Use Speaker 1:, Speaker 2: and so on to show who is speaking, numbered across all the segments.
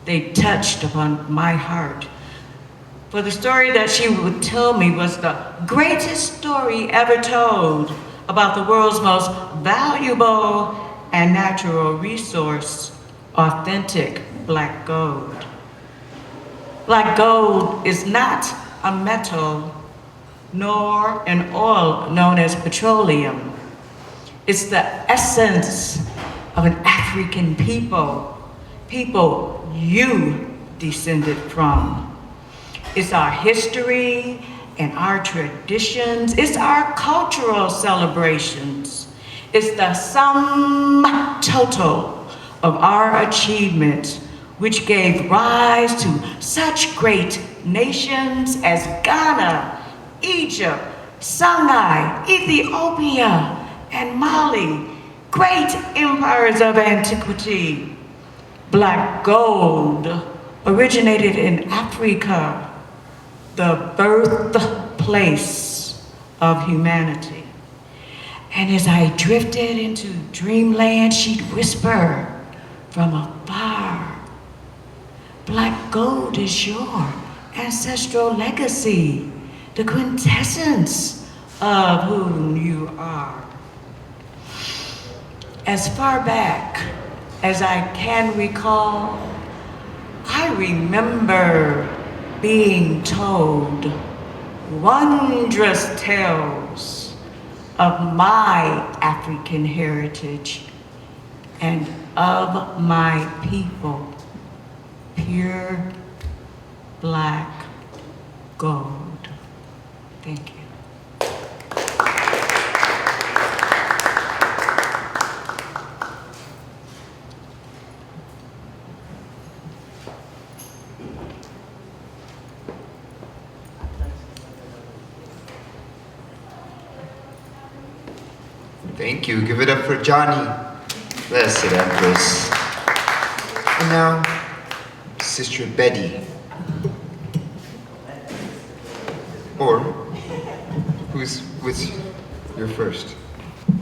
Speaker 1: They touched upon my heart. For the story that she would tell me was the greatest story ever told about the world's most valuable and natural resource, authentic black gold. Black gold is not a metal nor an oil known as petroleum. It's the essence of an African people you descended from. It's our history and our traditions. It's our cultural celebrations. It's the sum total of our achievements, which gave rise to such great nations as Ghana, Egypt, Sinai, Ethiopia, and Mali, great empires of antiquity. Black gold originated in Africa, the birthplace of humanity. And as I drifted into dreamland, she'd whisper from afar, black gold is your ancestral legacy, the quintessence of whom you are. As far back as I can recall, I remember being told wondrous tales of my African heritage and of my people, pure black gold. Thank you.
Speaker 2: Thank you. Give it up for Johnny. Blessed Empress. And now, Sister Betty. Or, who's your first?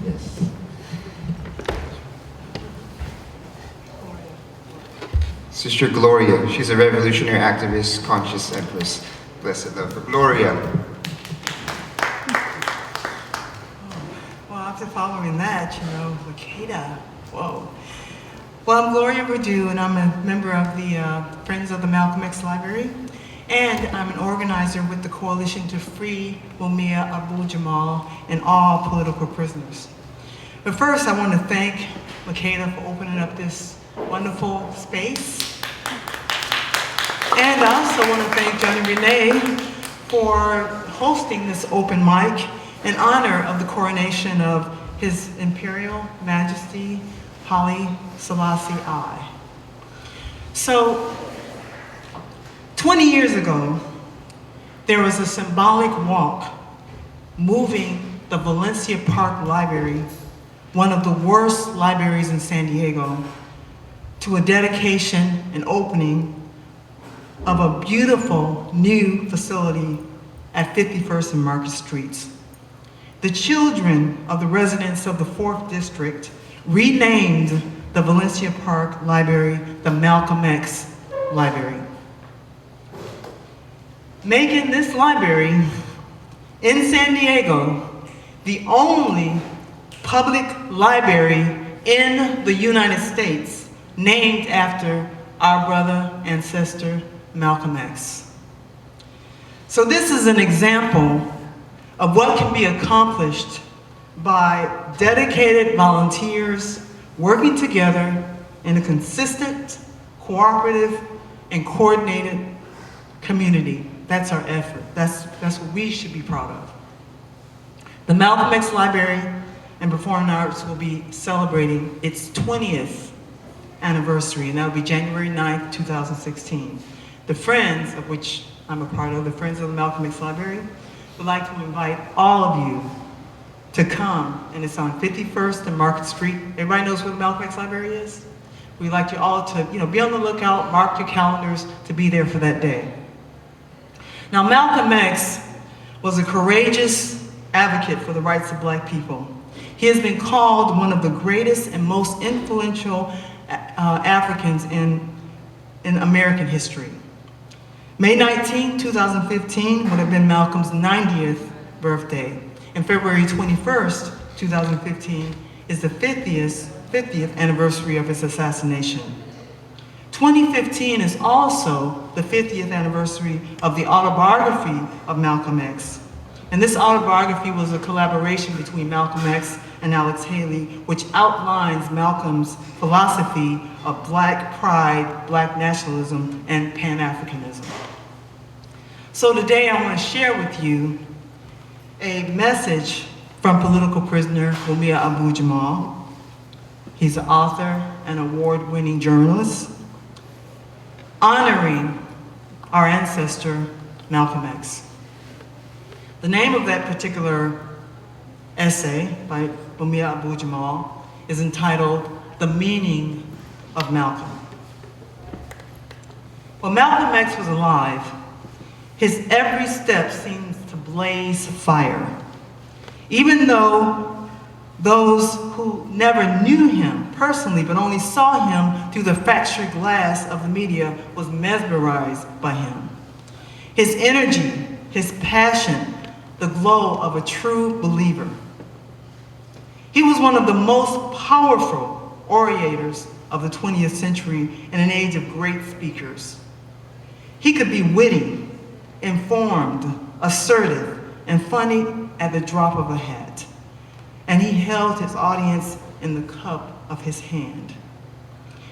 Speaker 2: Yes. Sister Gloria. She's a revolutionary activist, conscious Empress. Blessed love for Gloria.
Speaker 3: Following that, Makeda, whoa. Well, I'm Gloria Verdue, and I'm a member of the Friends of the Malcolm X Library, and I'm an organizer with the Coalition to Free Mumia Abu-Jamal and all political prisoners. But first, I want to thank Makeda for opening up this wonderful space. And I also want to thank Johnny Renee for hosting this open mic in honor of the coronation of His Imperial Majesty Haile Selassie I. So, 20 years ago, there was a symbolic walk moving the Valencia Park Library, one of the worst libraries in San Diego, to a dedication and opening of a beautiful new facility at 51st and Market Streets. The children of the residents of the 4th District renamed the Valencia Park Library the Malcolm X Library, making this library in San Diego the only public library in the United States named after our brother and sister Malcolm X. So this is an example of what can be accomplished by dedicated volunteers working together in a consistent, cooperative, and coordinated community. That's our effort. That's what we should be proud of. The Malcolm X Library and Performing Arts will be celebrating its 20th anniversary, and that will be January 9th, 2016. The Friends, of which I'm a part of, the Friends of the Malcolm X Library, would like to invite all of you to come, and it's on 51st and Market Street. Everybody knows where the Malcolm X Library is? We'd like you all to be on the lookout, mark your calendars to be there for that day. Now, Malcolm X was a courageous advocate for the rights of black people. He has been called one of the greatest and most influential Africans in in American history. May 19, 2015 would have been Malcolm's 90th birthday, and February 21st, 2015 is the 50th anniversary of his assassination. 2015 is also the 50th anniversary of the autobiography of Malcolm X. And this autobiography was a collaboration between Malcolm X and Alex Haley, which outlines Malcolm's philosophy of Black pride, Black nationalism, and Pan-Africanism. So today I want to share with you a message from political prisoner Mumia Abu-Jamal. He's an author and award-winning journalist, honoring our ancestor, Malcolm X. The name of that particular essay by Mumia Abu-Jamal is entitled The Meaning of Malcolm. While Malcolm X was alive, his every step seems to blaze fire. Even though those who never knew him personally, but only saw him through the factory glass of the media, was mesmerized by him. His energy, his passion, the glow of a true believer. He was one of the most powerful orators of the 20th century in an age of great speakers. He could be witty, informed, assertive, and funny at the drop of a hat. And he held his audience in the cup of his hand.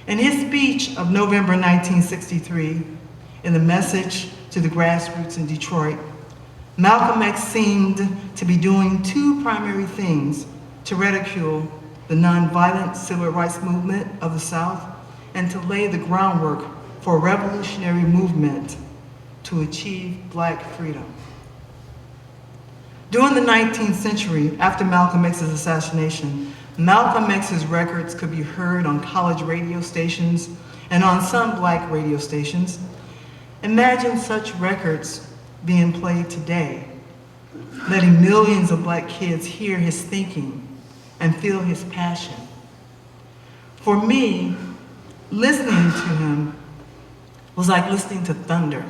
Speaker 3: In his speech of November 1963, in the message to the grassroots in Detroit, Malcolm X seemed to be doing two primary things: to ridicule the nonviolent civil rights movement of the South and to lay the groundwork for a revolutionary movement to achieve Black freedom. During the 19th century, after Malcolm X's assassination, Malcolm X's records could be heard on college radio stations and on some Black radio stations. Imagine such records being played today, letting millions of Black kids hear his thinking and feel his passion. For me, listening to him was like listening to thunder.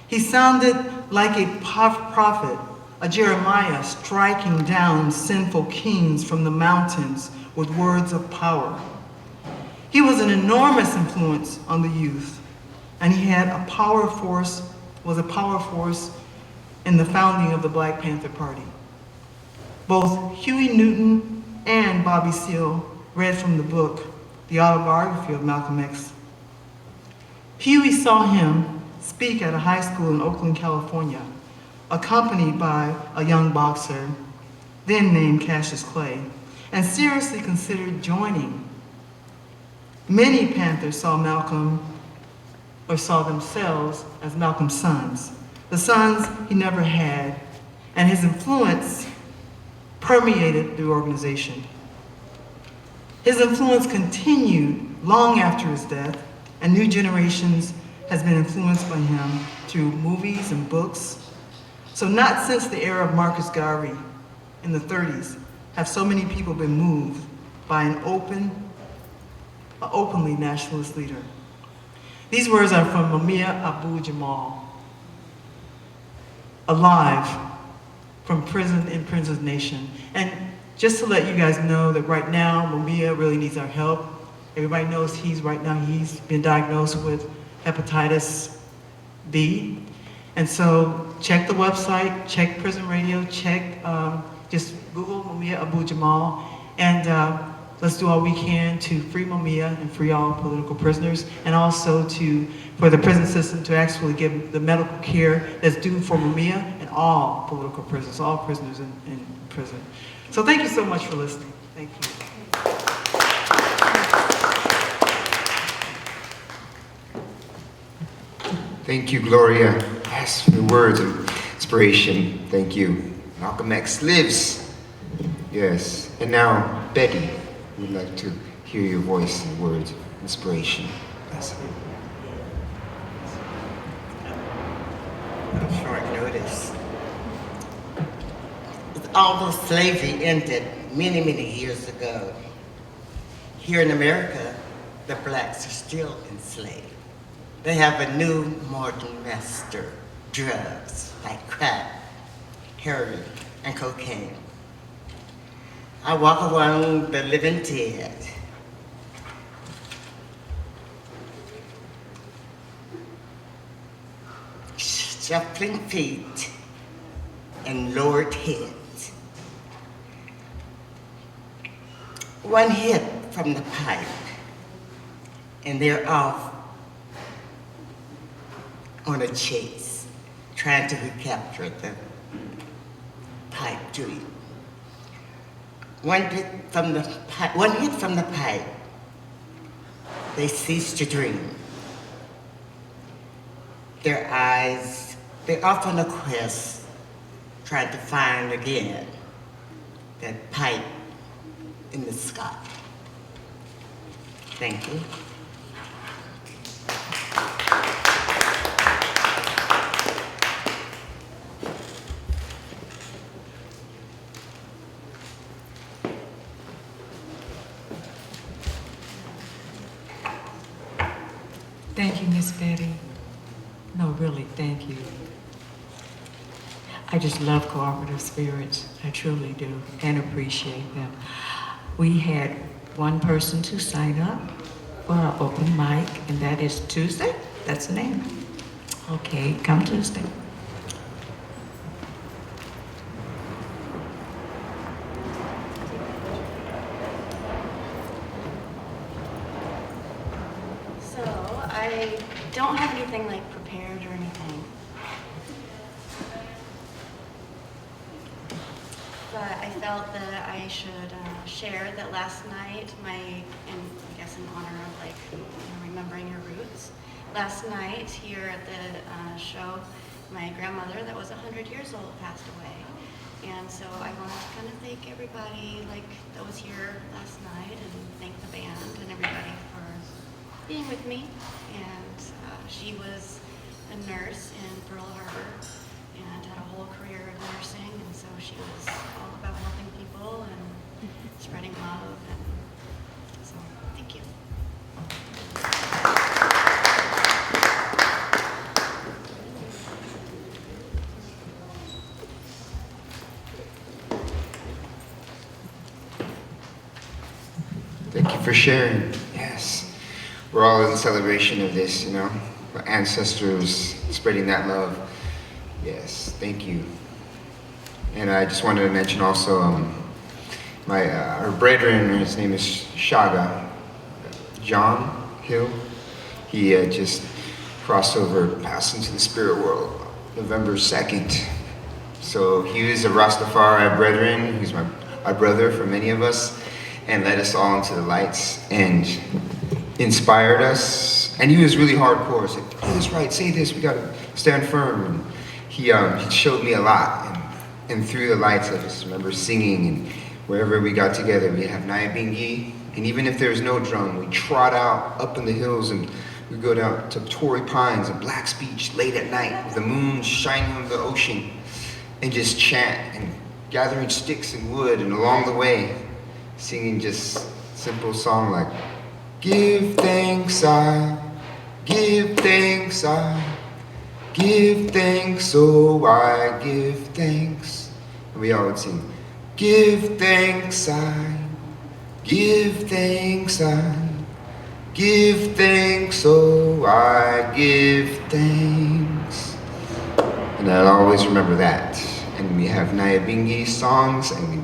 Speaker 3: He sounded like a prophet, a Jeremiah striking down sinful kings from the mountains with words of power. He was an enormous influence on the youth, and he had was a power force in the founding of the Black Panther Party. Both Huey Newton and Bobby Seale read from the book, The Autobiography of Malcolm X. Huey saw him speak at a high school in Oakland, California, accompanied by a young boxer, then named Cassius Clay, and seriously considered joining. Many Panthers saw Malcolm, or saw themselves as Malcolm's sons, the sons he never had, and his influence permeated the organization. His influence continued long after his death, and new generations has been influenced by him through movies and books. So not since the era of Marcus Garvey in the 30s have so many people been moved by an openly nationalist leader. These words are from Mumia Abu-Jamal, alive from prison in Prince's Nation. And just to let you guys know that right now, Mumia really needs our help. Everybody knows he's been diagnosed with hepatitis B. And so check the website, check Prison Radio, just Google Mumia Abu-Jamal, and let's do all we can to free Mumia and free all political prisoners, and also for the prison system to actually give the medical care that's due for Mumia and all political prisoners, all prisoners in prison. So thank you so much for listening. Thank you.
Speaker 2: Thank you, Gloria. Yes, for the words of inspiration. Thank you. Malcolm X lives. Yes. And now, Betty, we'd like to hear your voice and words of inspiration. Yes.
Speaker 4: On short notice. Although slavery ended many, many years ago, here in America, the blacks are still enslaved. They have a new modern master, drugs like crack, heroin, and cocaine. I walk around the living dead. Shuffling feet and lowered heads. One hit from the pipe, and they're off on a chase, trying to recapture the pipe dream. One hit from the pipe, they cease to dream. Their eyes, they're off on a quest, trying to find again that pipe in the sky. Thank you.
Speaker 1: Thank you, Miss Betty. No, really, thank you. I just love cooperative spirits. I truly do, and appreciate them. We had one person to sign up for our open mic, and that is Tuesday. That's the name. Okay, come Tuesday.
Speaker 5: So I don't have anything like prepared or anything. But I felt that I should share that last night, I guess in honor of like remembering your roots. Last night here at the show, my grandmother that was 100 years old passed away. And so I wanted to kind of thank everybody like that was here last night and thank the band and everybody for being with me. And she was a nurse in Pearl Harbor and had a whole career of nursing, and so she was all about helping people and spreading love, and so thank you.
Speaker 2: Thank you for sharing. Yes. We're all in celebration of this, Our ancestors spreading that love. Yes, thank you. And I just wanted to mention also our brethren, his name is Shaga, John Hill. He just crossed over, passed into the spirit world, November 2nd. So he was a Rastafari brethren. He's my brother for many of us, and led us all into the lights and inspired us. And he was really hardcore. He said, "Oh, this right, say this, we gotta stand firm." And he showed me a lot. And through the lights, I just remember singing, and wherever we got together, we have Nyabingi. And even if there's no drum, we trot out up in the hills, and we go down to Torrey Pines and Black's Beach late at night with the moon shining on the ocean, and just chant and gathering sticks and wood, and along the way, singing just simple song like, "Give thanks, I give thanks, I give thanks, oh I give thanks." And we all would sing, "Give thanks, I give thanks, I give thanks, oh I give thanks." And I'll always remember that. And we have Nyabingi songs, and we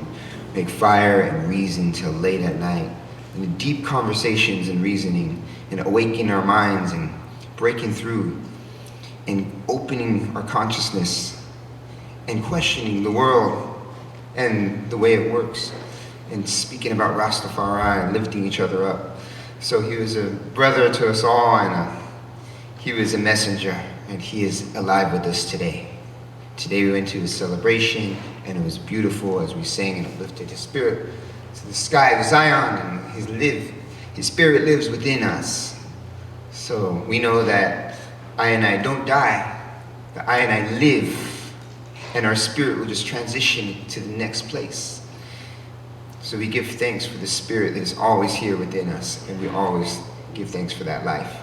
Speaker 2: make fire and reason till late at night. And the deep conversations and reasoning, and awakening our minds and breaking through and opening our consciousness and questioning the world and the way it works, and speaking about Rastafari and lifting each other up. So he was a brother to us all, and he was a messenger, and he is alive with us today. Today we went to his celebration, and it was beautiful as we sang and uplifted his spirit to the sky of Zion, and his spirit lives within us. So we know that I and I don't die, that I and I live, and our spirit will just transition to the next place. So we give thanks for the spirit that is always here within us, and we always give thanks for that life.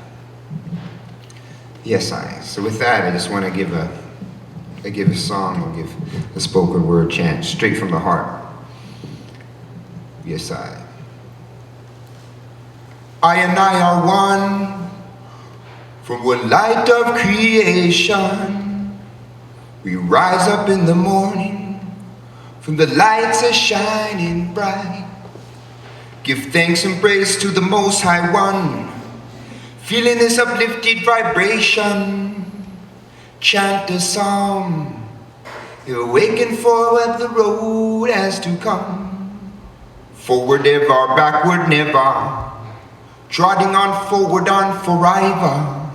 Speaker 2: Yes, I. So with that, I just want to give a song, or give a spoken word chant straight from the heart. Yes, I. I and I are one from one light of creation. We rise up in the morning from the lights are shining bright. Give thanks and praise to the Most High One. Feeling this uplifted vibration, chant the psalm, awaken forward the road has to come. Forward ever, backward never, trotting on forward on forever.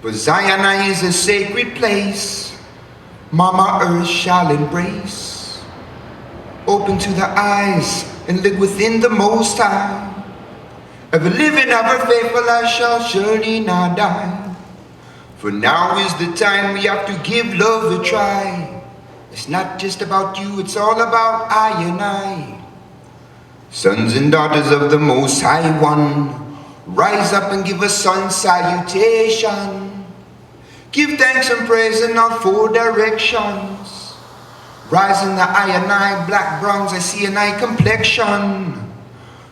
Speaker 2: For Zion is a sacred place, Mama Earth shall embrace. Open to the eyes and look within the Most High. Ever living, ever faithful, I shall surely not die. For now is the time we have to give love a try. It's not just about you, it's all about I and I. Sons and daughters of the Most High One, rise up and give a sun salutation. Give thanks and praise in all four directions. Rise in the I and I, black, bronze, I see an eye complexion.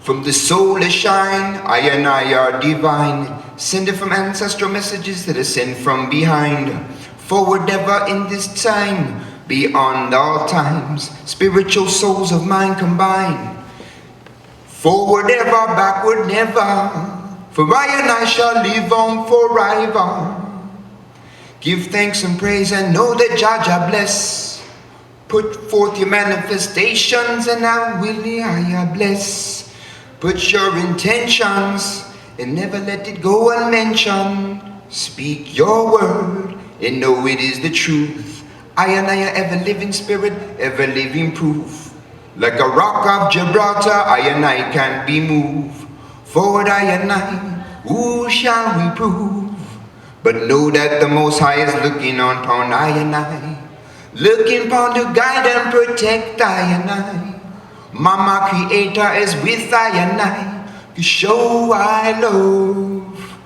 Speaker 2: From the soul a shine, I and I are divine. Sending from ancestral messages that are sent from behind. Forward ever in this time, beyond all times. Spiritual souls of mine combine. Forward ever, backward never. For I and I shall live on forever. Give thanks and praise and know that Jah bless. Put forth your manifestations and I will bless. Put your intentions and never let it go unmentioned. Speak your word and know it is the truth. I and I are ever living spirit, ever living proof. Like a rock of Gibraltar, I and I can't be moved. Forward I and I, who shall we prove? But know that the Most High is looking on upon I and I. Looking upon to guide and protect I and I. Mama Creator is with I and I, to show I love.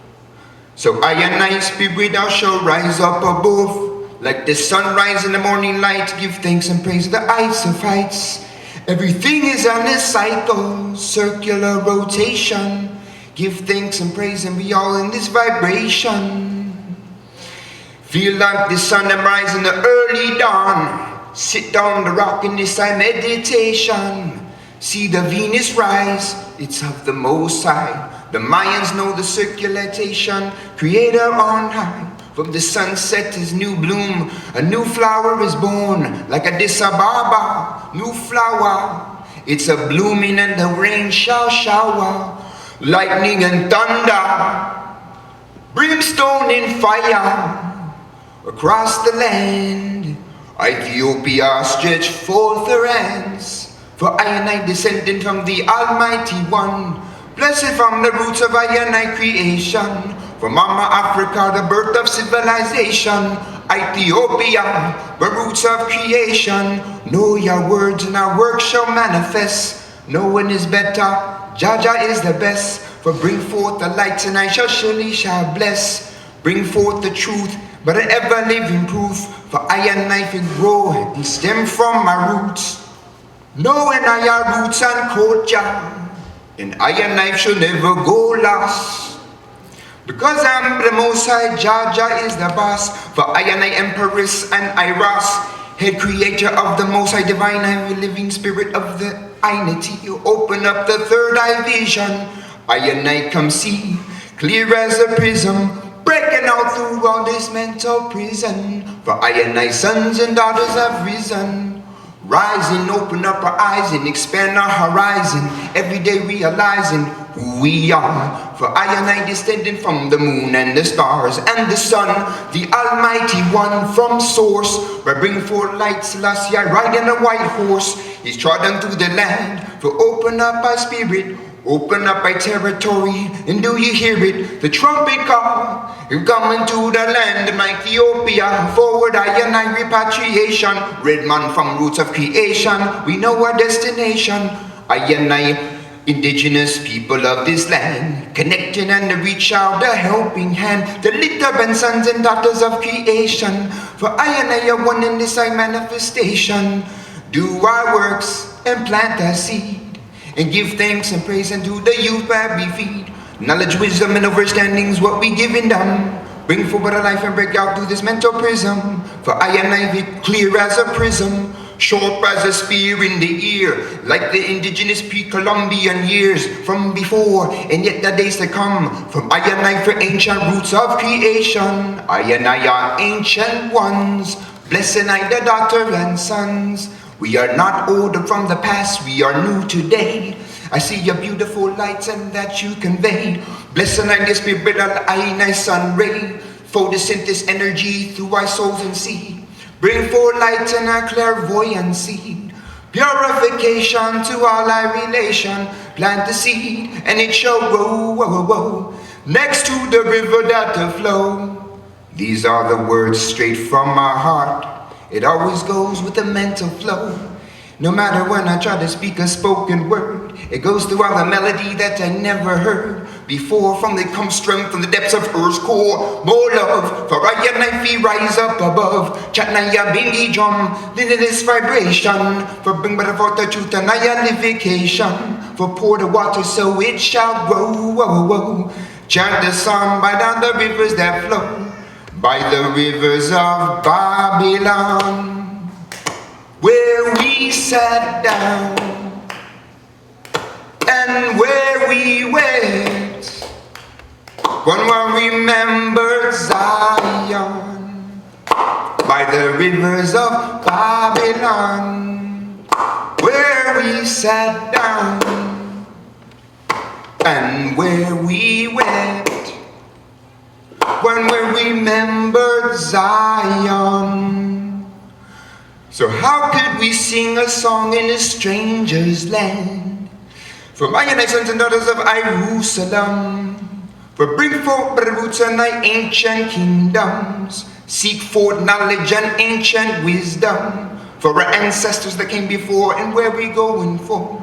Speaker 2: So I and I spirit I shall rise up above, like the sunrise in the morning light. Give thanks and praise the heights of heights. Everything is on a cycle, circular rotation. Give thanks and praise and be all in this vibration. Feel like the sun and rise in the early dawn. Sit down the rock in this I meditation. See the Venus rise, it's of the Most High. The Mayans know the circulation, Creator on high. From the sunset is new bloom, a new flower is born. Like a Addis Ababa, new flower. It's a blooming and the rain shall shower. Lightning and thunder, brimstone and fire. Across the land, Ethiopia stretch forth her hands. For I and I descendant from the Almighty One. Blessed from the roots of I and I creation. From Mama Africa, the birth of civilization. Ethiopia, the roots of creation. Know your words and our works shall manifest. No one is better, Jaja is the best. For bring forth the lights and I shall surely shall bless. Bring forth the truth, but an ever living proof. For I and I can grow and stem from my roots. Knowing I are roots and culture, and I and I shall never go lost. Because I'm the Most High, Jaja is the boss. For I and I empress and Iras, head creator of the Most High, divine and living spirit of the Ainity. You open up the third eye vision. I and I come see, clear as a prism, breaking out through all this mental prison. For I and I sons and daughters have risen. Rising, open up our eyes and expand our horizon. Every day realizing who we are. For I and I descended from the moon and the stars and the sun, the Almighty One from source. Where bring forth light, Selassie, riding a white horse. He's trodden through the land. For open up our spirit, open up our territory, and do you hear it? The trumpet call. You're coming to the land of Ethiopia. Forward I and I repatriation. Red man from roots of creation. We know our destination. I and I indigenous people of this land, connecting and to reach out a helping hand, the little sons and daughters of creation, for I and I are one in this I manifestation. Do our works and plant our seed, and give thanks and praise unto the youth that we feed. Knowledge, wisdom, and understanding's what we giving them. Bring forward a life and break out through this mental prism, for I and I be clear as a prism, sharp as a spear in the ear, like the indigenous pre-Columbian years from before, and yet the days to come, from I and I for ancient roots of creation. I and I are ancient ones, blessing I the daughter and sons. We are not older from the past, we are new today. I see your beautiful lights and that you convey. Blessing I the spirit of I and I sun ray, photosynthesis energy through our souls and see. Bring forth light and our clairvoyancy, purification to all our relation. Plant the seed and it shall grow, next to the river that to flow. These are the words straight from our heart. It always goes with the mental flow. No matter when I try to speak a spoken word, it goes through all the melody that I never heard before. From the come strength from the depths of Earth's core. More love, for I and I feel rise up above. Chatnaya bingi drum, this vibration. For bring but forth the truth and identification. For pour the water so it shall grow. Chant the song by down the rivers that flow. By the rivers of Babylon, where we sat down and where we went when we remembered Zion. By the rivers of Babylon, where we sat down and where we went when we remembered Zion. So how could we sing a song in a stranger's land? For my sons and daughters of Jerusalem, for bring forth the roots and thy ancient kingdoms, seek forth knowledge and ancient wisdom, for our ancestors that came before and where we going for.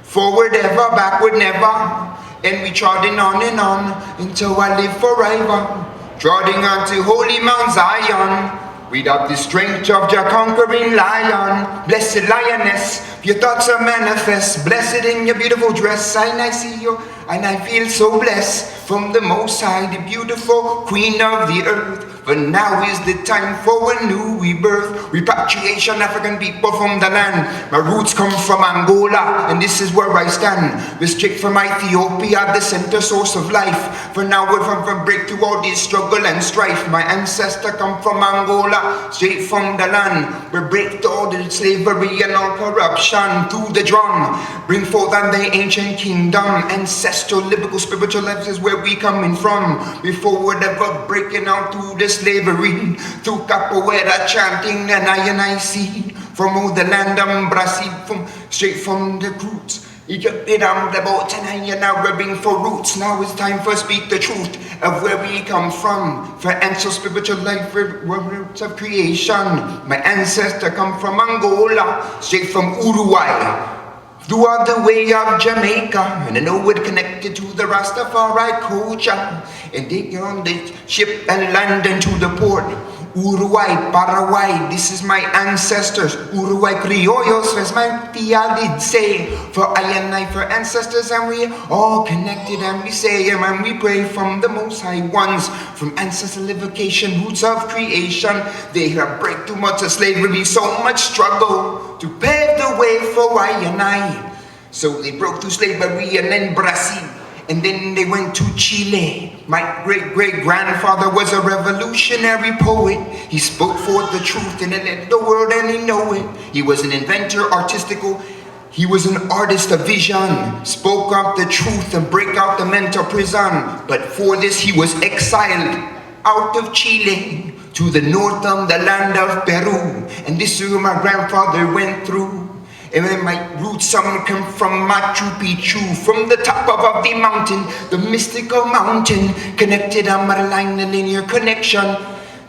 Speaker 2: Forward ever, backward never, and we trotting on and on until I live forever, trotting on to holy Mount Zion. Without the strength of your conquering lion, blessed lioness, your thoughts are manifest, blessed in your beautiful dress, and I see you, and I feel so blessed, from the Most High, the beautiful Queen of the earth. For now is the time for a new rebirth, repatriation, African people from the land. My roots come from Angola, and this is where I stand. We're straight from Ethiopia, the center source of life. For now we're from break through all this struggle and strife. My ancestor come from Angola, straight from the land. We break through all the slavery and all corruption through the drum. Bring forth on the ancient kingdom. Ancestral, lyrical, spiritual lives is where we coming from. Before we're ever breaking out through the slavery, through capoeira chanting and I see from all the land of Brazil, from straight from the roots. You get it on the boat and you're now rubbing for roots. Now it's time for speak the truth of where we come from. For ancestral spiritual life, roots of creation. My ancestor come from Angola, straight from Uruguay, throughout the way of Jamaica, and I know we're connected to the Rastafari culture. And they get on the ship and land into the port. Uruguay, Paraguay, this is my ancestors. Uruguay criollos, as my tia did say. For I and I, for ancestors, and we all connected, and we say, and we pray from the Most High ones, from ancestral evocation, roots of creation. They have break too much of slavery, so much struggle to pave the way for I and I. So they broke through slavery and then Brazil, and then they went to Chile. My great-great-grandfather was a revolutionary poet. He spoke forth the truth and it let the world and he know it. He was an inventor, artistical. He was an artist of vision. Spoke up the truth and break out the mental prison. But for this he was exiled out of Chile to the north of the land of Peru. And this is where my grandfather went through. And then my roots, some come from Machu Picchu, from the top of the mountain, the mystical mountain, connected on my line, a linear connection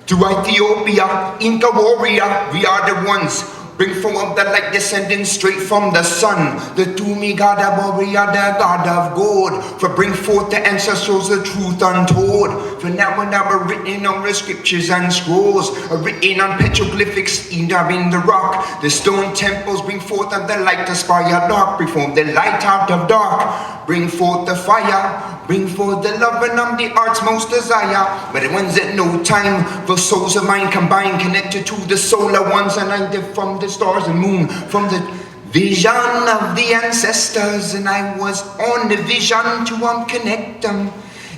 Speaker 2: to Ethiopia, Inca warrior. We are the ones Bring forth the light descending straight from the sun. The Tumi God, the warrior, the God of gold. For bring forth the ancestrals, the truth untold. For now and ever written on the scriptures and scrolls, written on petroglyphics in the rock. The stone temples bring forth and the light aspire dark. Bring forth the light out of dark. Bring forth the fire. Bring forth the love and the art's most desire. But it wins at no time for souls of mine combined, connected to the solar ones, and I live from the stars and moon, from the vision of the ancestors, and I was on the vision to connect them.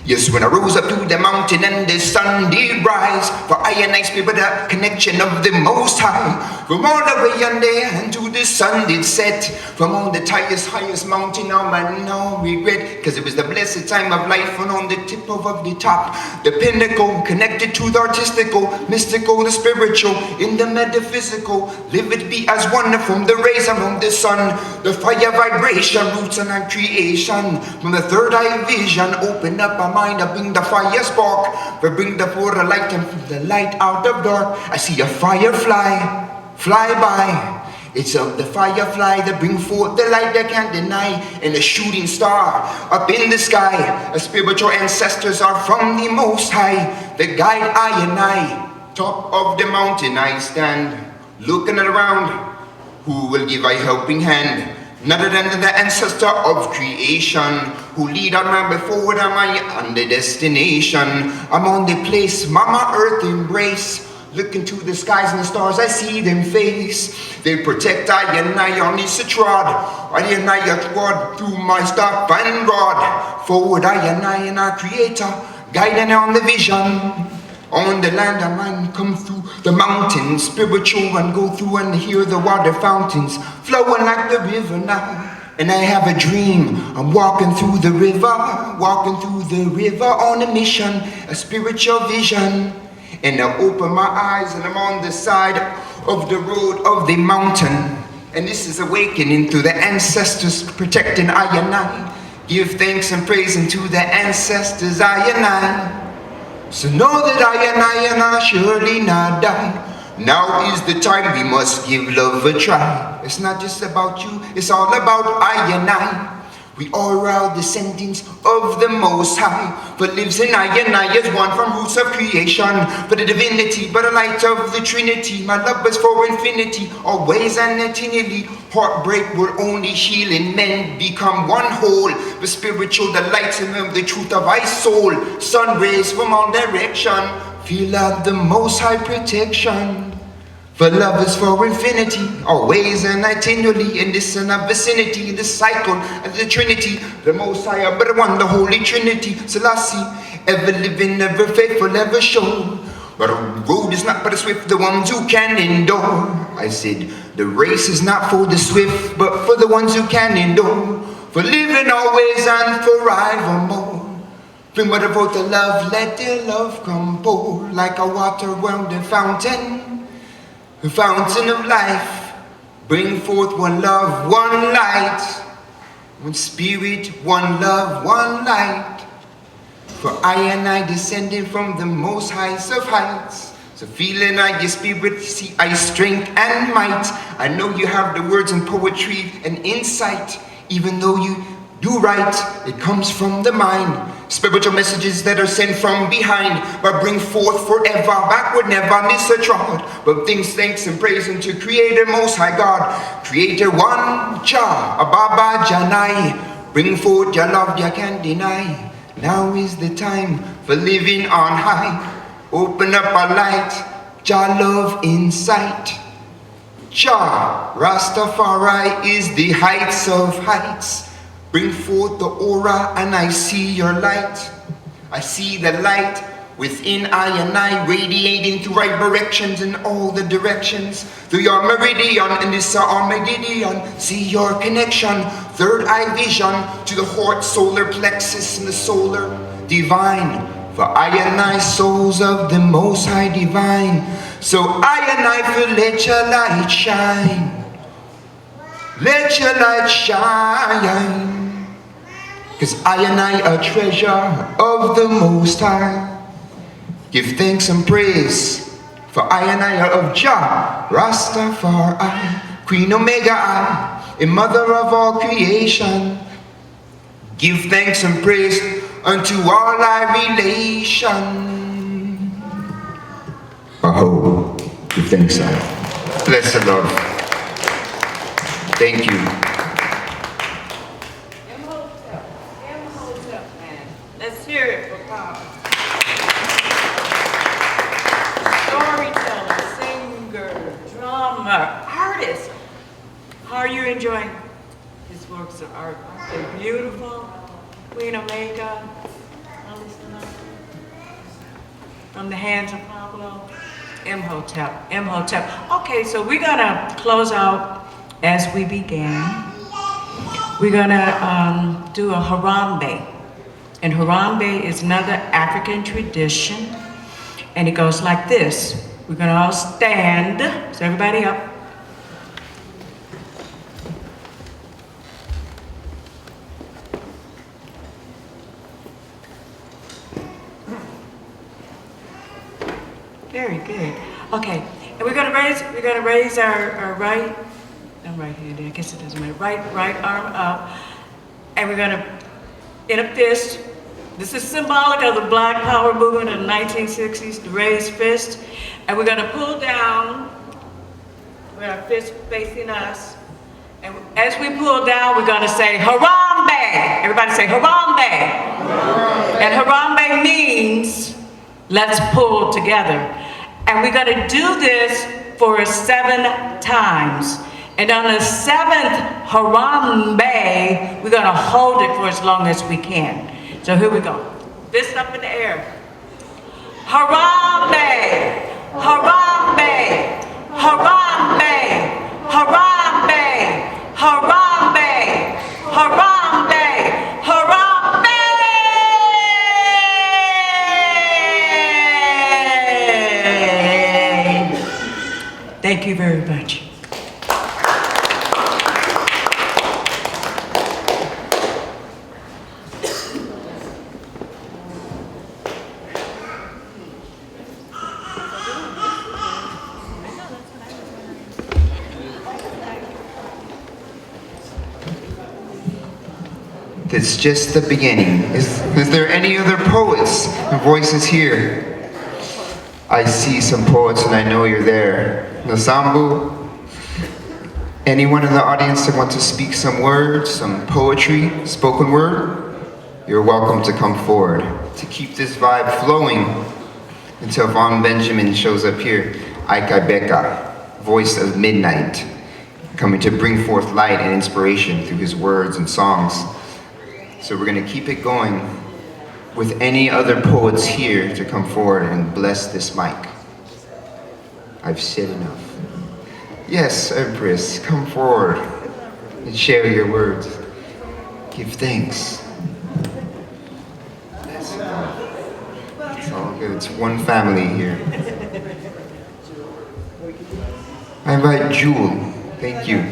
Speaker 2: Yes, when I rose up to the mountain and the sun did rise, for I and I spirit a connection of the Most High. From all the way on there until the sun did set, from on the highest mountain, now man, no regret, cause it was the blessed time of life, and on the tip of the top, the pinnacle, connected to the artistical, mystical, the spiritual, in the metaphysical, live it be as one from the rays among the sun, the fire vibration, roots and creation, from the third eye vision, open up my mind, I bring the fire spark, but bring the for light and the light out of dark. I see a firefly fly by. It's of the firefly that bring forth the light that can't deny, and a shooting star up in the sky. Our spiritual ancestors are from the Most High, the guide I and I. Top of the mountain I stand, looking around. Who will give a helping hand? None other than the ancestor of creation, who lead on man before am I on the destination. I'm on the place Mama Earth embrace. Looking to the skies and the stars, I see them face. They protect I and I on this trod. I and I trod through my staff and rod. Forward I and our creator, guiding on the vision. On the land I might come through the mountains, spiritual, and go through and hear the water fountains flowing like the river now. And I have a dream, I'm walking through the river on a mission, a spiritual vision. And I open my eyes and I'm on the side of the road of the mountain. And this is awakening through the ancestors protecting I and I. Give thanks and praise unto the ancestors I and I. So know that I and I surely not die. Now is the time we must give love a try. It's not just about you, it's all about I and I. We all are descendants of the Most High, but lives in I and I as one from roots of creation. For the divinity, but the light of the Trinity. My love is for infinity, always and eternally. Heartbreak will only heal in men become one whole. The spiritual, the light and the truth of my soul. Sun rays from all direction, feel out the Most High protection. For love is for infinity, always and eternally, in this and that vicinity, in this cycle of the Trinity, the Most High, but one, the Holy Trinity, Selassie, ever living, ever faithful, ever shown. But the road is not for the swift, the ones who can endure. I said, the race is not for the swift, but for the ones who can endure. For living always and forevermore. Bring what about the love, let their love come pour, like a water around the fountain. The fountain of life, bring forth one love, one light, one spirit, one love, one light. For I and I descended from the most heights of heights. So feeling I your spirit, see I strength and might. I know you have the words and poetry and insight. Even though you do right, it comes from the mind. Spiritual messages that are sent from behind, but bring forth forever, backward never, miss a trod. But things, thanks and praise unto Creator Most High God, Creator One, Jah, Ababa, Janai. Bring forth your love, you can't deny. Now is the time for living on high. Open up a light, Jah love in sight. Jah, Rastafari is the heights of heights. Bring forth the aura and I see your light. I see the light within I and I, radiating through right directions in all the directions. Through your meridian and this Armageddon, see your connection. Third eye vision to the heart, solar plexus and the solar divine. For I and I, souls of the Most High divine. So I and I feel let your light shine. Let your light shine. Cause I and I are treasure of the Most High. Give thanks and praise For I and I of Jah, Rastafari, Queen Omega I, a mother of all creation. Give thanks and praise unto all thy relation. Aho, give thanks, I. Bless the Lord. Thank you.
Speaker 1: Imhotep, man. Let's hear it for Paul. Storyteller, singer, drummer, artist. How are you enjoying his works of art? Aren't they beautiful? Queen Omega, from the hands of Pablo. Imhotep, Imhotep. Okay, so we're gonna close out as we began. We're gonna do a Harambe. And Harambe is another African tradition. And it goes like this. We're gonna all stand. So everybody up. Very good. Okay, and we're gonna raise our right, I'm right-handed, I guess it doesn't matter, right arm up, and we're gonna, in a fist. This is symbolic of the Black Power movement in the 1960s, the raised fist, and we're gonna pull down with our fist facing us, and as we pull down, we're gonna say Harambe. Everybody say Harambe. And Harambe means let's pull together. And we're gonna do this for 7 times. And on the 7th Harambe, we're gonna hold it for as long as we can. So here we go. Fist up in the air. Harambe, Harambe, Harambe, Harambe, Harambe, Harambe, Harambe. Thank you very much.
Speaker 2: It's just the beginning. Is there any other poets and voices here? I see some poets and I know you're there. Nzambu, anyone in the audience that wants to speak some words, some poetry, spoken word? You're welcome to come forward to keep this vibe flowing until Vaughn Benjamin shows up here. Ika Beka, voice of Midnite, coming to bring forth light and inspiration through his words and songs. So we're gonna keep it going with any other poets here to come forward and bless this mic. I've said enough. Yes, Empress, come forward and share your words. Give thanks. That's enough. It's all good, it's one family here. I invite Jewel, thank you.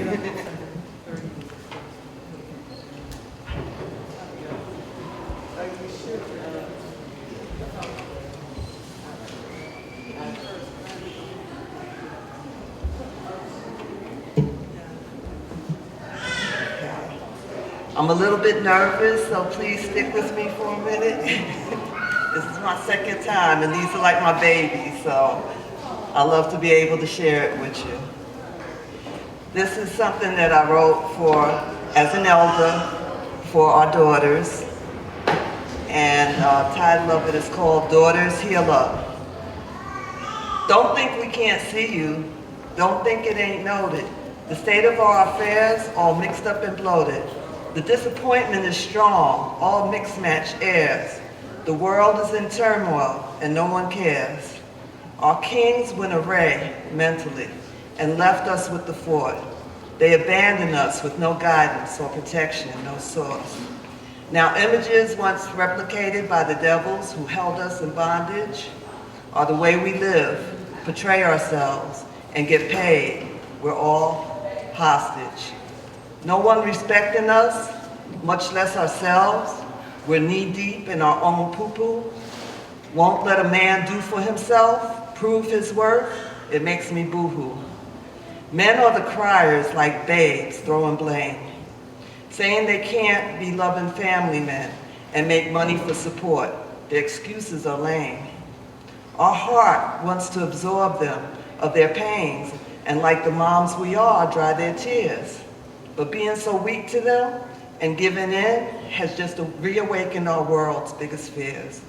Speaker 6: I'm a little bit nervous, so please stick with me for a minute. This is my second time, and these are like my babies, so I love to be able to share it with you. This is something that I wrote for, as an elder, for our daughters, and the title of it is called Daughters Heal Up. Don't think we can't see you. Don't think it ain't noted. The state of our affairs, all mixed up and bloated. The disappointment is strong, all mixed match airs. The world is in turmoil and no one cares. Our kings went array mentally and left us with the fort. They abandoned us with no guidance or protection, no source. Now images once replicated by the devils who held us in bondage are the way we live, portray ourselves, and get paid. We're all hostage. No one respecting us, much less ourselves. We're knee deep in our own poo-poo. Won't let a man do for himself, prove his worth, it makes me boo-hoo. Men are the criers like babes throwing blame, saying they can't be loving family men and make money for support. Their excuses are lame. Our heart wants to absorb them of their pains and like the moms we are, dry their tears. But being so weak to them and giving in has just reawakened our world's biggest fears.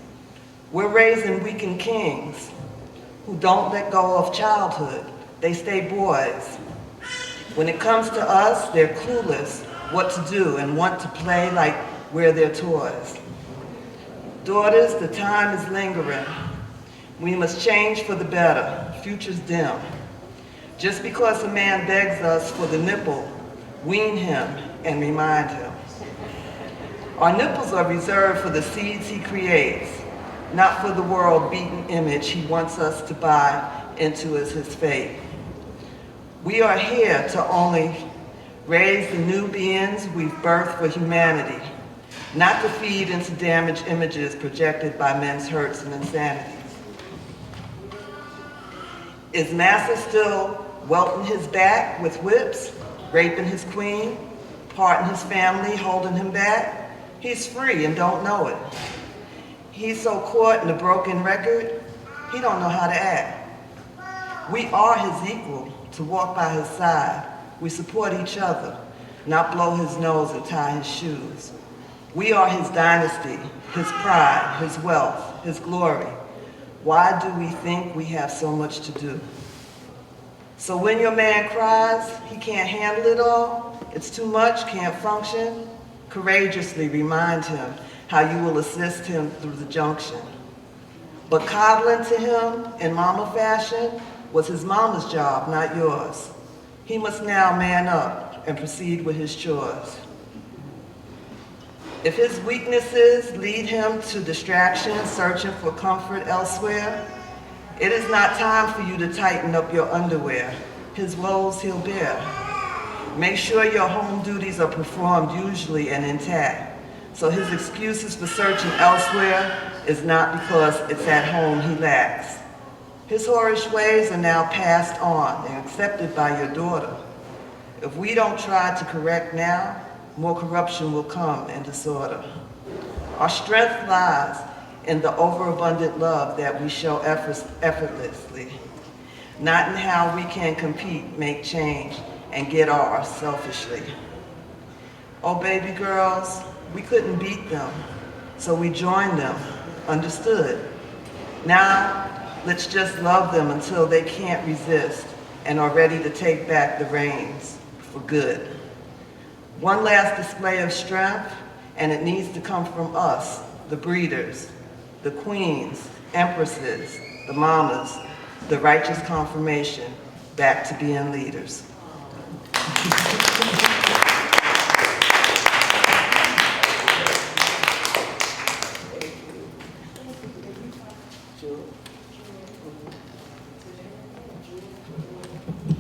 Speaker 6: We're raising weakened kings who don't let go of childhood. They stay boys. When it comes to us, they're clueless what to do and want to play like we're their toys. Daughters, the time is lingering. We must change for the better. Future's dim. Just because a man begs us for the nipple, wean him and remind him. Our nipples are reserved for the seeds he creates, not for the world-beaten image he wants us to buy into as his fate. We are here to only raise the new beings we've birthed for humanity, not to feed into damaged images projected by men's hurts and insanities. Is Massa still welting his back with whips, raping his queen, parting his family, holding him back? He's free and don't know it. He's so caught in a broken record, he don't know how to act. We are his equal, to walk by his side. We support each other, not blow his nose and tie his shoes. We are his dynasty, his pride, his wealth, his glory. Why do we think we have so much to do? So when your man cries, he can't handle it all, it's too much, can't function, courageously remind him how you will assist him through the junction. But coddling to him in mama fashion was his mama's job, not yours. He must now man up and proceed with his chores. If his weaknesses lead him to distraction, searching for comfort elsewhere, it is not time for you to tighten up your underwear. His woes he'll bear. Make sure your home duties are performed usually and intact, so his excuses for searching elsewhere is not because it's at home he lacks. His whorish ways are now passed on and accepted by your daughter. If we don't try to correct now, more corruption will come and disorder. Our strength lies in the overabundant love that we show effortlessly, not in how we can compete, make change, and get ours selfishly. Oh, baby girls, we couldn't beat them, so we joined them, understood. Now, let's just love them until they can't resist and are ready to take back the reins for good. One last display of strength, and it needs to come from us, the breeders, the queens, empresses, the mamas, the righteous confirmation, back to being leaders.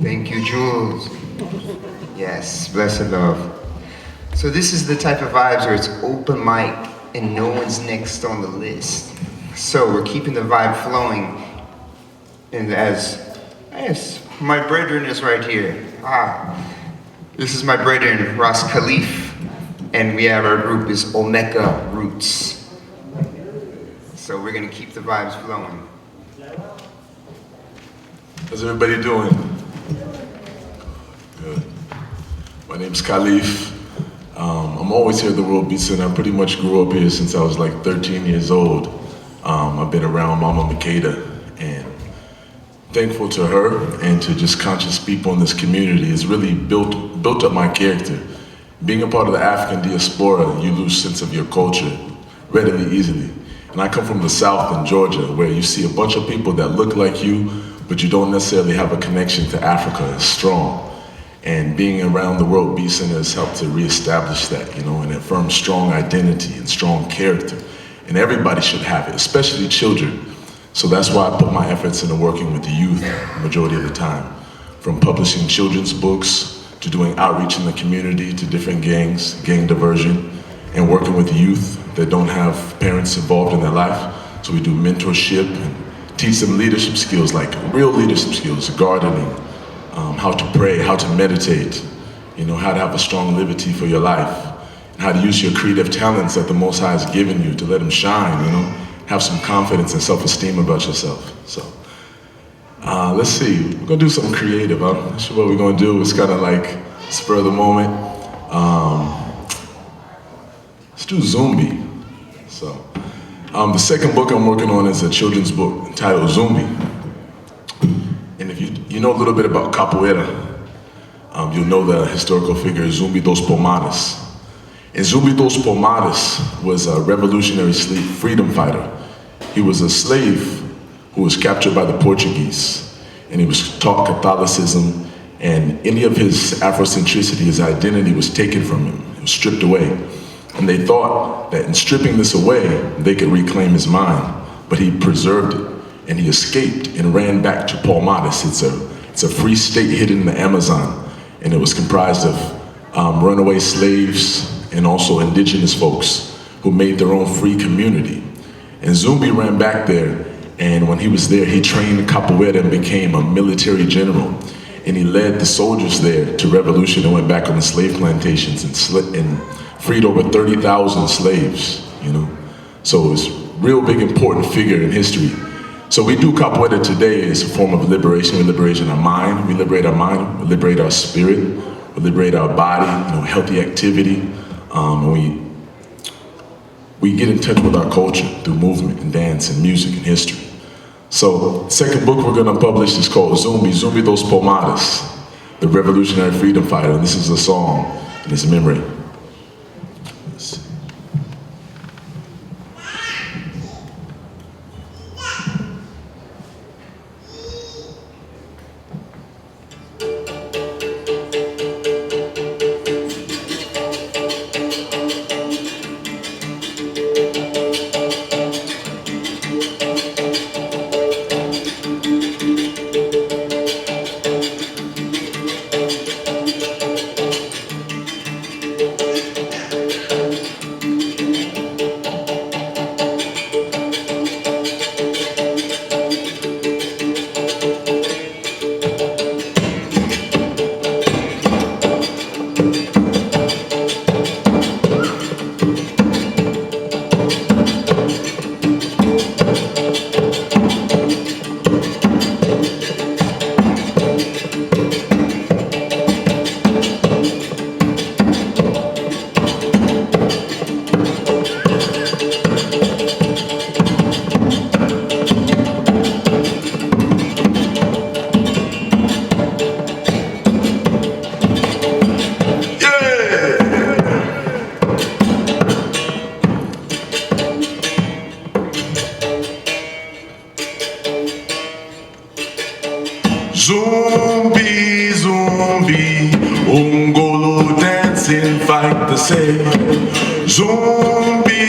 Speaker 2: Thank you, Jules. Yes, blessed love. So this is the type of vibes where it's open mic and no one's next on the list. So we're keeping the vibe flowing. And yes, my brethren is right here. This is my brethren, Ras Khalif, and we have our group is Omeka Roots. So we're gonna keep the vibes flowing.
Speaker 7: How's everybody doing? Good. My name's Khalif. I'm always here at the WorldBeat Center. I pretty much grew up here since I was like 13 years old. I've been around Mama Makeda, and thankful to her and to just conscious people in this community. It's really built up my character. Being a part of the African diaspora, you lose sense of your culture readily, easily. And I come from the South in Georgia, where you see a bunch of people that look like you, but you don't necessarily have a connection to Africa as strong. And being around the WorldBeat Center has helped to reestablish that, and affirm strong identity and strong character. And everybody should have it, especially children. So that's why I put my efforts into working with the youth majority of the time. From publishing children's books, to doing outreach in the community, to different gangs, gang diversion, and working with youth that don't have parents involved in their life. So we do mentorship and teach them leadership skills, like real leadership skills, gardening, how to pray, how to meditate, how to have a strong liberty for your life, and how to use your creative talents that the Most High has given you to let them shine, have some confidence and self-esteem about yourself. So let's see, we're gonna do something creative. I'm not sure what we're gonna do. It's kind of like spur of the moment. Let's do Zumbi. So the second book I'm working on is a children's book entitled Zumbi. And if you know a little bit about capoeira, you'll know the historical figure Zumbi dos Palmares. And Zumbi dos Palmares was a revolutionary freedom fighter. He was a slave who was captured by the Portuguese, and he was taught Catholicism, and any of his Afrocentricity, his identity, was taken from him. It was stripped away. And they thought that in stripping this away, they could reclaim his mind, but he preserved it, and he escaped and ran back to Palmares. It's a free state hidden in the Amazon, and it was comprised of runaway slaves and also indigenous folks who made their own free community. And Zumbi ran back there, and when he was there, he trained capoeira and became a military general. And he led the soldiers there to revolution and went back on the slave plantations and freed over 30,000 slaves, So it was a real big important figure in history. So we do capoeira today as a form of liberation. We liberate our mind, we liberate our spirit, we liberate our body, healthy activity. And we get in touch with our culture through movement and dance and music and history. So the second book we're gonna publish is called Zumbi dos Palmares, the revolutionary freedom fighter. And this is a song in his memory.
Speaker 8: Zumbi, Zumbi, Ungolo dancing, fight the same. Zumbi,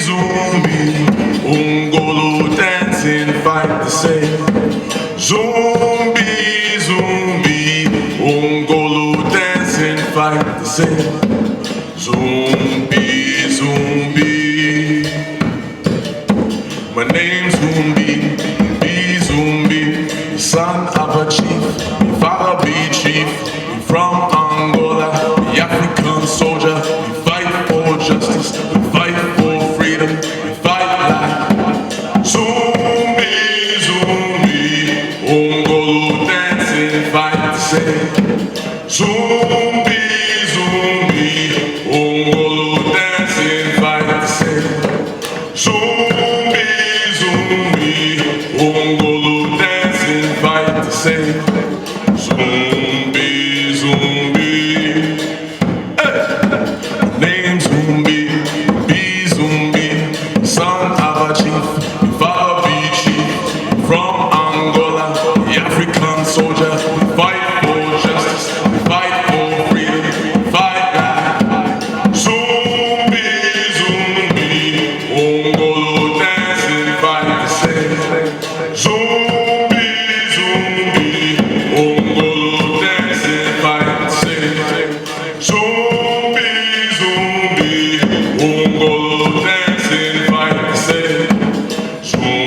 Speaker 8: Zumbi, Ungolo dancing, fight the same. Zumbi, Zumbi, Ungolo dancing, fight the same. Zumbi, Zumbi, my name's Zumbi, be Zumbi, son of a chief, father be chief. We from Angola, the African soldier. We fight for justice, we fight for freedom, we fight like Zumbi, Zumbi, Ungolo dancing, fight the same. Zumbi, Zumbi, Ungolo dancing, fight the same. Zumbi, Zumbi, Ungolo dancing, fight the same. Zumbi, Zumbi, hey. Name Zumbi, be Zumbi, son of a chief, father be chief. From Angola, the African soldier, we fight for justice, we fight for freedom, we fight like Zumbi, Zumbi, Ungolo dancing, fight the same. Zumbi, Zumbi, Ungolo dancing, fight the same. Zumbi, Zumbi, Ungolo dancing, fight the same.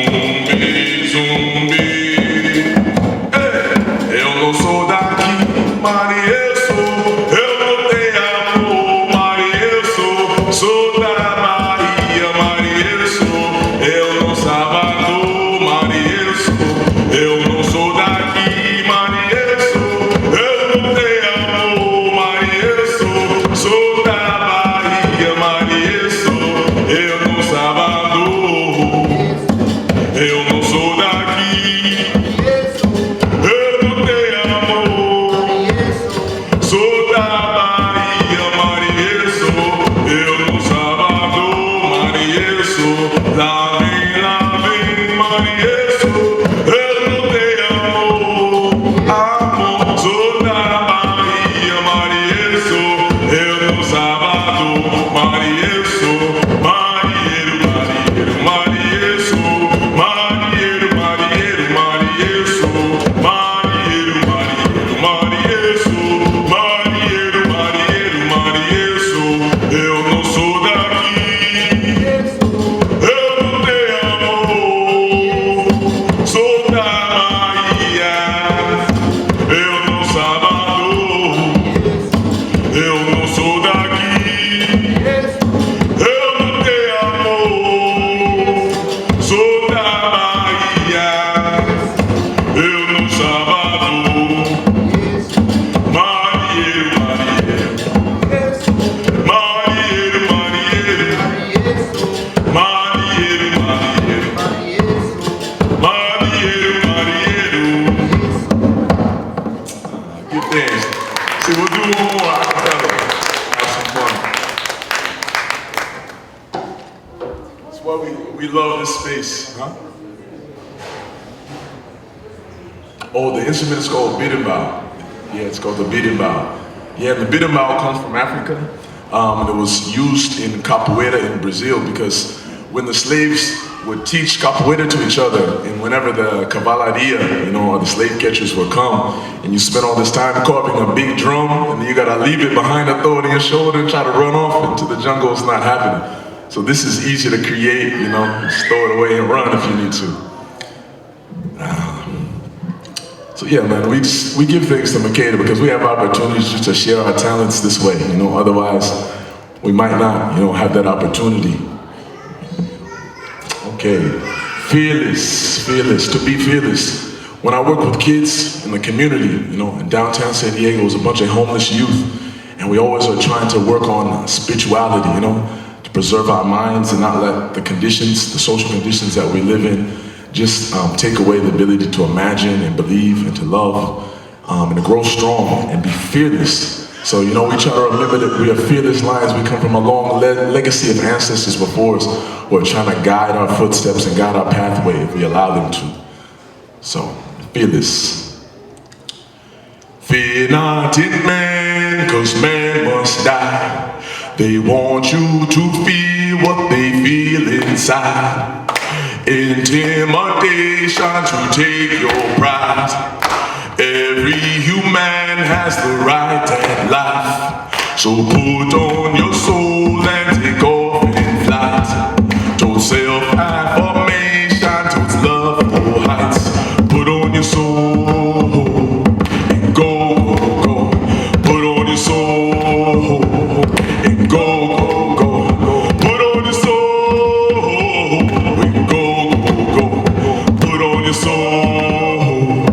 Speaker 7: Oh, the instrument is called berimbau. Yeah, it's called the berimbau. Yeah, the berimbau comes from Africa. And it was used in capoeira in Brazil because when the slaves would teach capoeira to each other, and whenever the cavalaria, you know, or the slave catchers would come, and you spend all this time carving a big drum, and then you gotta leave it behind and throw it in your shoulder and try to run off into the jungle, it's not happening. So this is easy to create, you know, just throw it away and run if you need to. So yeah, man, we give thanks to Makeda because we have opportunities just to share our talents this way, you know, otherwise we might not, you know, have that opportunity. Okay, fearless, to be fearless. When I work with kids in the community, you know, in downtown San Diego, it was a bunch of homeless youth, and we always are trying to work on spirituality, you know, to preserve our minds and not let the conditions, the social conditions that we live in, just take away the ability to imagine and believe and to love and to grow strong and be fearless. So, you know, we try to remember that we are fearless lions. We come from a long legacy of ancestors before us who are trying to guide our footsteps and guide our pathway if we allow them to. So, fearless. Fear not in man, 'cause man must die. They want you to feel what they feel inside. Intimidation to take your prize. Every human has the right at life. So put on your soul and take off in flight. Towards self-affirmation, towards love for heights. Put on your soul and go, go, go. Put on your soul and go, go, go. Put on your soul. Soul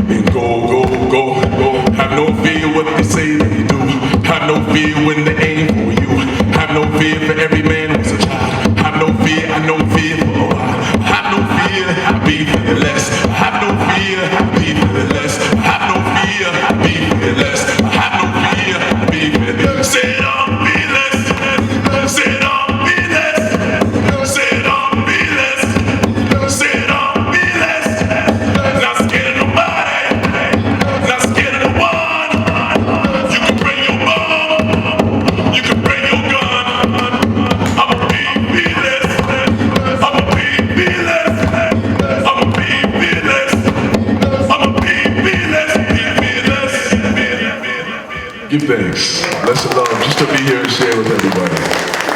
Speaker 7: and go, go, go, go. Have no fear what they say they do. Have no fear when they aim for you. Have no fear for every man who's a child. Have no fear, I know fear for a while. Have no fear, I be fearless. Have no fear, I be fearless. Have no fear, I be fearless. Have no fear, I be fearless. Say it on fearless. Say it on fearless. Say it on fearless. Say it on. Give thanks. Blessed love just to be here and share with everybody.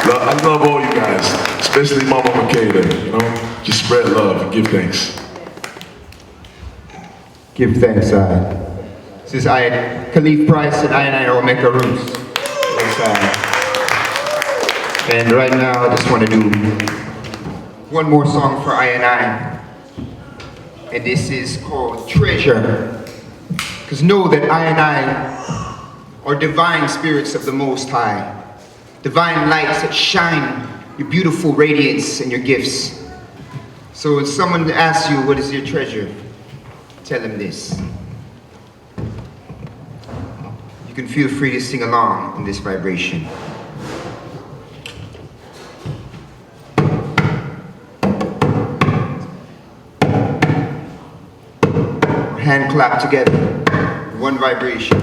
Speaker 7: I love all you guys, especially Mama Makeda, you know? Just spread love and give thanks.
Speaker 2: Give thanks, This is Khalif Price and I Omeka Roots. And right now I just want to do one more song for I. And this is called Treasure. Because know that I are divine spirits of the Most High. Divine lights that shine your beautiful radiance and your gifts. So when someone asks you, what is your treasure? Tell them this. You can feel free to sing along in this vibration. Hand clap together, one vibration.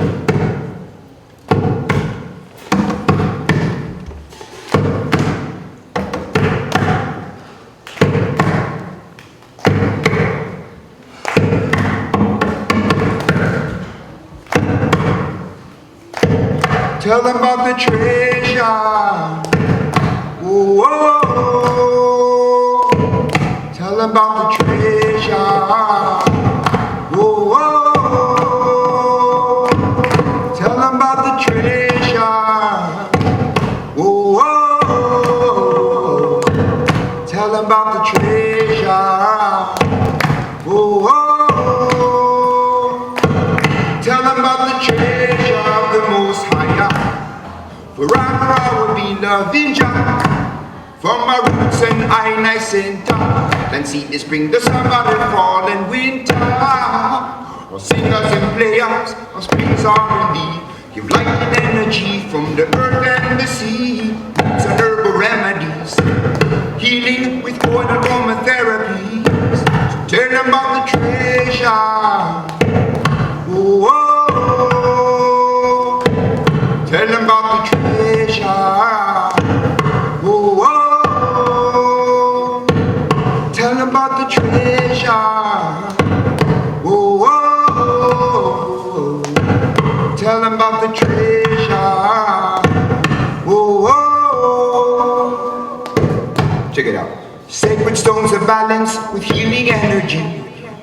Speaker 2: Tell them about the treasure. Whoa, whoa, whoa. Tell them about the treasure. Whoa, whoa. Tell them about the treasure. Whoa, whoa. Tell them about the treasure. Whoa, whoa. Tell them about the treasure of the Most High. For I will be loving Jah from my roots and I center. Then see the spring, the summer, the fall and winter. Our singers and players, our springs are indeed. Give light and energy from the earth and the sea. Roots and herbal remedies, healing with oil and aromatherapies. So tell them about the treasure. tell them about the treasure. Whoa, whoa. Check it out. Sacred stones of balance with healing energy.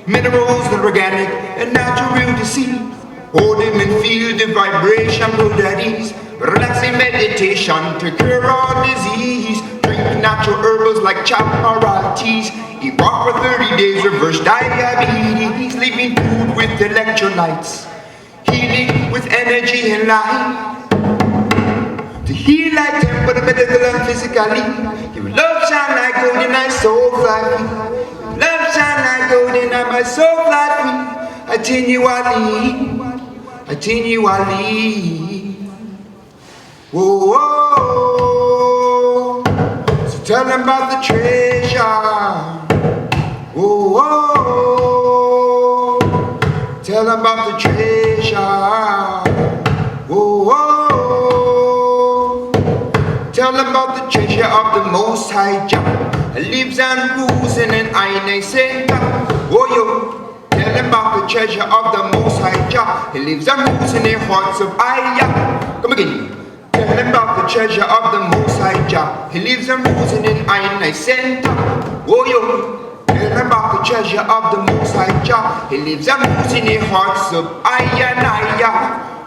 Speaker 2: Minerals that are organic and natural to see. Hold them and feel the vibration, put at ease. Relaxing meditation to cure all disease. Drink natural herbals like chapoeira teas. Eat raw for 30 days, reverse diabetes. Living food with electrolytes. Healing with energy and light. To heal like temple, medical and physically. Your love shine like gold and my soul fly free. Love shine like gold and my soul fly free. Continually. Whoa, whoa. So tell them about the treasure. Whoa, whoa. Tell them about the treasure. Whoa, whoa. Tell them about the treasure of the Most High Jah. Lives and rules in an Aine center. Whoa, yo. Tell them about the treasure of the Most High Jah. He lives and rules in the hearts of Aya. Come again. Tell them about the treasure of the Most High Jah. He lives and rules in an Aine center. Whoa, yo. Tell them about the treasure of the Most High Jah. He lives and rules in the hearts of Aya and Aya.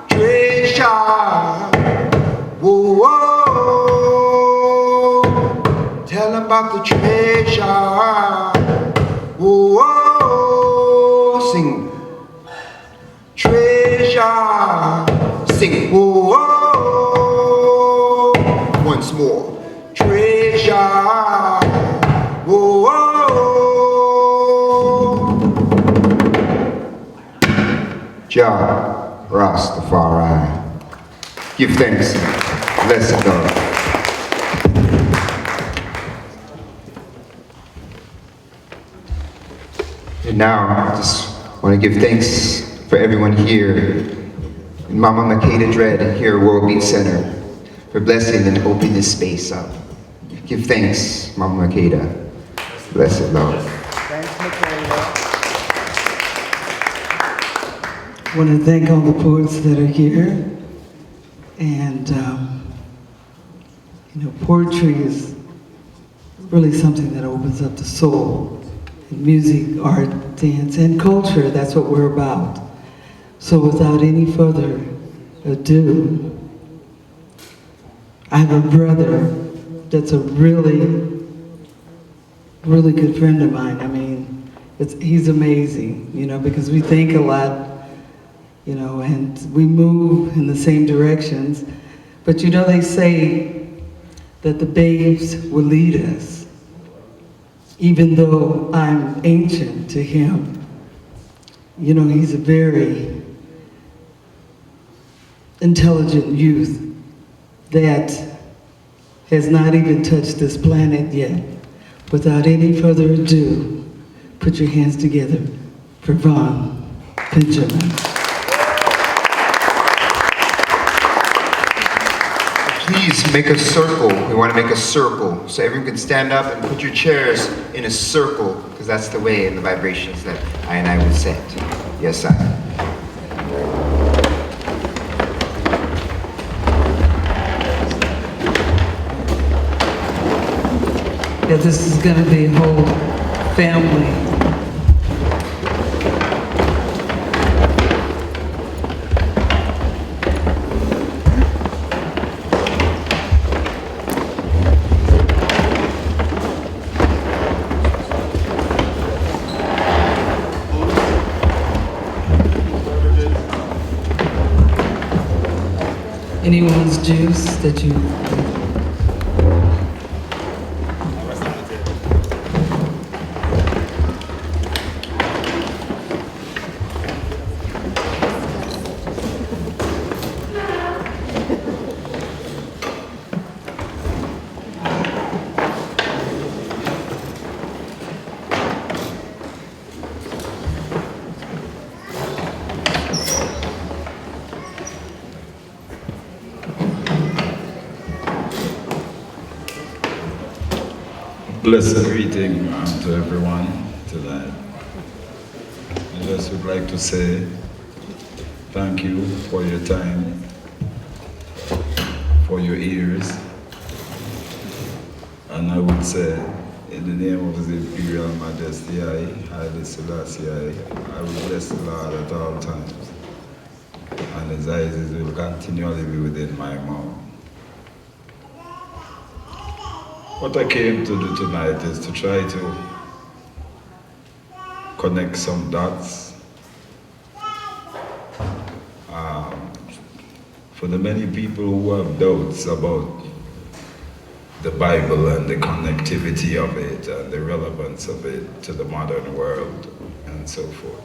Speaker 2: Treasure. Whoa, whoa. Tell them about the treasure. Whoa, whoa. Sing. Treasure. Sing. Whoa, whoa. Once more. Treasure. Whoa, whoa. Jah Rastafari. Give thanks. Bless God. And now, I just want to give thanks for everyone here, and Mama Makeda Dread here at WorldBeat Center, for blessing and opening this space up. Give thanks, Mama Makeda. Blessed Lord.
Speaker 6: Thanks, Makeda.
Speaker 9: I want to thank all the poets that are here. And, poetry is really something that opens up the soul. And music, art, dance, and culture, that's what we're about. So without any further ado, I have a brother that's a really, really good friend of mine. I mean, he's amazing, because we think a lot, and we move in the same directions. But they say that the babes will lead us. Even though I'm ancient to him, he's a very intelligent youth that has not even touched this planet yet. Without any further ado, put your hands together for Vaughn Benjamin.
Speaker 2: Please make a circle. We want to make a circle so everyone can stand up and put your chairs in a circle, because that's the way and the vibrations that I would set. Yes, I.
Speaker 9: Yeah, this is going to be a whole family. Anyone's juice that you...
Speaker 10: Blessed greeting to everyone tonight. I just would like to say thank you for your time, for your ears. And I would say, in the name of His Imperial Majesty, Haile Selassie, I will bless the Lord at all times. And His eyes will continually be within my mouth. What I came to do tonight is to try to connect some dots for the many people who have doubts about the Bible and the connectivity of it and the relevance of it to the modern world and so forth.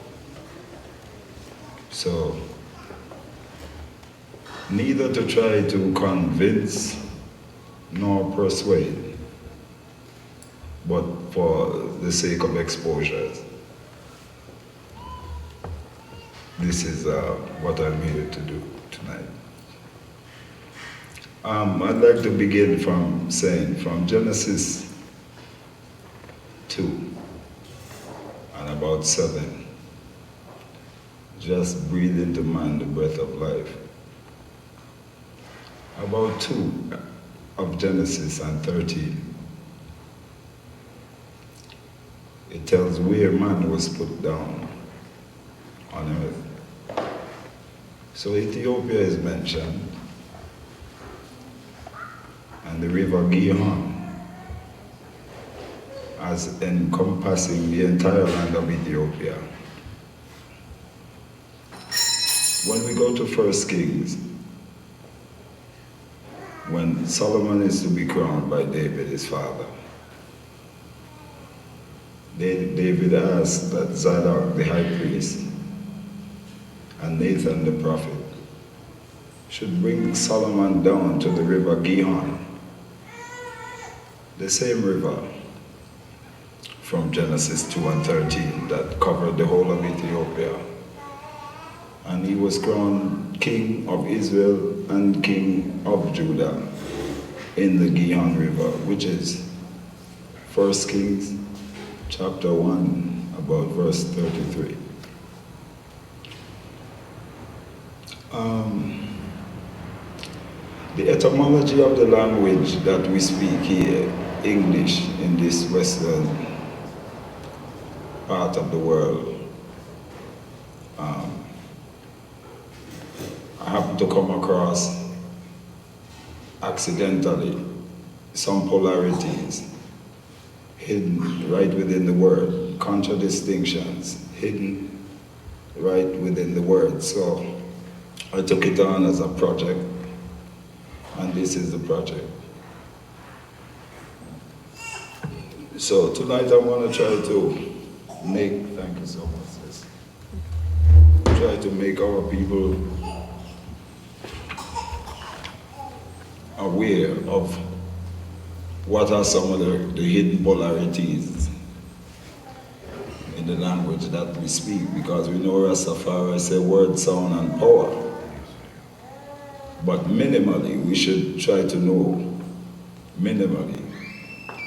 Speaker 10: So, neither to try to convince nor persuade, but for the sake of exposures. This is what I'm here to do tonight. I'd like to begin from saying, from Genesis 2 and about 7, just breathe into man the breath of life. About 2 of Genesis and 13, it tells where man was put down on earth. So Ethiopia is mentioned, and the river Gihon as encompassing the entire land of Ethiopia. When we go to 1 Kings, when Solomon is to be crowned by David, his father, David asked that Zadok, the high priest, and Nathan, the prophet, should bring Solomon down to the river Gihon, the same river from Genesis 2 and 13 that covered the whole of Ethiopia. And he was crowned king of Israel and king of Judah in the Gihon River, which is 1 Kings chapter 1, about verse 33. The etymology of the language that we speak here, English, in this western part of the world, I happened to come across accidentally some polarities hidden right within the word, contradistinctions hidden right within the word. So I took it on as a project, and this is the project. So tonight I'm going to try to make, thank you so much, sis. Try to make our people aware of what are some of the hidden polarities in the language that we speak, because we know Rastafari say word, sound, and power. But minimally, we should try to know, minimally,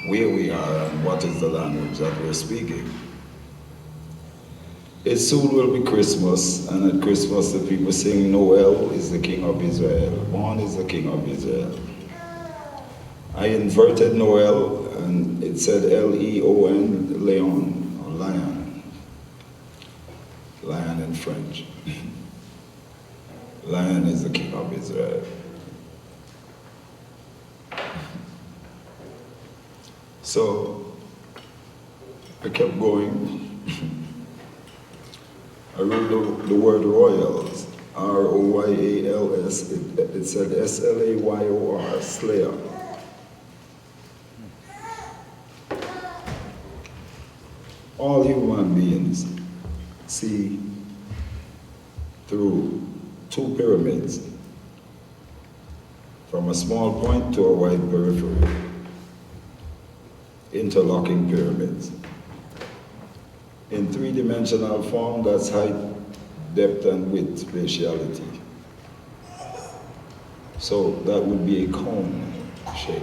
Speaker 10: where we are and what is the language that we're speaking. It soon will be Christmas, and at Christmas the people sing, Noel is the King of Israel, Vaughn is the King of Israel. I inverted Noel, and it said L-E-O-N, Leon, or lion. Lion in French. Lion is the King of Israel. So, I kept going. I wrote the word royals, R-O-Y-A-L-S, it said S-L-A-Y-O-R, Slayer. All human beings see through 2 pyramids, from a small point to a wide periphery, interlocking pyramids. In 3-dimensional form, that's height, depth, and width, spatiality. So that would be a cone shape.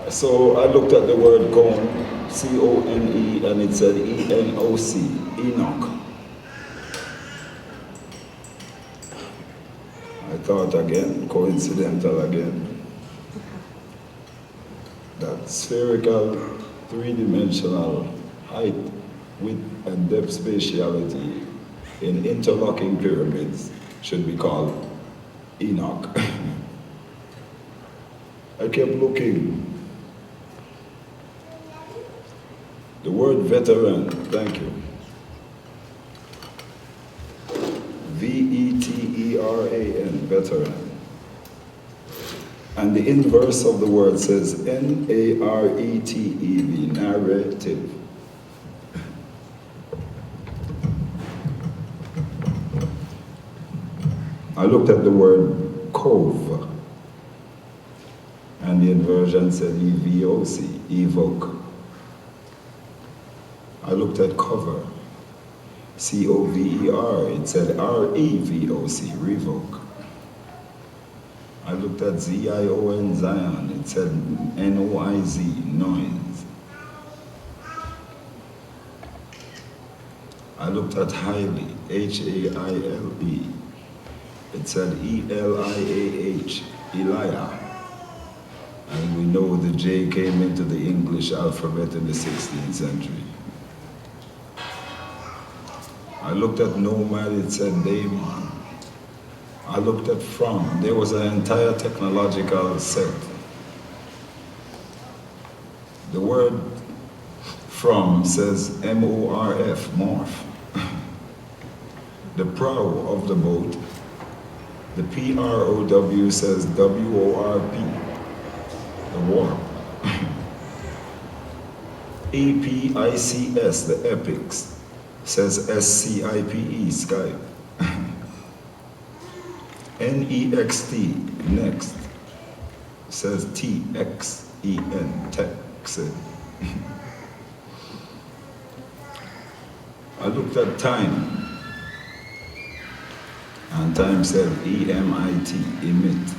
Speaker 10: So I looked at the word cone, C-O-N-E, and it said E-N-O-C, Enoch. thought again, coincidental again. That spherical, three-dimensional height, width, and depth spatiality in interlocking pyramids should be called Enoch. I kept looking. The word veteran, thank you. V-E-T-E-R-A-N, veteran. And the inverse of the word says N-A-R-E-T-E-V, narrative. I looked at the word cove, and the inversion said E-V-O-C, evoke. I looked at cover, C-O-V-E-R, it said R-E-V-O-C, revoke. I looked at Z-I-O-N, Zion, it said N-O-I-Z, noise. I looked at highly, H-A-I-L-E, it said E-L-I-A-H, Eliah. And we know the J came into the English alphabet in the 16th century. I looked at nomad, it said daemon. I looked at from, there was an entire technological set. The word from says M-O-R-F, morph. The prow of the boat, the P-R-O-W says W-O-R-P, the warp. E-P-I-C-S, the epics, says S-C-I-P-E, Skype. N-E-X-T, next, says T-X-E-N, Texan. I looked at time, and time said E-M-I-T, emit.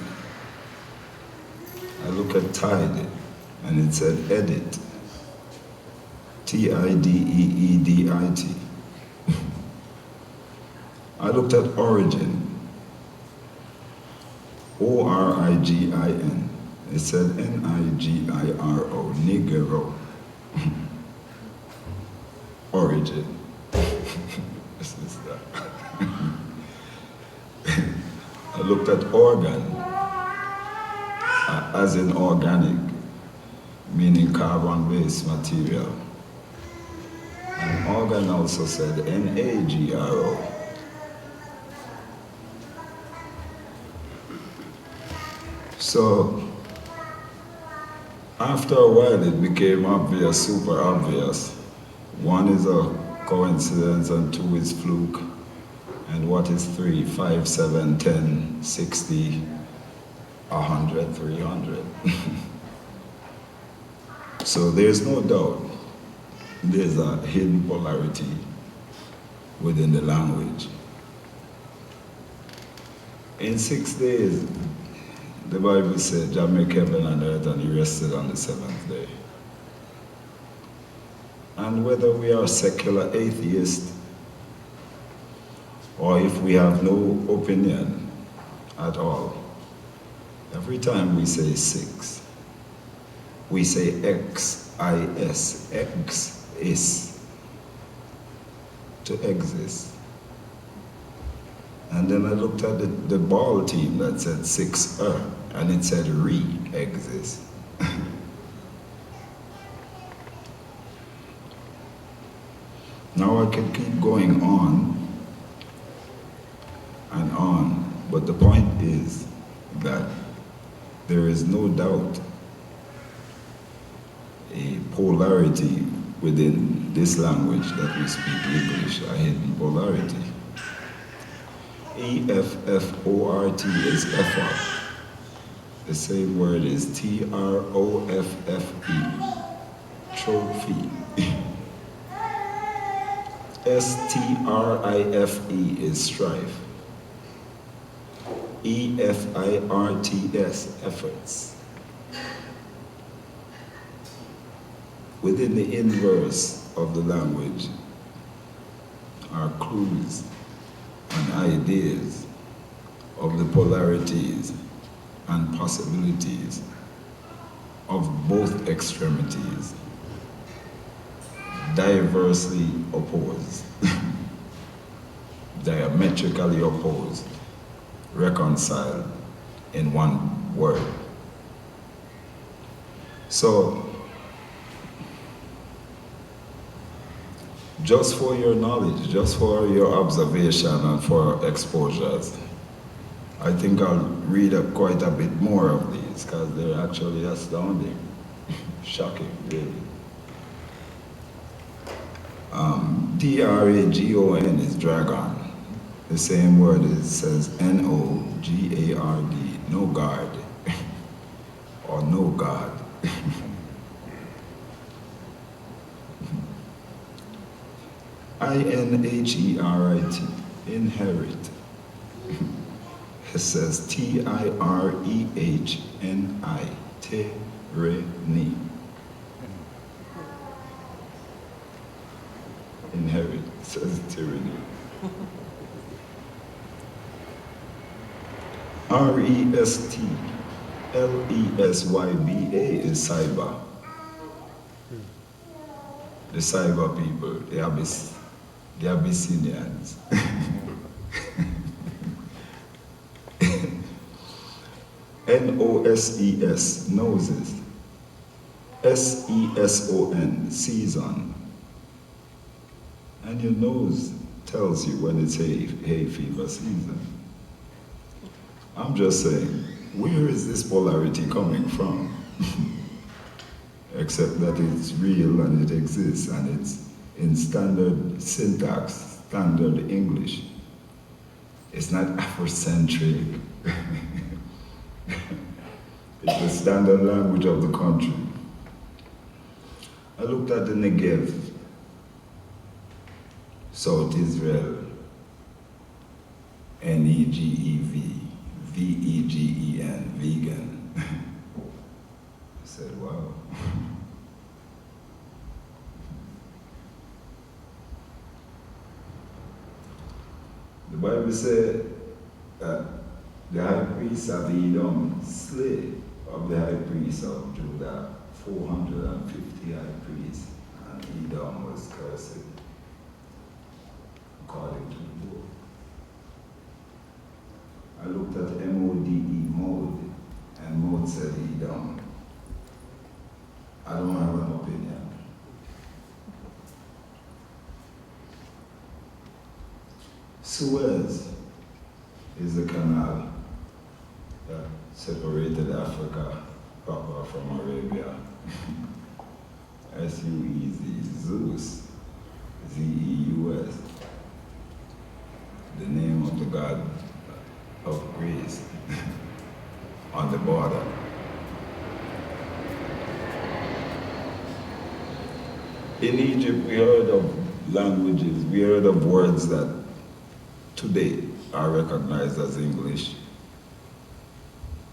Speaker 10: I look at tide, and it said edit, T-I-D-E-E-D-I-T. I looked at origin, O-R-I-G-I-N. It said N-I-G-I-R-O, Nigero. Origin. This is that. I looked at organ, as in organic, meaning carbon-based material. And organ also said N-A-G-R-O. So, after a while it became obvious, super obvious. One is a coincidence and two is fluke. And what is 3, 5, 7, 10, 60, 100, 300. So there's no doubt there's a hidden polarity within the language. In 6 days, the Bible said, Jah made heaven and earth and he rested on the 7th day. And whether we are secular atheists or if we have no opinion at all, every time we say 6, we say X-I-S, X is, to exist. And then I looked at the ball team that said 6 and it said re-exist. Now I could keep going on and on, but the point is that there is no doubt a polarity within this language that we speak English, a hidden polarity. E-F-F-O-R-T is effort. The same word is T-R-O-F-F-E, trophy. S-T-R-I-F-E is strife. E-F-I-R-T-S, efforts. Within the inverse of the language are clues and ideas of the polarities and possibilities of both extremities, diversely opposed, diametrically opposed, reconciled in one word. So, just for your knowledge, just for your observation and for exposures, I think I'll read quite a bit more of these because they're actually astounding, shocking, really. D-R-A-G-O-N is dragon. The same word says N-O-G-A-R-D, no guard, or no God. I-N-H-E-R-I-T, inherit. It says T-I-R-E-H-N-I, Tyranny. Inherit, it says tyranny. R-E-S-T-L-E-S-Y-B-A is cyber. The cyber people, the Abyssinians. N-O-S-E-S, noses. S-E-S-O-N, season. And your nose tells you when it's hay fever season. I'm just saying, where is this polarity coming from? Except that it's real and it exists and it's in standard syntax, standard English. It's not Afrocentric. It's the standard language of the country. I looked at the Negev, South Israel, N-E-G-E-V, V-E-G-E-N, vegan. I said, wow. The Bible said that the high priest of Edom slay of the high priest of Judah, 450 high priests, and Edom was cursed, according to the book. I looked at M-O-D-E, mode, and mode said Edom. I don't have an opinion. Suez is the canal that separated Africa proper from Arabia. S-U-E-Z, Zeus, Z-E-U-S, the name of the god of Greece on the border. In Egypt, we heard of languages, we heard of words that today are recognized as English.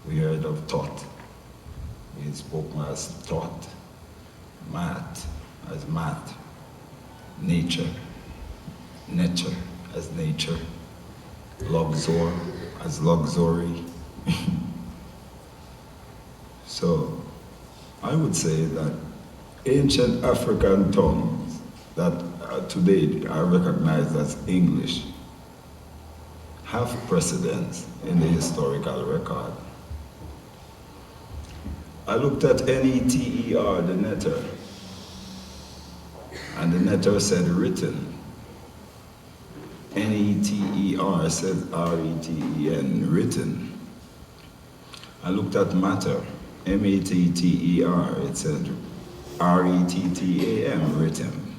Speaker 10: We heard of thought. We spoke as thought, math as math, nature as nature, luxor as luxury. So I would say that ancient African tongues that today are recognized as English have precedence in the historical record. I looked at N-E-T-E-R, the netter, and the netter said written. N-E-T-E-R said R-E-T-E-N, written. I looked at matter, M-A-T-T-E-R, it said R-E-T-T-A-M, written.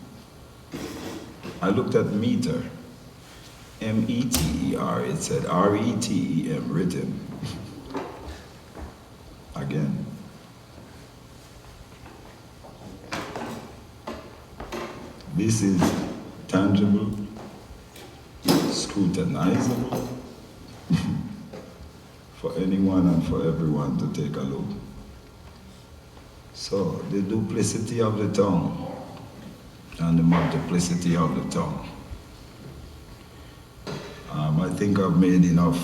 Speaker 10: I looked at meter, M-E-T-E-R, it said R-E-T-E-M, written. Again. This is tangible, scrutinizable for anyone and for everyone to take a look. So, the duplicity of the tongue and the multiplicity of the tongue. I think I've made enough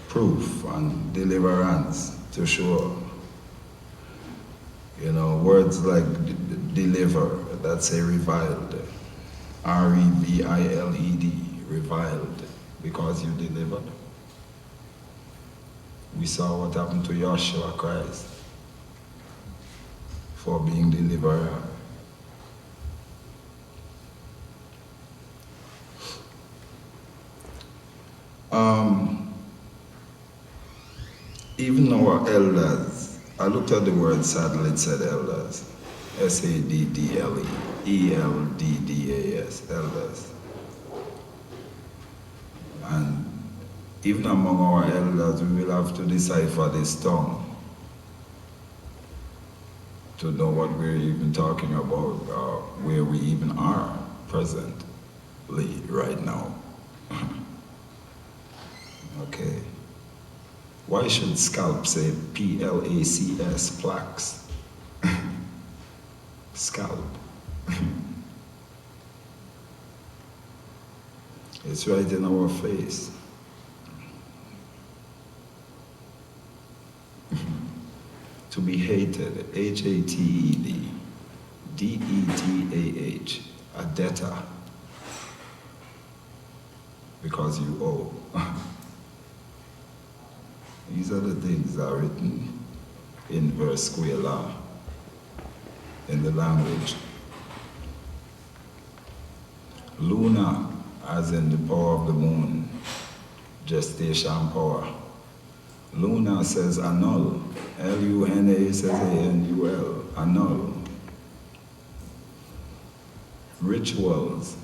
Speaker 10: proof and deliverance to show. You know, words like deliver, that's a reviled. R-E-V-I-L-E-D, reviled, because you delivered. We saw what happened to Yahshua Christ for being deliverer. Even our elders, I looked at the word saddle, it said elders. S-A-D-D-L-E, E-L-D-D-A-S, elders. And even among our elders, we will have to decipher this tongue to know what we're even talking about, where we even are presently, right now. Okay. Why should scalp say P-L-A-C-S, plaques? Scalp. It's right in our face. To be hated, H-A-T-E-D, D-E-T-A-H, a debtor, because you owe. These are the things that are written in verse square law, in the language. Luna, as in the power of the moon, gestation power. Luna says annul, L-U-N-A says A-N-U-L, annul. Rituals,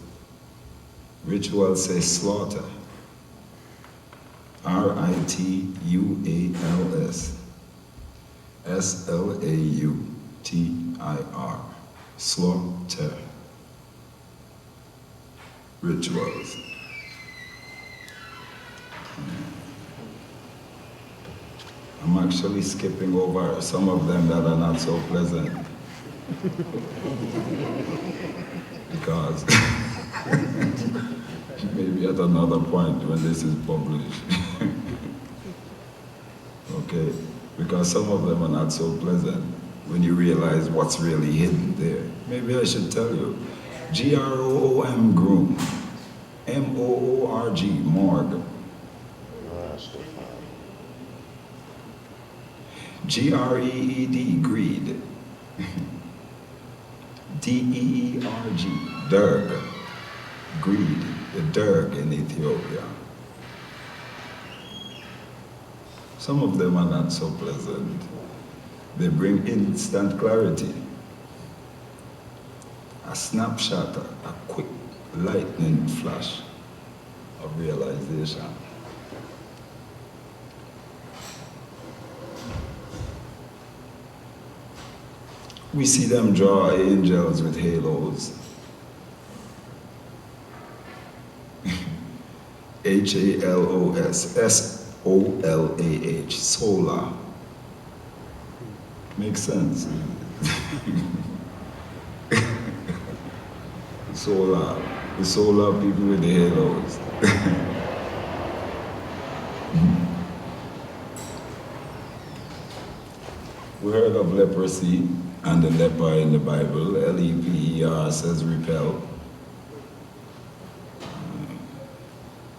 Speaker 10: rituals say slaughter. R-I-T-U-A-L-S, S-L-A-U-T-I-R, slaughter. Rituals. I'm actually skipping over some of them that are not so pleasant. Because maybe at another point when this is published. Okay? Because some of them are not so pleasant when you realize what's really hidden there. Maybe I should tell you. G-R-O-O-M, groom. M-O-O-R-G, morgue. G-R-E-E-D, greed. D-E-E-R-G, derg. Greed, the derg in Ethiopia. Some of them are not so pleasant. They bring instant clarity. A snapshot, a quick lightning flash of realization. We see them draw angels with halos. H-A-L-O-S, S-O-L-A-H, solar. Makes sense. Solar, the solar people with the halos. We heard of leprosy and the leper in the Bible. L-E-P-E-R says repel.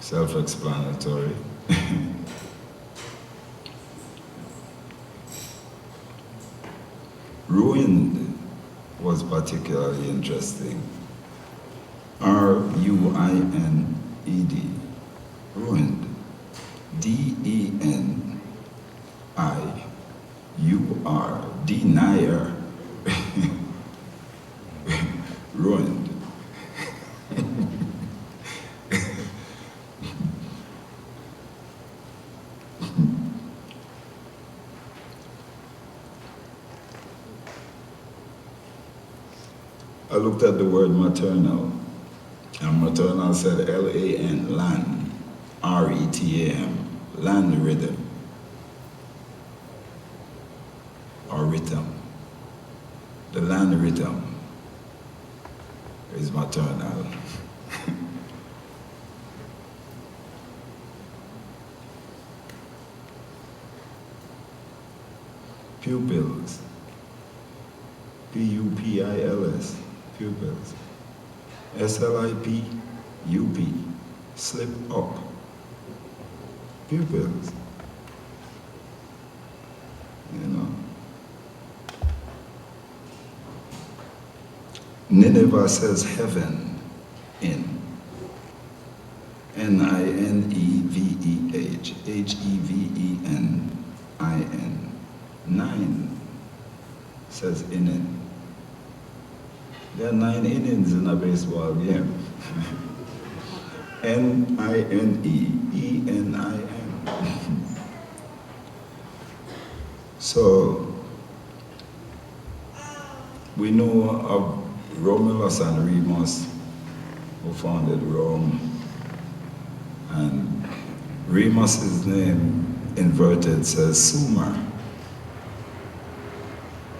Speaker 10: Self-explanatory. Ruined was particularly interesting. R-U-I-N-E-D, ruined. D-E-N-I-U-R, denier. Ruined. I looked at the word maternal, and maternal said L-A-N, land, R-E-T-A-M, land rhythm, or rhythm. The land rhythm is maternal. pupils. P-U-P-I-L-S, pupils. S-L-I-P-U-P, slip up. Pupils. You know. Nineveh says heaven in. N-I-N-E-V-E-H, H-E-V-E-N-I-N. 9 says inning. There are 9 innings in a baseball game. N-I-N-E-E-N-I-N. So, we know of Romulus and Remus, who founded Rome. And Remus's name, inverted, says Sumer.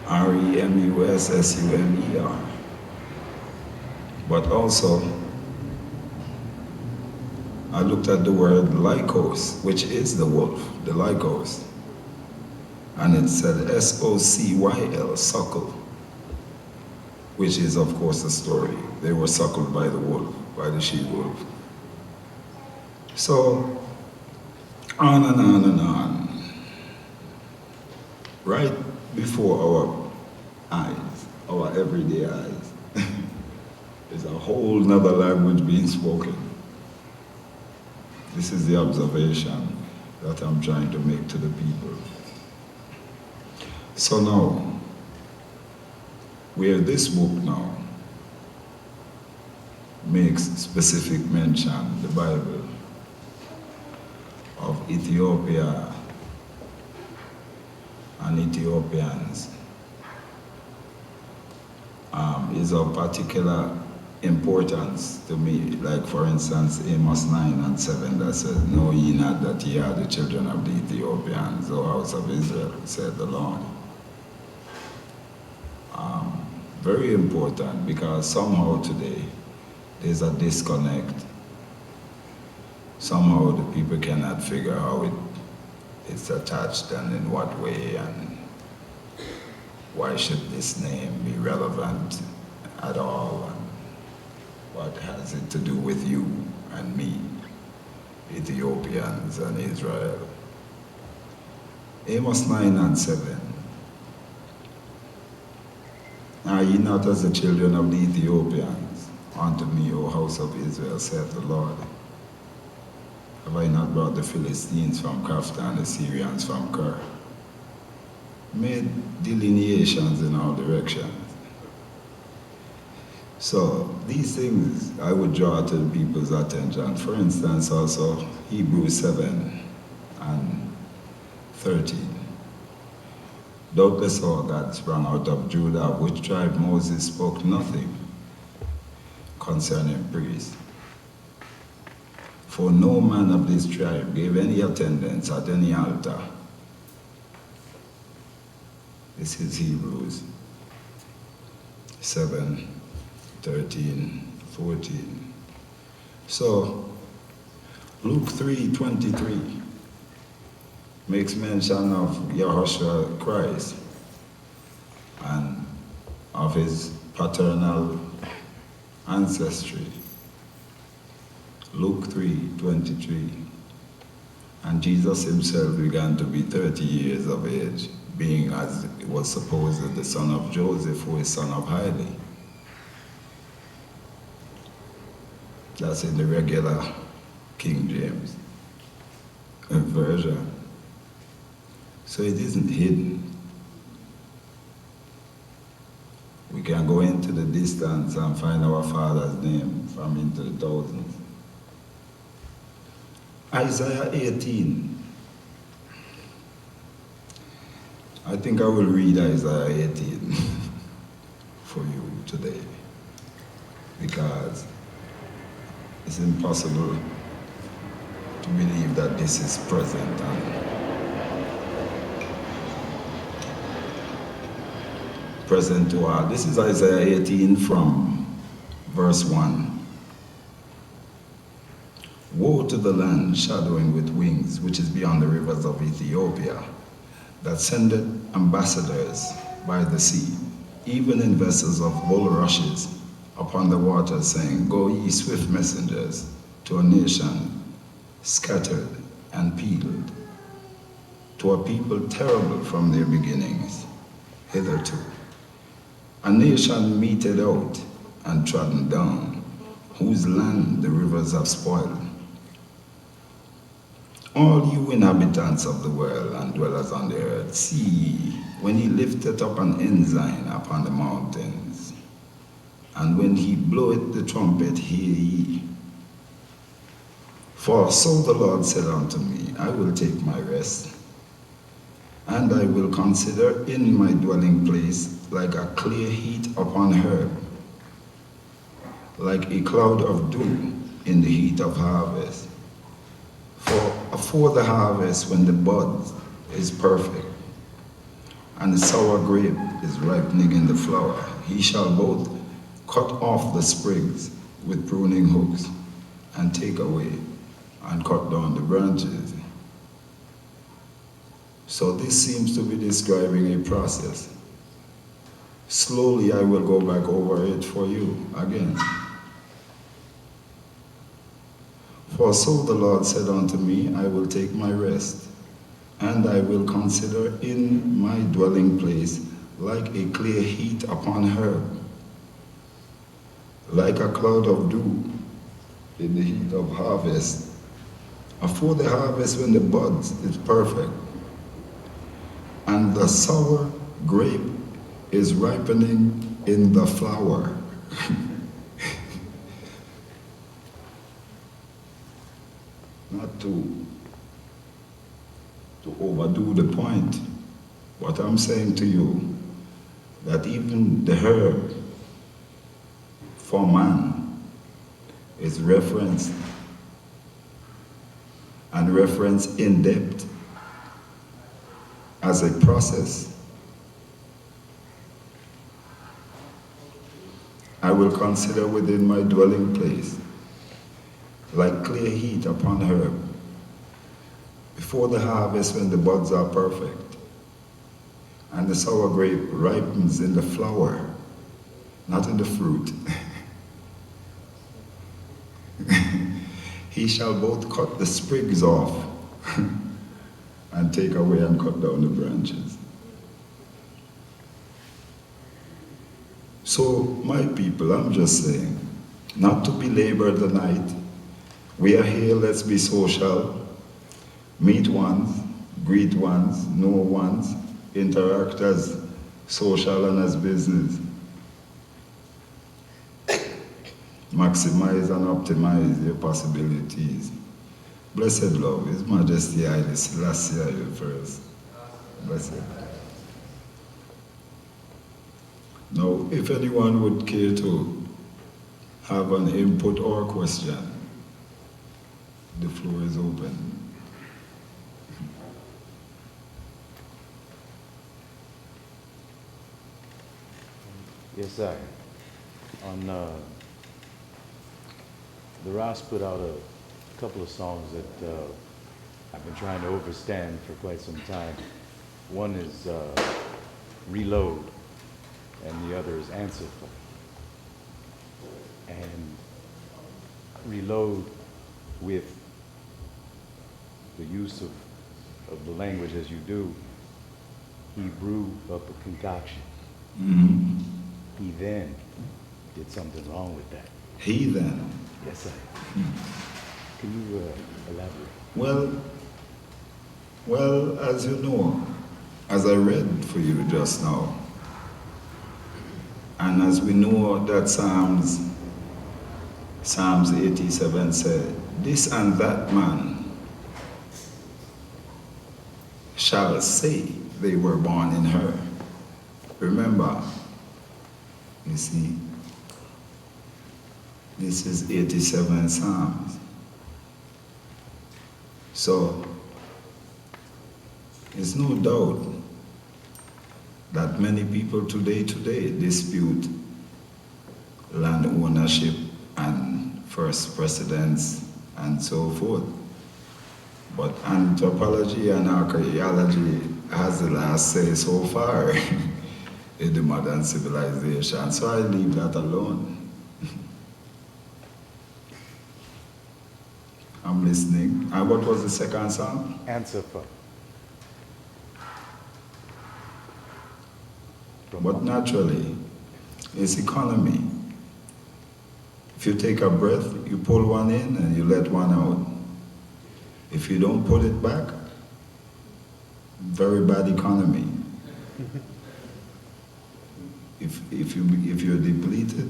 Speaker 10: R-E-M-U-S-S-U-M-E-R. But also, I looked at the word lycos, which is the wolf, the lycos. And it said S-O-C-Y-L, suckle, which is, of course, a story. They were suckled by the wolf, by the she-wolf. So, on and on and on. Right before our eyes, our everyday eyes, there's a whole nother language being spoken. This is the observation that I'm trying to make to the people. So now, where this book now makes specific mention, the Bible, of Ethiopia and Ethiopians, is of particular importance to me. Like, for instance, Amos 9 and 7 that says, "Know ye not that ye are the children of the Ethiopians, O house of Israel, said the Lord." Very important, because somehow today there's a disconnect. Somehow the people cannot figure how it's attached and in what way, and why should this name be relevant at all, and what has it to do with you and me, Ethiopians and Israel. Amos 9 and 7. Are ye not as the children of the Ethiopians? Unto me, O house of Israel, saith the Lord. Have I not brought the Philistines from Kafta and the Syrians from Ker? Made delineations in all directions. So these things I would draw to the people's attention. For instance, also Hebrews 7 and 13. Doubtless all God sprang out of Judah, of which tribe Moses spoke nothing concerning priests. For no man of this tribe gave any attendance at any altar. This is Hebrews 7, 13, 14. So, Luke 3:23 makes mention of Yahushua Christ and of his paternal ancestry. Luke 3:23. And Jesus himself began to be 30 years of age, being, as it was supposed, the son of Joseph, who is son of Heli. That's in the regular King James version. So it isn't hidden. We can go into the distance and find our father's name from into the thousands. Isaiah 18. I think I will read Isaiah 18 for you today, because it's impossible to believe that this is present and present to all. This is Isaiah 18 from verse 1. Woe to the land shadowing with wings, which is beyond the rivers of Ethiopia, that sendeth ambassadors by the sea, even in vessels of bulrushes upon the water, saying, Go ye swift messengers to a nation scattered and peeled, to a people terrible from their beginnings hitherto, a nation meted out and trodden down, whose land the rivers have spoiled. All you inhabitants of the world and dwellers on the earth, see ye, when he lifteth up an ensign upon the mountains, and when he bloweth the trumpet, hear ye. For so the Lord said unto me, I will take my rest, and I will consider in my dwelling place like a clear heat upon herb, like a cloud of dew in the heat of harvest. For afore the harvest, when the bud is perfect, and the sour grape is ripening in the flower, he shall both cut off the sprigs with pruning hooks, and take away and cut down the branches. So this seems to be describing a process. Slowly I will go back over it for you again. For so the Lord said unto me, I will take my rest, and I will consider in my dwelling place like a clear heat upon herb, like a cloud of dew in the heat of harvest. Afore the harvest, when the bud is perfect, and the sour grape is ripening in the flower. Not to overdo the point, but I'm saying to you that even the herb for man is referenced, and referenced in depth as a process. I will consider within my dwelling place like clear heat upon herb, before the harvest when the buds are perfect, and the sour grape ripens in the flower, not in the fruit. He shall both cut the sprigs off and take away and cut down the branches. So, my people, I'm just saying, not to belabor the night. We are here, let's be social, meet ones, greet ones, know ones, interact as social and as business. Maximize and optimize your possibilities. Blessed love, His Majesty Haile Selassie I first. Blessed. Now, if anyone would care to have an input or question, the floor is open.
Speaker 11: Yes, sir. On the Ross put out a couple of songs that I've been trying to overstand for quite some time. One is Reload, and the other is Ancestral. And Reload, with the use of the language as you do, he brewed up a concoction.
Speaker 10: Mm-hmm.
Speaker 11: He then did something wrong with that.
Speaker 10: He then?
Speaker 11: Yes, sir. Can you elaborate?
Speaker 10: Well, as you know, as I read for you just now, and as we know that Psalms 87 said, this and that man shall say they were born in her. Remember, you see, this is 87 Psalms. So, there's no doubt that many people today dispute land ownership and first precedence and so forth. But anthropology and archaeology has the last say so far in the modern civilization, so I leave that alone. I'm listening. And what was the second song?
Speaker 11: Ancestral.
Speaker 10: But naturally, it's economy. If you take a breath, you pull one in and you let one out. If you don't put it back, very bad economy. If you're depleted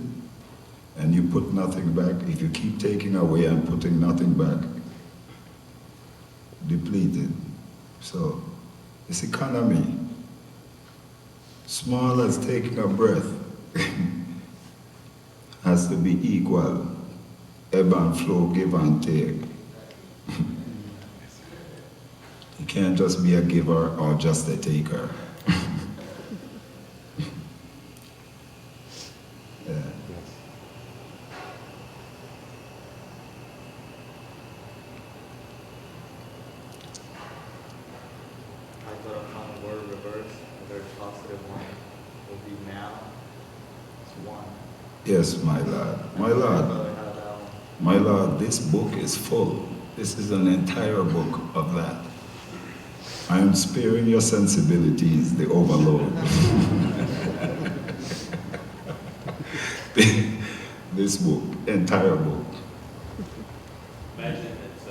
Speaker 10: and you put nothing back, if you keep taking away and putting nothing back, depleted. So it's economy. Small as taking a breath has to be equal. Ebb and flow, give and take. You can't just be a giver or just a taker. Yeah.
Speaker 12: I put upon the word reverse, a very positive one will be now. It's one.
Speaker 10: Yes, my Lord. My Lord. My Lord, this book is full. This is an entire book of that. I am sparing your sensibilities, the overload. This book, entire book.
Speaker 12: Imagine it's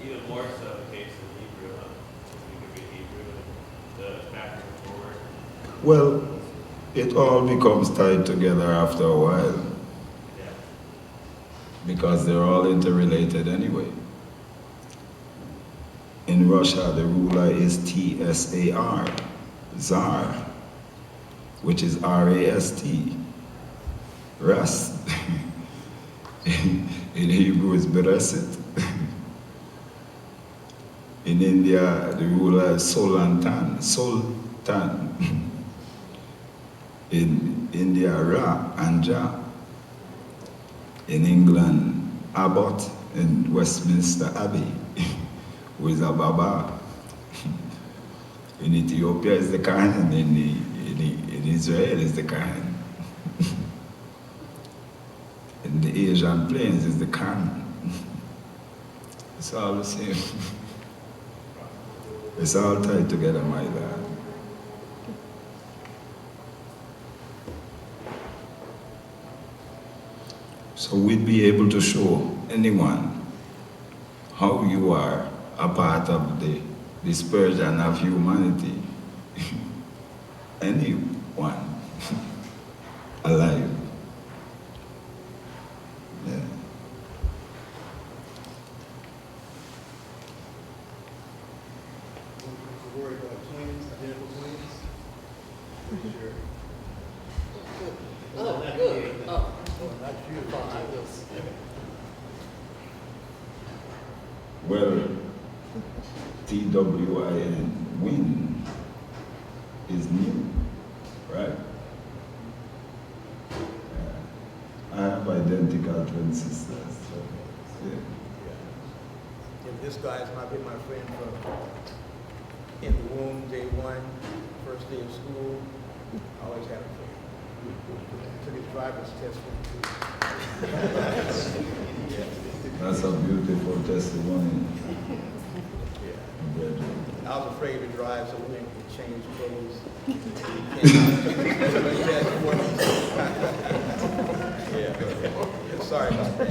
Speaker 12: even more so the case in Hebrew. We could read Hebrew and the back and forward.
Speaker 10: Well, it all becomes tied together after a while.
Speaker 12: Yeah.
Speaker 10: Because they're all interrelated anyway. In Russia, the ruler is Tsar, Tsar, which is R-A-S-T, Rast. In Hebrew, it's Beresit. In India, the ruler is Sultan. In India, Ra and Ja. In England, Abbot. In Westminster Abbey, who is a Baba. In Ethiopia, is the Kahan. In Israel, is the Kahan. In the Asian plains, is the Khan. It's all the same. It's all tied together, my lad. So we'd be able to show anyone how you are a part of the dispersion of humanity. Anyone alive. Yeah.
Speaker 13: Worried about twins, identical twins? Pretty sure. Oh, good. Oh, not you.
Speaker 10: Well, TWIN, win, is new, right? I have identical twin sisters. So, yeah.
Speaker 13: If this guy's might be my friend from in the womb, day one, first day of school, I always had a friend. Took his driver's test for me too.
Speaker 10: That's a beautiful testimony.
Speaker 13: I was afraid to drive, so we didn't change clothes. Yeah. Sorry about that.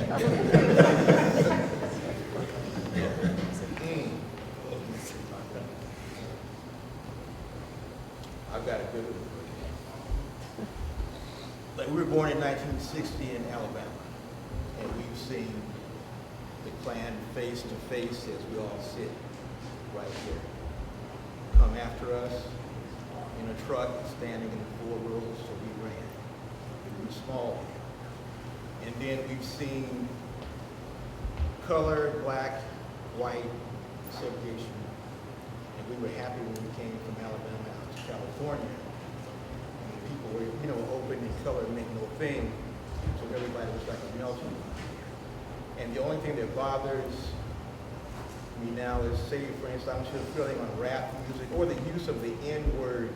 Speaker 13: I've got a good one. Like, we were born in 1960 in Alabama, and we've seen the Klan face to face as we all sit right here. Come after us in a truck, standing in the 4 rows, so we ran. We were small. And then we've seen color, black, white, segregation. And we were happy when we came from Alabama out to California. And people were, open and color meant no thing. So everybody was like a melting pot. And the only thing that bothers me now is, say, for instance, I'm just feeling on rap music or the use of the N-word,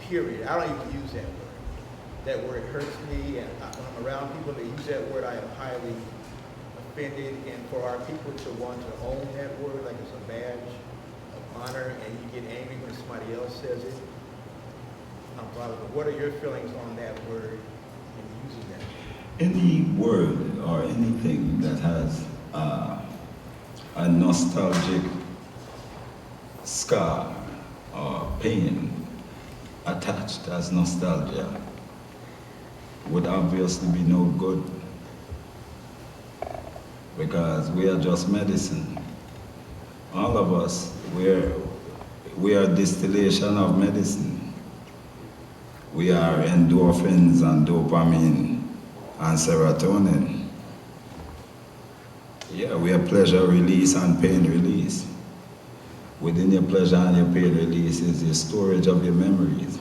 Speaker 13: period. I don't even use that word. That word hurts me, and when I'm around people that use that word, I am highly offended. And for our people to want to own that word like it's a badge of honor, and you get angry when somebody else says it, I'm bothered. But what are your feelings on that word and using that?
Speaker 10: Any word or anything that has a nostalgic scar or pain attached as nostalgia would obviously be no good, because we are just medicine. All of us, we are distillation of medicine. We are endorphins and dopamine and serotonin. Yeah, we are pleasure release and pain release. Within your pleasure and your pain release is your storage of your memories.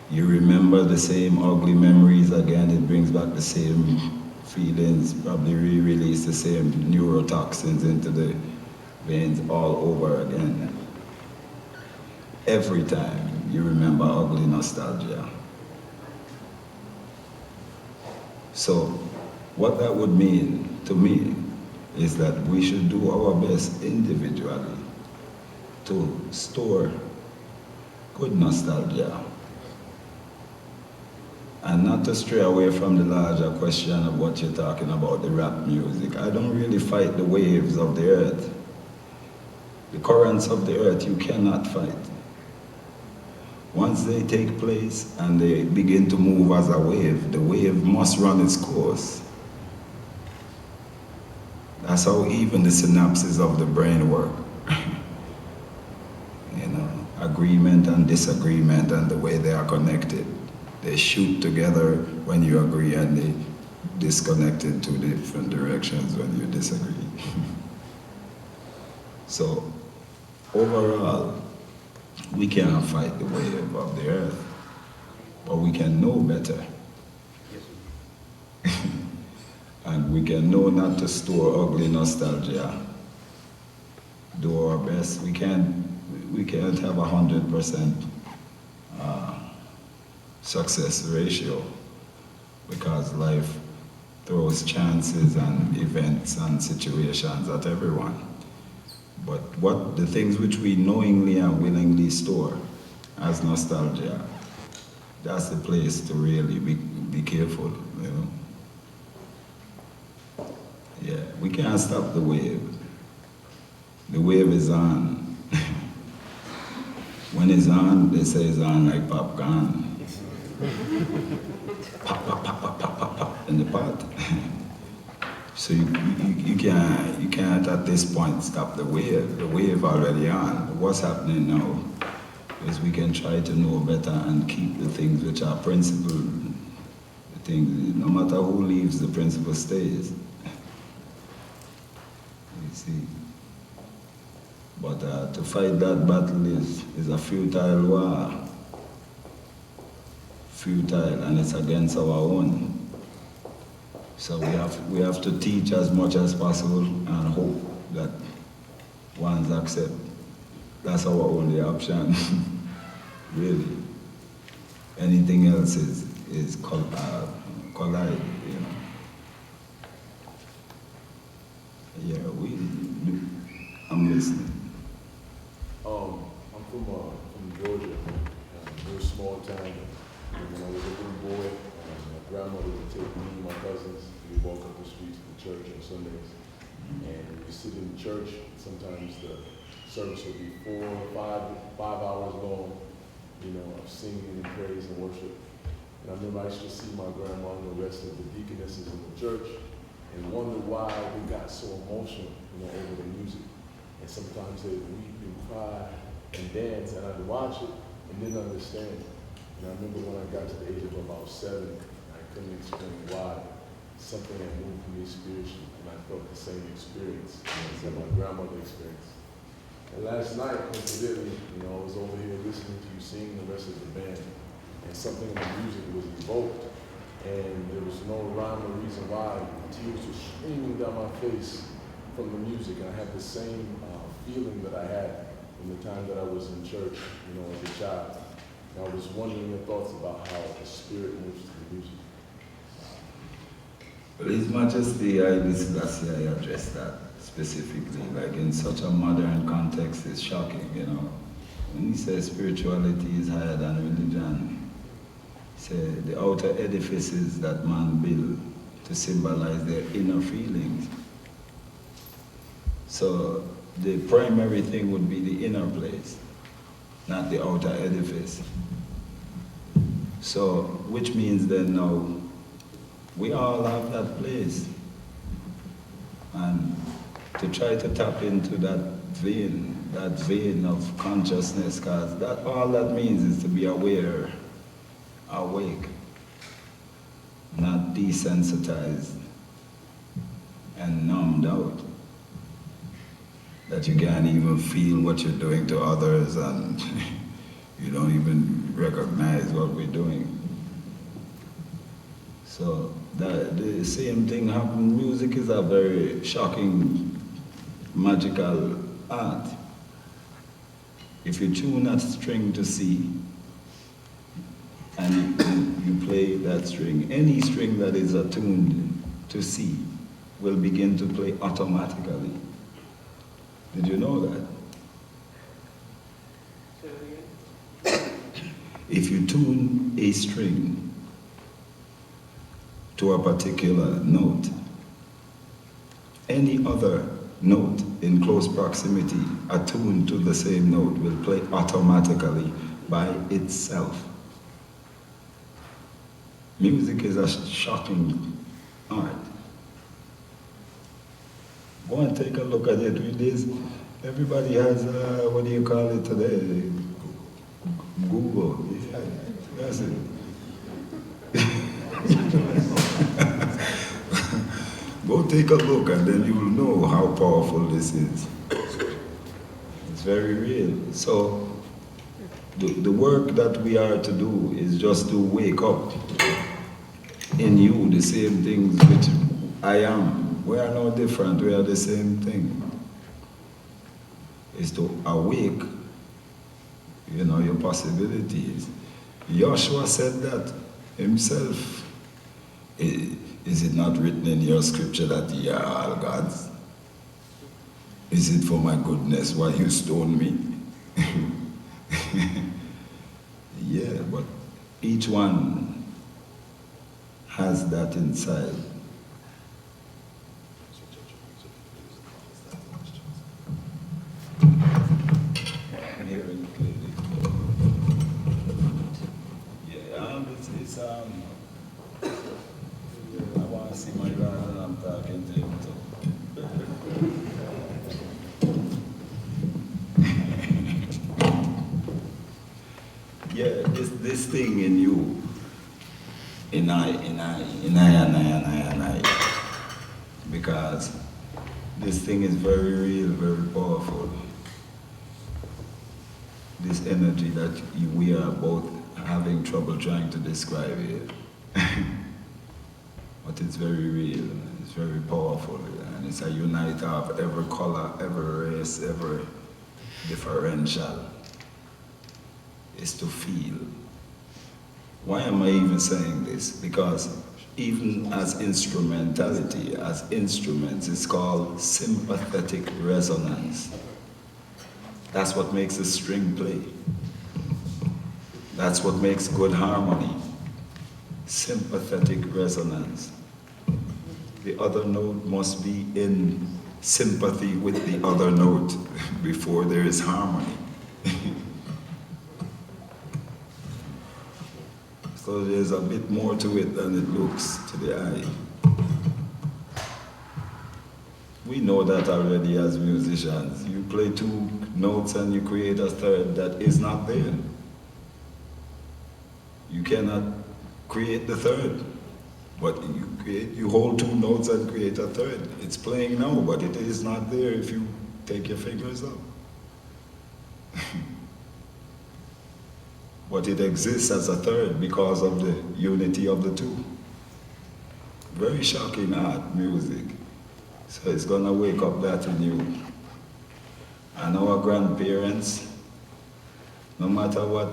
Speaker 10: You remember the same ugly memories again, it brings back the same feelings, probably re-release the same neurotoxins into the veins all over again. Every time you remember ugly nostalgia. So what that would mean to me is that we should do our best individually to store good nostalgia and not to stray away from the larger question of what you're talking about, the rap music. I don't really fight the waves of the earth. The currents of the earth you cannot fight. Once they take place and they begin to move as a wave, the wave must run its course. That's how even the synapses of the brain work. You know, agreement and disagreement and the way they are connected. They shoot together when you agree and they disconnect in two different directions when you disagree. So, overall, we cannot fight the wave of the earth, but we can know better. And we can know not to store ugly nostalgia. Do our best. We can't have 100% success ratio, because life throws chances and events and situations at everyone. But what the things which we knowingly and willingly store as nostalgia, that's the place to really be careful, you know. Yeah, we can't stop the wave. The wave is on. When it's on, they say it's on like popcorn. Pop, pop, pop, pop, pop, pop, pop in the pot. So you can't at this point stop the wave. The wave already on. What's happening now is we can try to know better and keep the things which are principle. The things, no matter who leaves, the principle stays. You see. But to fight that battle is a futile war. Futile, and it's against our own. So we have to teach as much as possible and hope that ones accept. That's our only option, really. Anything else is collide, you know. Yeah, I'm listening.
Speaker 7: I'm from Georgia, a very small town. When I was a little boy, my grandmother would take me and my cousins. We walk up the streets to the church on Sundays, and we sit in the church. Sometimes the service would be 4 or 5 hours long, you know, of singing and praise and worship. And I remember I used to see my grandma and the rest of the deaconesses in the church, and wonder why we got so emotional, you know, over the music. And sometimes they'd weep and cry and dance, and I'd watch it and didn't understand. And I remember when I got to the age of about 7, I couldn't explain why. Something had moved me spiritually, and I felt the same experience that my grandmother experienced. And last night, coincidentally, you know, I was over here listening to you sing the rest of the band, and something in the music was evoked, and there was no rhyme or reason why. Tears were streaming down my face from the music, and I had the same feeling that I had in the time that I was in church, you know, as a child. And I was wondering your thoughts about how the spirit moves through the music.
Speaker 10: Well, His Majesty Haile Selassie, I addressed that specifically, like in such a modern context, it's shocking, you know. When he says spirituality is higher than religion, he said the outer edifices that man build to symbolize their inner feelings. So the primary thing would be the inner place, not the outer edifice. So, which means then now, we all have that place. And to try to tap into that vein of consciousness, because that all that means is to be aware, awake, not desensitized and numbed out. That you can't even feel what you're doing to others and you don't even recognize what we're doing. So the same thing happened. Music is a very shocking, magical art. If you tune that string to C, and you play that string, any string that is attuned to C will begin to play automatically. Did you know that? If you tune a string to a particular note, any other note in close proximity attuned to the same note will play automatically by itself. Music is a shocking art. Go and take a look at it. With this, everybody has, what do you call it today? Google. That's it. Go take a look and then you will know how powerful this is. It's very real. So the work that we are to do is just to wake up in you the same things which I am. We are no different, we are the same thing. Is to awake, you know, your possibilities. Joshua said that himself. Is it not written in your scripture that ye are all gods? Is it for my goodness why you stone me? Yeah, but each one has that inside. I want to see my brother and I'm talking to him too. Yeah, this thing in you, in I, because this thing is very real, very powerful. This energy that we are both having trouble trying to describe it. But it's very real, it's very powerful, and it's a uniter of every color, every race, every differential. Is to feel. Why am I even saying this? Because even as instrumentality, as instruments, it's called sympathetic resonance. That's what makes a string play. That's what makes good harmony. Sympathetic resonance. The other note must be in sympathy with the other note before there is harmony. So there's a bit more to it than it looks to the eye. We know that already as musicians. You play two notes and you create a third that is not there. You cannot create the third, but you hold two notes and create a third. It's playing now, but it is not there if you take your fingers up. But it exists as a third because of the unity of the two. Very shocking art, music. So it's gonna wake up that in you. And our grandparents, no matter what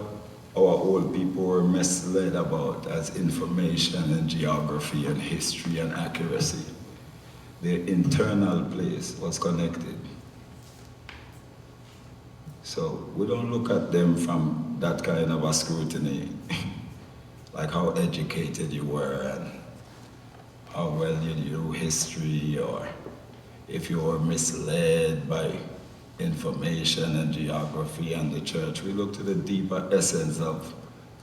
Speaker 10: our old people were misled about as information and geography and history and accuracy, their internal place was connected. So we don't look at them from that kind of a scrutiny, like how educated you were and how well you knew history, or if you were misled by information and geography and the church. We look to the deeper essence of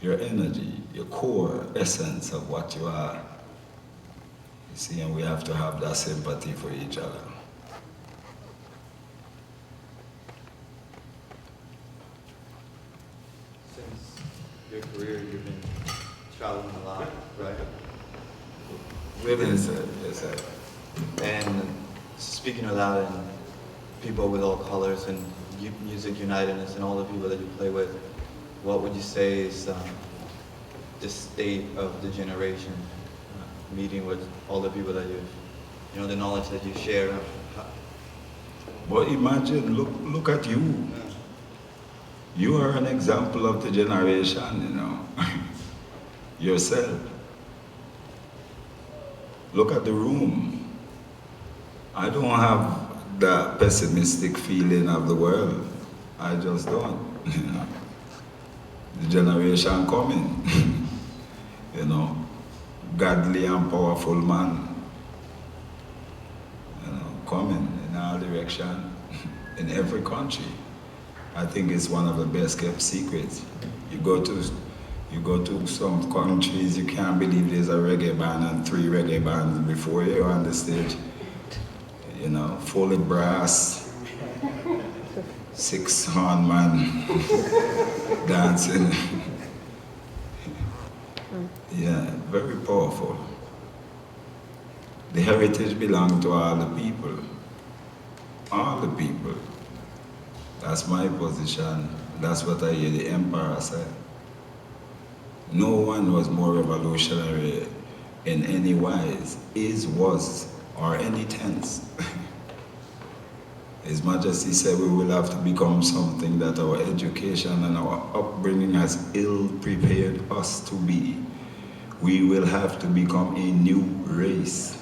Speaker 10: your energy, your core essence of what you are. You see, and we have to have that sympathy for each other.
Speaker 14: Since your career, you've been traveling a lot, right?
Speaker 10: Yes, sir. Yes, sir.
Speaker 14: And speaking aloud and people with all colors and music unitedness and all the people that you play with, what would you say is the state of the generation, meeting with all the people that you've, the knowledge that you share?
Speaker 10: Well, imagine, look at you. You are an example of the generation, yourself. Look at the room. I don't have that pessimistic feeling of the world. I just don't. The generation coming, godly and powerful man, coming in our direction in every country. I think it's one of the best kept secrets. You go to some countries, you can't believe there's a reggae band and 3 reggae bands before you're on the stage. Fully brass, 6 horn man dancing. Yeah, very powerful. The heritage belongs to all the people. All the people. That's my position. That's what I hear the emperor say. No one was more revolutionary in any wise, is, was, or any tense. His Majesty said we will have to become something that our education and our upbringing has ill-prepared us to be. We will have to become a new race.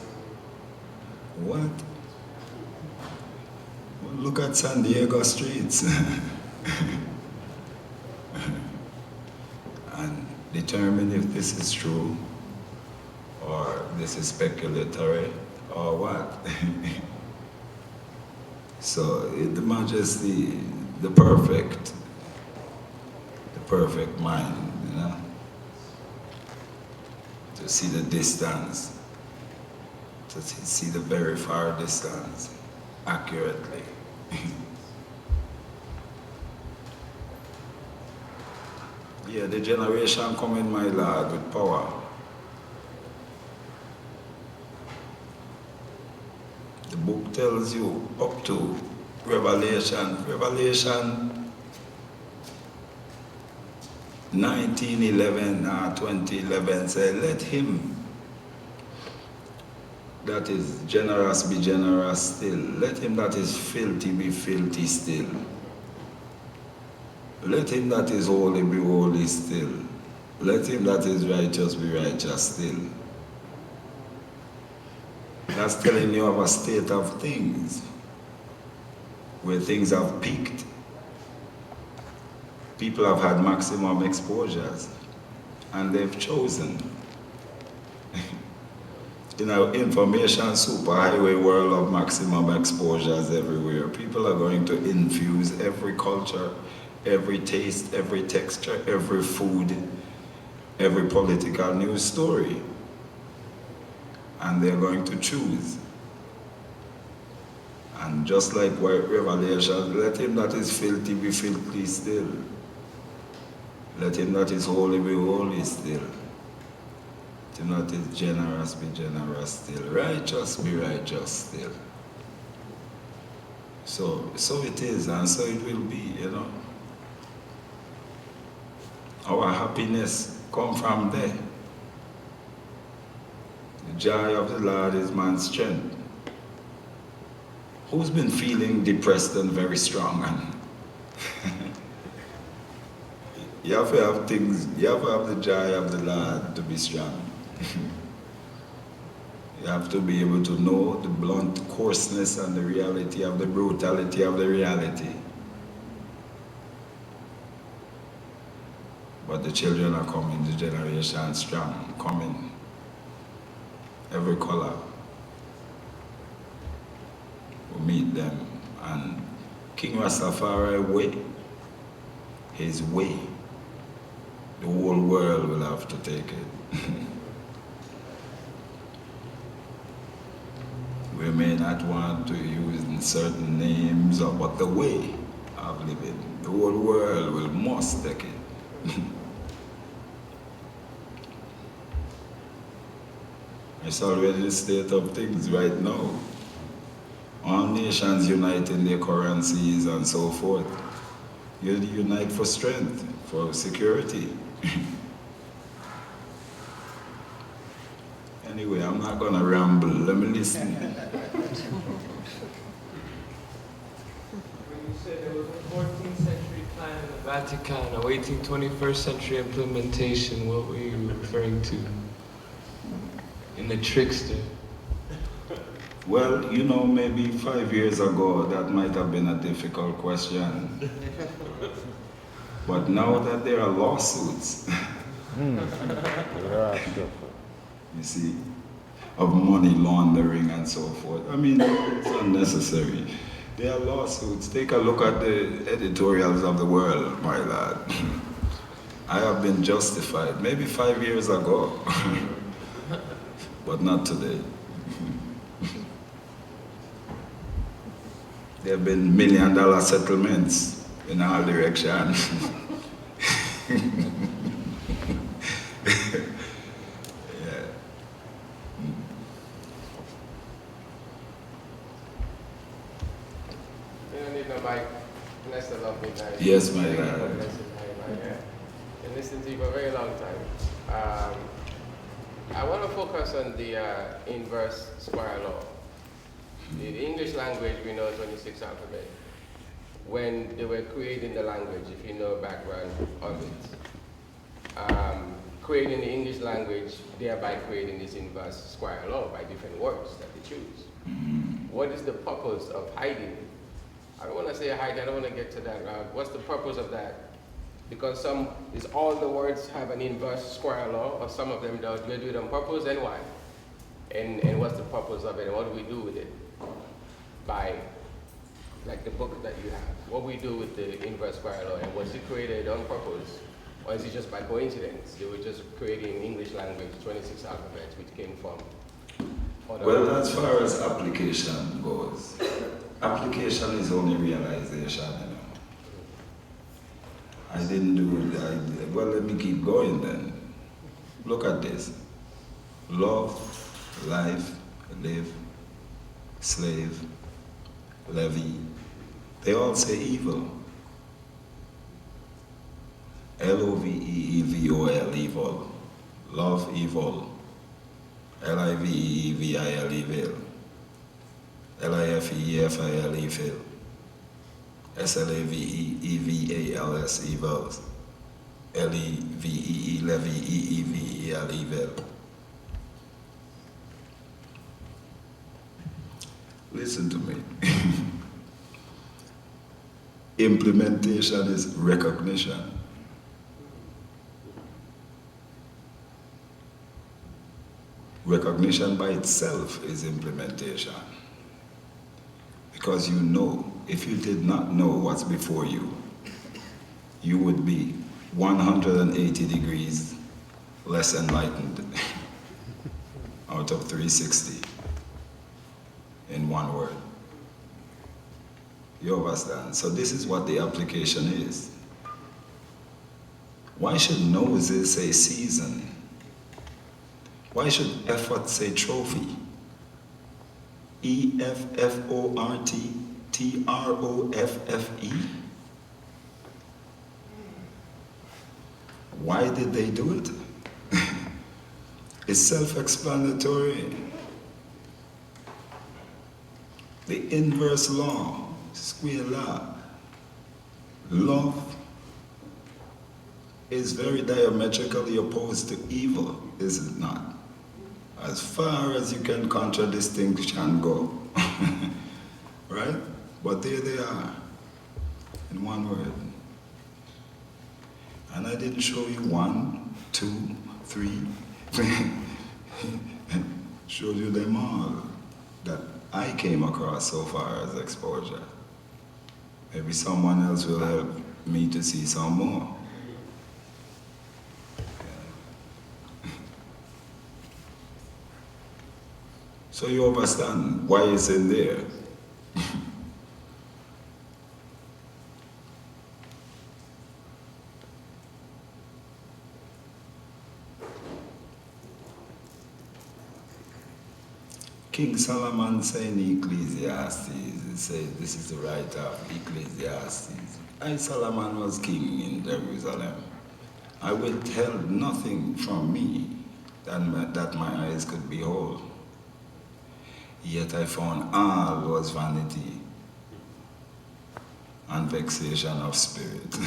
Speaker 10: What? Well, look at San Diego streets. And determine if this is true, or this is speculatory, or what. So, the Majesty, the perfect mind, to see the distance, to see the very far distance accurately. Yeah, the generation coming, my lord, with power. The book tells you up to Revelation 1911 or 2011 say, let him that is generous be generous still. Let him that is filthy be filthy still. Let him that is holy be holy still. Let him that is righteous be righteous still. That's telling you of a state of things, where things have peaked. People have had maximum exposures, and they've chosen. Information superhighway world of maximum exposures everywhere. People are going to infuse every culture, every taste, every texture, every food, every political news story. And they're going to choose. And just like Revelation, let him that is filthy be filthy still. Let him that is holy be holy still. Let him that is generous be generous still. Righteous be righteous still. So it is, and so it will be, Our happiness comes from there. The joy of the Lord is man's strength. Who's been feeling depressed and very strong? And you have to have things, you have to have the joy of the Lord to be strong. You have to be able to know the blunt coarseness and the reality of the brutality of the reality. But the children are coming, the generation strong, coming. Every color. We meet them. And King Rastafari way, his way, the whole world will have to take it. We may not want to use certain names, but the way of living, the whole world will must take it. It's already the state of things right now. All nations unite in their currencies and so forth. You unite for strength, for security. Anyway, I'm not gonna ramble, let me listen.
Speaker 12: When you said there was a 14th century plan in the Vatican, a waiting 21st century implementation, what were you referring to? In the trickster?
Speaker 10: Well, you know, maybe 5 years ago, that might have been a difficult question. But now that there are lawsuits, you see, of money laundering and so forth. I mean, it's unnecessary. There are lawsuits. Take a look at the editorials of the world, my lad. I have been justified, maybe 5 years ago, but not today. There have been $1 million settlements in all directions. Yes, my God.
Speaker 15: Been listening to you for a very long time. I want to focus on the inverse square law. The English language, we know 26 alphabet. When they were creating the language, if you know background of it, creating the English language, thereby creating this inverse square law by different words that they choose. What is the purpose of hiding? I don't want to say hiding, I don't want to get to that route. What's the purpose of that? Because all the words have an inverse square law, or some of them don't. Do they do it on purpose, and why? And what's the purpose of it, and what do we do with it? By, like the book that you have, what we do with the inverse square law, and was it created on purpose, or is it just by coincidence? They were just creating English language, 26 alphabets, which came from other
Speaker 10: Well, as far as application goes, application is only realization, you know. I didn't do it, well, let me keep going then. Look at this. Love, life, live, slave, levy. They all say evil. L-O-V-E-E-V-O-L, evil. Love, evil. L-I-V-E-E-V-I-L, evil. L-I-F-E-F-I-L, evil. S-L-A-V-E-E-V-A-L-S, evils. L-E-V-E-E, levy, E-E-V-E-L, evil. Listen to me. Implementation is recognition. Recognition by itself is implementation. Because you know, if you did not know what's before you, you would be 180 degrees less enlightened out of 360 in one word. You understand? So this is what the application is. Why should noses say season? Why should effort say trophy? E-F-F-O-R-T-T-R-O-F-F-E? Why did they do it? It's self-explanatory. The inverse law, square law. Love is very diametrically opposed to evil, is it not? As far as you can contradistinction go. Right? But there they are, in one word. And I didn't show you 1, 2, 3. Showed you them all that I came across so far as exposure. Maybe someone else will help me to see some more. So you understand why it's in there. King Solomon said in Ecclesiastes, he said, this is the writer of Ecclesiastes. I, Solomon, was king in Jerusalem. I withheld nothing from me that my eyes could behold. Yet I found all was vanity and vexation of spirit.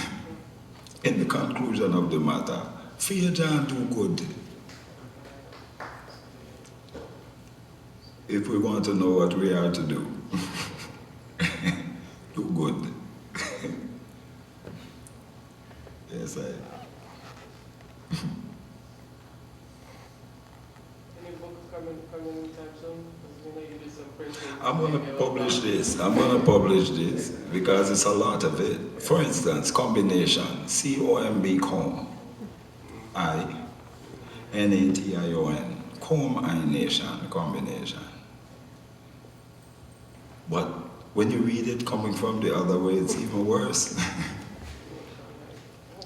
Speaker 10: In the conclusion of the matter, fear John do good. If we want to know what we are to do, do good. Yes,
Speaker 15: Any book coming anytime soon? You know you did some printing.
Speaker 10: I'm going to publish this because it's a lot of it. For instance, combination, C-O-M-B, comb, I-N-A-T-I-O-N, comb, I-nation, combination. But when you read it coming from the other way, it's even worse.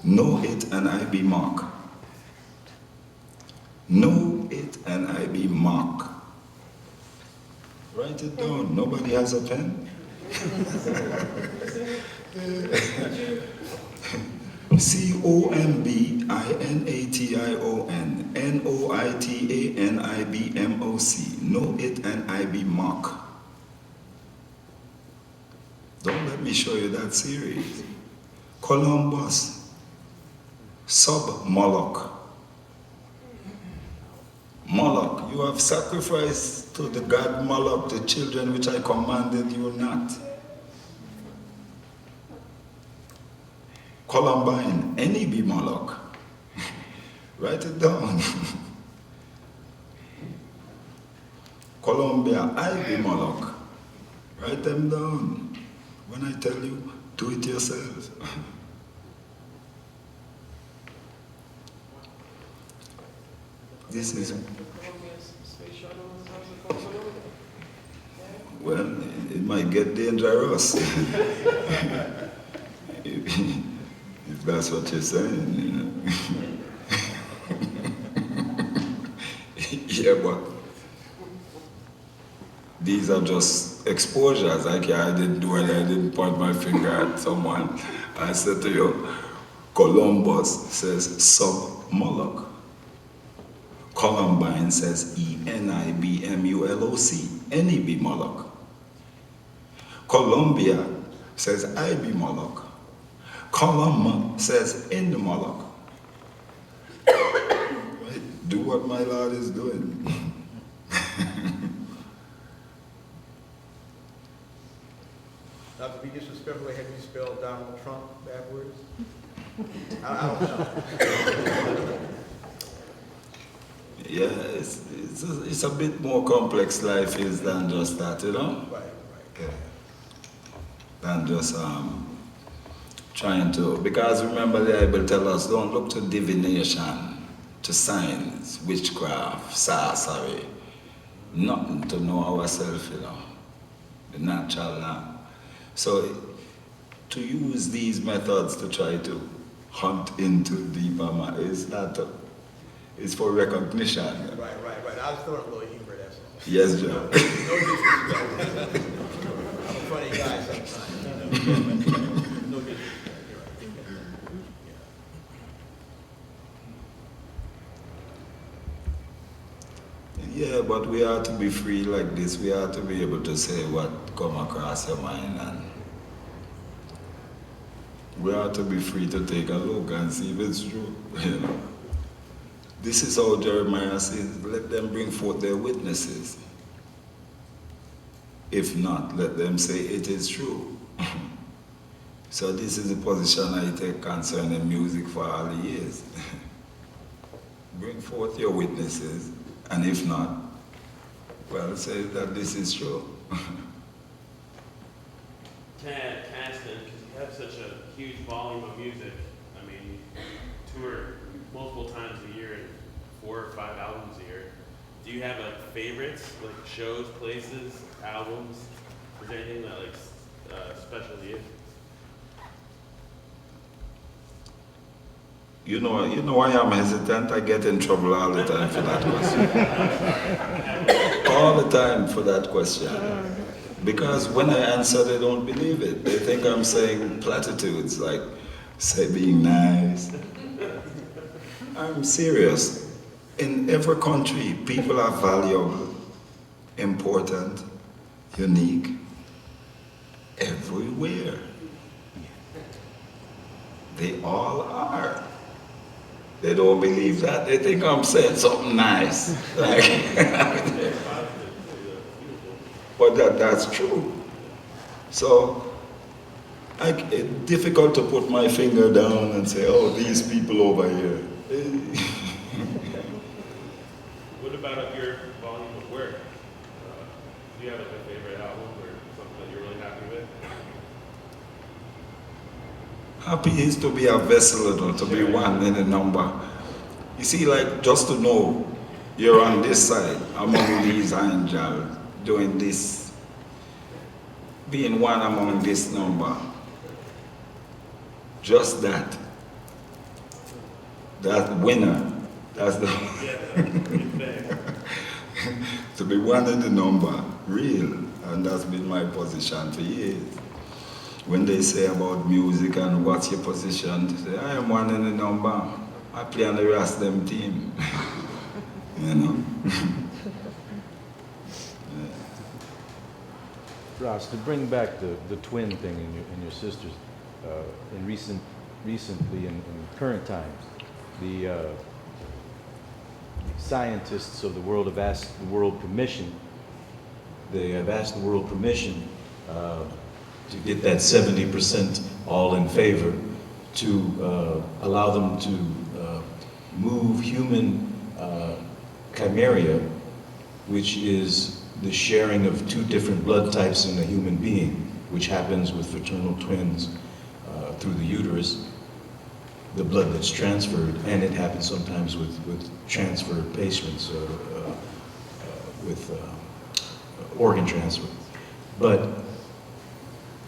Speaker 10: Know it and I be mock. Know it and I be mock. Write it down. Nobody has a pen? C-O-M-B-I-N-A-T-I-O-N N-O-I-T-A-N-I-B-M-O-C. Know it and I be mock. Don't let me show you that series. Columbus, sub-Moloch. Moloch, you have sacrificed to the god Moloch the children which I commanded you not. Columbine, any be Moloch. Write it down. Columbia, I be Moloch. Write them down. When I tell you, do it yourself. This is... Well, it might get dangerous. If that's what you're saying, you know. Yeah, but these are just exposures. I didn't do it, I didn't point my finger at someone. I said to you, Columbus says sub-Moloch. Columbine says E-N-I-B-M-U-L-O-C, any be Moloch. Columbia says I be Moloch. Column says in the Moloch. Right? Do what my Lord is doing.
Speaker 13: Not to be disrespectful, have you spelled Donald Trump backwards? I don't know.
Speaker 10: Yeah, it's a bit more complex life is than just that, you know?
Speaker 13: Right.
Speaker 10: Yeah. Than just trying to, because remember the Bible tells us, don't look to divination, to signs, witchcraft, sorcery, nothing to know ourselves, you know, the natural now. So to use these methods to try to hunt into deeper matter is not, it's for recognition.
Speaker 13: Right. I was throwing a little humor, that's all.
Speaker 10: Yes, John.
Speaker 13: No disrespect. I'm a funny guy sometimes. No disrespect.
Speaker 10: Yeah, but we are to be free like this. We are to be able to say what come across your mind, and we are to be free to take a look and see if it's true. You know, this is how Jeremiah says, "Let them bring forth their witnesses. If not, let them say it is true." So this is the position I take concerning music for all the years. Bring forth your witnesses, and if not, well, say that this is true.
Speaker 16: Caston, because you have such a huge volume of music. I mean, you tour multiple times a year and 4 or 5 albums a year. Do you have like favorites, like shows, places, albums? Is there anything that like special to you?
Speaker 10: You know I am hesitant. I get in trouble all the time for that question. All the time for that question. Because when I answer, they don't believe it. They think I'm saying platitudes, like, say, being nice. I'm serious. In every country, people are valuable, important, unique, everywhere. They all are. They don't believe that. They think I'm saying something nice. Like, but that's true. So it's difficult to put my finger down and say, oh, these people over here.
Speaker 16: What about your volume of work? Do you have like a favorite album or something that you're really happy with?
Speaker 10: Happy is to be a vessel, to be one in a number. You see, like, just to know you're on this side, among these angels, doing this, being one among this number. Just that. That winner. That's the... to be one in the number, real. And that's been my position for years. When they say about music and what's your position, they say, I am one in the number. I play on the rest of them team. You know?
Speaker 11: Ross, to bring back the twin thing and your sisters, recently in current times, the scientists of the world have asked the World Commission. They have asked the World Commission to get that 70% all in favor, to allow them to move human chimeria, which is the sharing of 2 different blood types in a human being, which happens with fraternal twins through the uterus, the blood that's transferred, and it happens sometimes with transferred patients, with organ transfer. But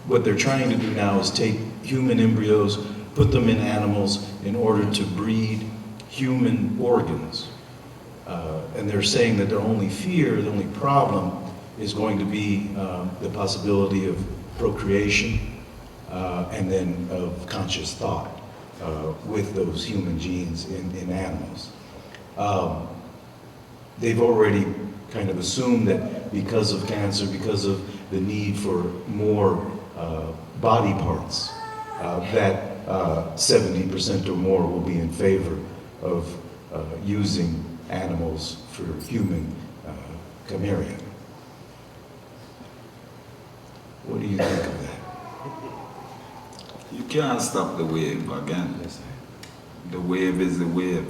Speaker 11: what they're trying to do now is take human embryos, put them in animals in order to breed human organs. And they're saying that their only fear, the only problem, is going to be the possibility of procreation and then of conscious thought with those human genes in animals. They've already kind of assumed that because of cancer, because of the need for more body parts, that 70% or more will be in favor of using animals for human chimeria. What do you think of that?
Speaker 10: You can't stop the wave again. The wave is the wave.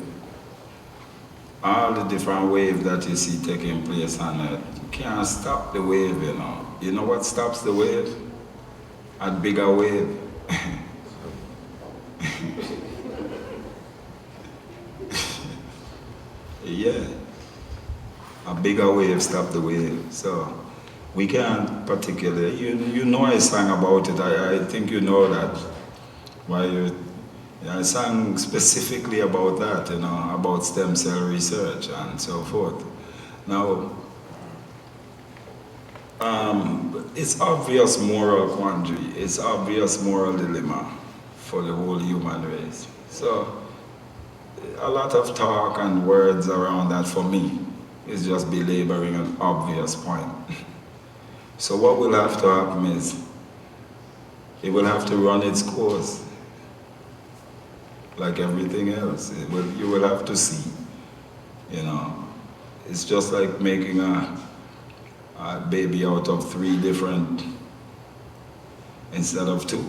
Speaker 10: All the different waves that you see taking place on Earth, you can't stop the wave, you know. You know what stops the wave? A bigger wave. Yeah. A bigger wave stops the wave. So we can't particularly, you know I sang about it, I think you know that. Why I sang specifically about that, you know, about stem cell research and so forth. Now, it's obvious moral quandary, it's obvious moral dilemma for the whole human race. So, a lot of talk and words around that for me. It's just belaboring an obvious point. So what will have to happen is, it will have to run its course. Like everything else, you will have to see, you know. It's just like making a baby out of 3 different, instead of 2.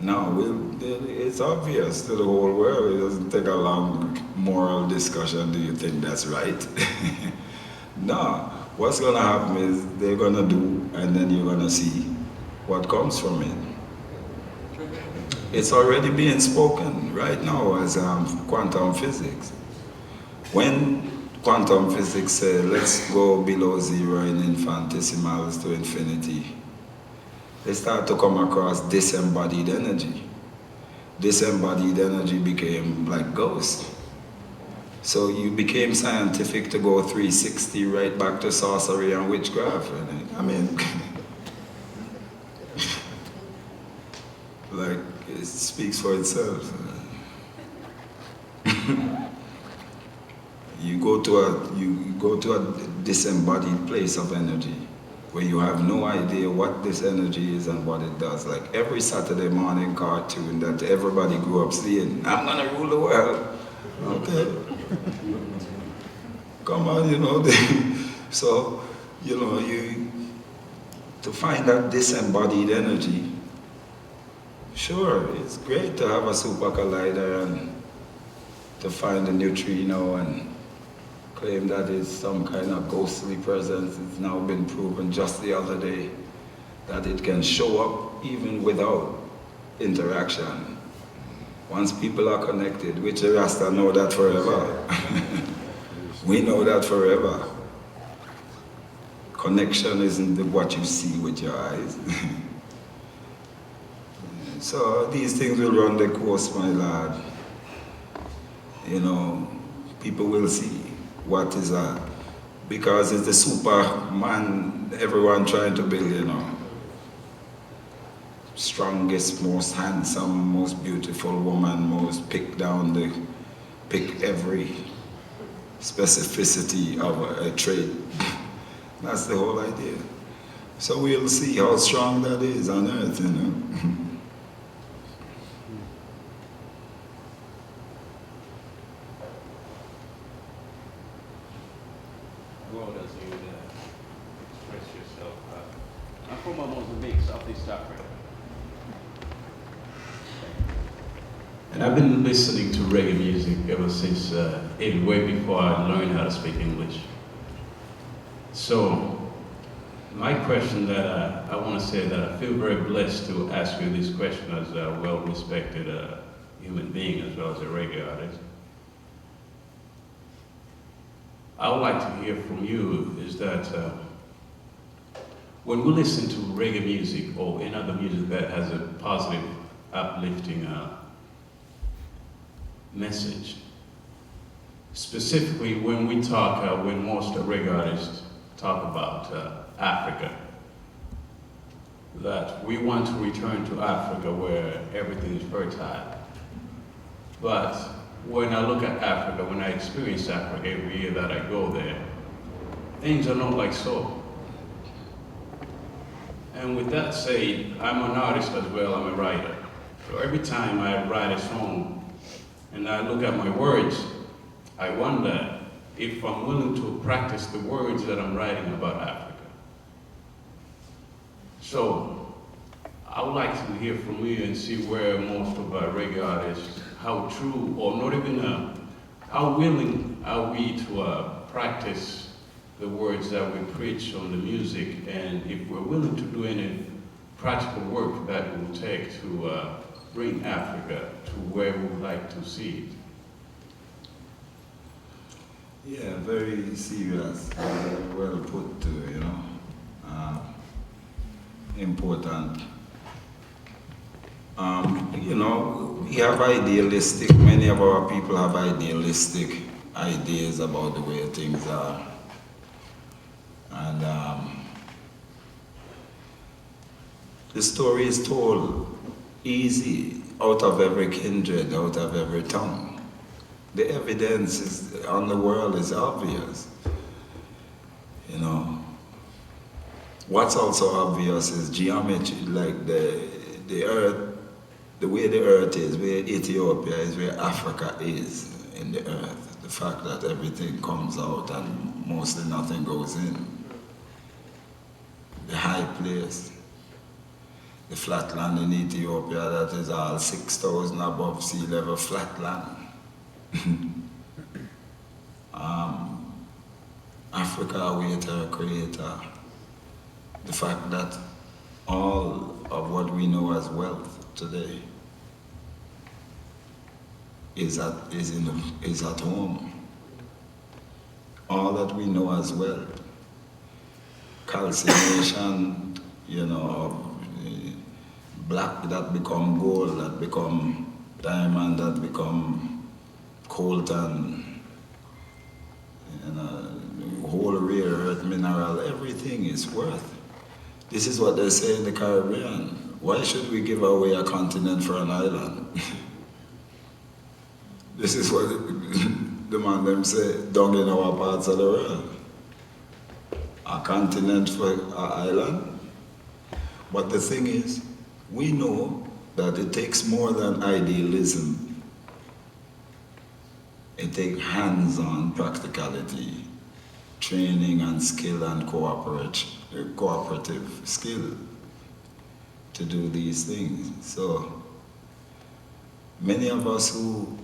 Speaker 10: No, it's obvious to the whole world. It doesn't take a long moral discussion. Do you think that's right? No, what's gonna happen is they're gonna do, and then you're gonna see what comes from it. It's already being spoken right now as quantum physics. When quantum physics said, let's go below 0 in infinitesimals to infinity, they start to come across disembodied energy. Disembodied energy became like ghost. So you became scientific to go 360 right back to sorcery and witchcraft. I mean, like, it speaks for itself. You go to a disembodied place of energy where you have no idea what this energy is and what it does. Like every Saturday morning cartoon that everybody grew up seeing, I'm gonna rule the world. Okay. Come on, you know. So, you know, to find that disembodied energy, sure, it's great to have a super collider and to find a neutrino and claim that it's some kind of ghostly presence. It's now been proven just the other day that it can show up even without interaction. Once people are connected, which the Rasta know that forever. We know that forever. Connection isn't what you see with your eyes. So these things will run the course, my lad. You know, people will see what is that. Because it's the Superman everyone trying to build, you know. Strongest, most handsome, most beautiful woman, most pick every specificity of a trait. That's the whole idea. So we'll see how strong that is on earth, you know.
Speaker 17: Well, as you express yourself, I'm from Mozambique, Southeast Africa. And I've been listening to reggae music ever since, even way before I learned how to speak English. So, my question that I want to say that I feel very blessed to ask you this question as a well-respected human being as well as a reggae artist. I would like to hear from you is that when we listen to reggae music or any other music that has a positive, uplifting message, specifically when we talk, when most reggae artists talk about Africa, that we want to return to Africa where everything is fertile. But when I look at Africa, when I experience Africa every year that I go there, things are not like so. And with that said, I'm an artist as well, I'm a writer. So every time I write a song and I look at my words, I wonder if I'm willing to practice the words that I'm writing about Africa. So I would like to hear from you and see where most of our reggae artists, how true, or not even, how willing are we to practice the words that we preach on the music, and if we're willing to do any practical work that it will take to bring Africa to where we would like to see it.
Speaker 10: Yeah, very serious, well put too, you know. Important. You know, we have idealistic, many of our people have idealistic ideas about the way things are. And the story is told easy, out of every kindred, out of every tongue. The evidence is, on the world is obvious. You know. What's also obvious is geometry, like the earth, the way the earth is, where Ethiopia is, where Africa is in the earth. The fact that everything comes out and mostly nothing goes in. The high place, the flat land in Ethiopia that is all 6,000 above sea level flat land. Africa awaiter, creator. The fact that all of what we know as wealth today is at home. All that we know as wealth, calcination, you know, black that become gold, that become diamond, that become coltan, you know, whole rare earth mineral, everything is worth. This is what they say in the Caribbean. Why should we give away a continent for an island? This is what the man them say, down in our parts of the world. A continent for an island. But the thing is, we know that it takes more than idealism. It takes hands-on practicality, training and skill and cooperative skill to do these things. So many of us who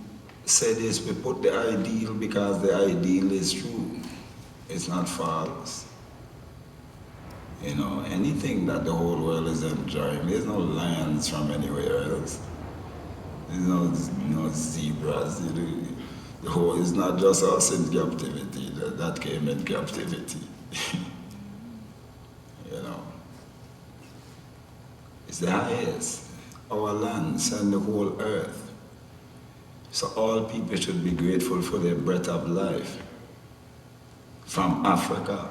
Speaker 10: say this, we put the ideal because the ideal is true. It's not false. You know, anything that the whole world is enjoying, there's no lions from anywhere else. There's no zebras. The whole, it's not just us in captivity, that came in captivity. You know. It's the highest. Our lands and the whole earth. So all people should be grateful for their breath of life. From Africa.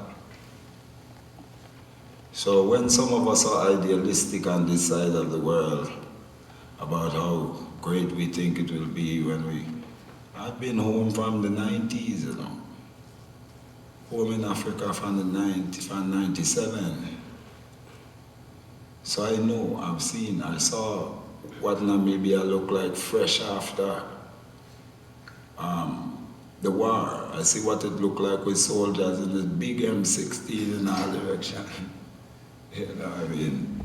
Speaker 10: So when some of us are idealistic on this side of the world about how great we think it will be when I've been home from the 90s, you know. Home in Africa from 97. So I know, I've seen, I saw what Namibia looked like fresh after the war. I see what it looked like with soldiers in this big M16 in all directions. You know, I mean,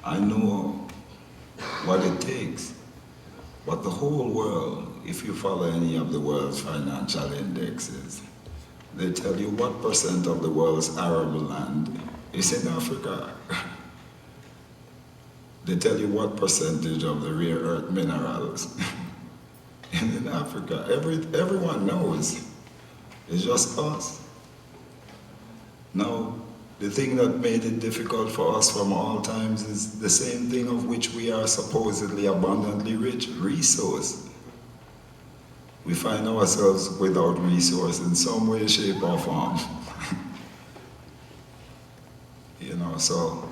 Speaker 10: I know what it takes. But the whole world, if you follow any of the world's financial indexes, they tell you what % of the world's arable land is in Africa. They tell you what percentage of the rare earth minerals in Africa. Everyone knows. It's just us. Now, the thing that made it difficult for us from all times is the same thing of which we are supposedly abundantly rich, resource. We find ourselves without resource in some way, shape, or form. You know, so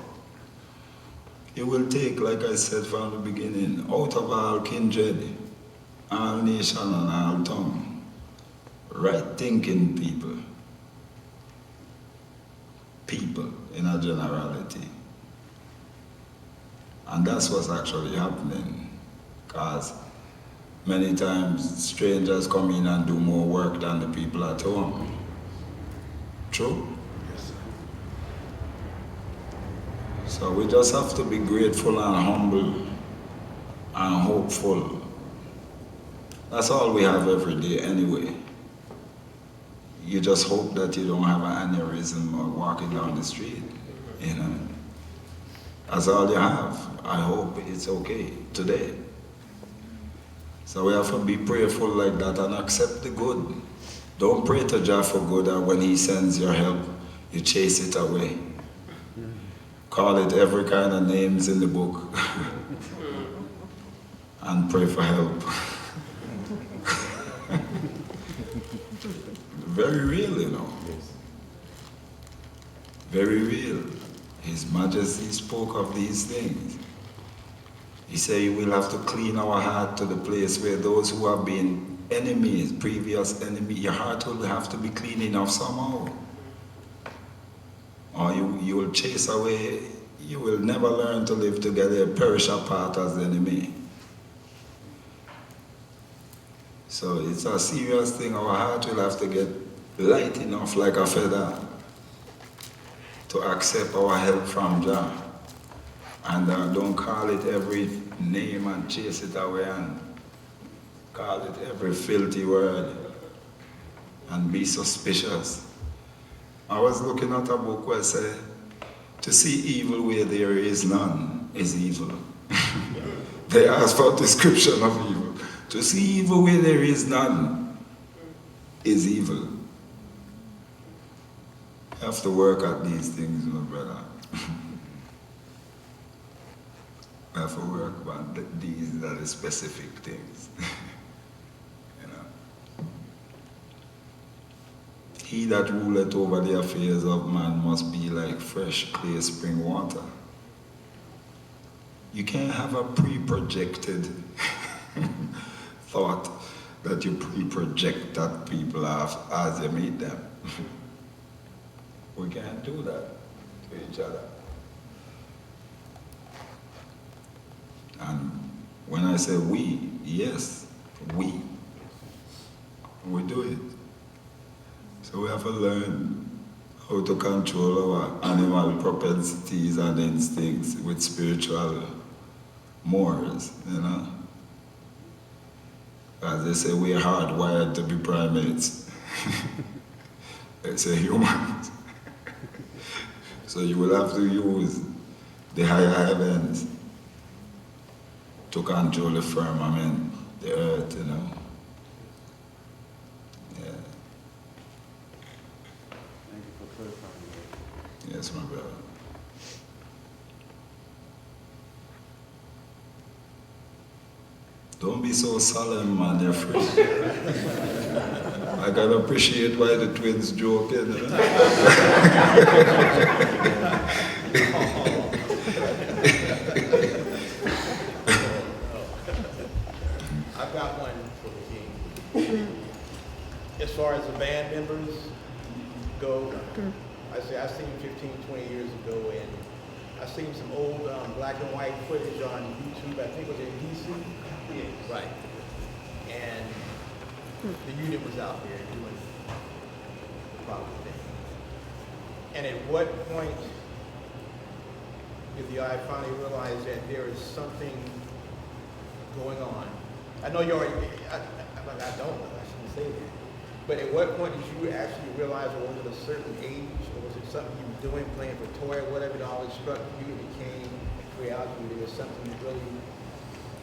Speaker 10: it will take, like I said from the beginning, out of all kindred, all nation and all tongue, right thinking people in a generality. And that's what's actually happening, because many times strangers come in and do more work than the people at home. True? Yes, sir. So we just have to be grateful and humble and hopeful. That's all we have every day anyway. You just hope that you don't have an aneurysm or walking down the street, you know. That's all you have. I hope it's okay today. So we have to be prayerful like that and accept the good. Don't pray to Jah for good, and when he sends your help, you chase it away. Call it every kind of names in the book and pray for help. Very real, you know. Very real. His Majesty spoke of these things. He said, you will have to clean our heart to the place where those who have been enemies, previous enemy, your heart will have to be clean enough somehow. Or you will chase away, you will never learn to live together, perish apart as enemy. So it's a serious thing. Our heart will have to get light enough like a feather to accept our help from Jah. And don't call it every name and chase it away and call it every filthy word and be suspicious. I was looking at a book where it said, to see evil where there is none is evil. They asked for a description of evil. To see evil where there is none is evil. You have to work at these things, my brother. You have to work on these are the specific things. You know. He that ruleth over the affairs of man must be like fresh, clear spring water. You can't have a pre-projected thought that you pre-project that people have as you meet them. We can't do that to each other. And when I say we, yes, we do it. So we have to learn how to control our animal propensities and instincts with spiritual mores, you know. As they say, we're hardwired to be primates. They say humans. So you will have to use the higher heavens to control the firmament, the earth, you know. Yeah.
Speaker 11: Thank you for clarifying that.
Speaker 10: Yes, my brother. Don't be so solemn, man, you're free. I can appreciate why the twins joke, you know.
Speaker 13: I've got one for the king. As far as the band members go, I've seen 15, 20 years ago, and I've seen some old black and white footage on YouTube. I think it was in DC. Right. And the unit was out there doing the proper thing. And at what point did the eye finally realize that there is something going on? I know you already, I don't know, I shouldn't say that. But at what point did you actually realize, or was it a certain age, or was it something you were doing, playing for toy, or whatever, that always struck you, it became reality, there was something really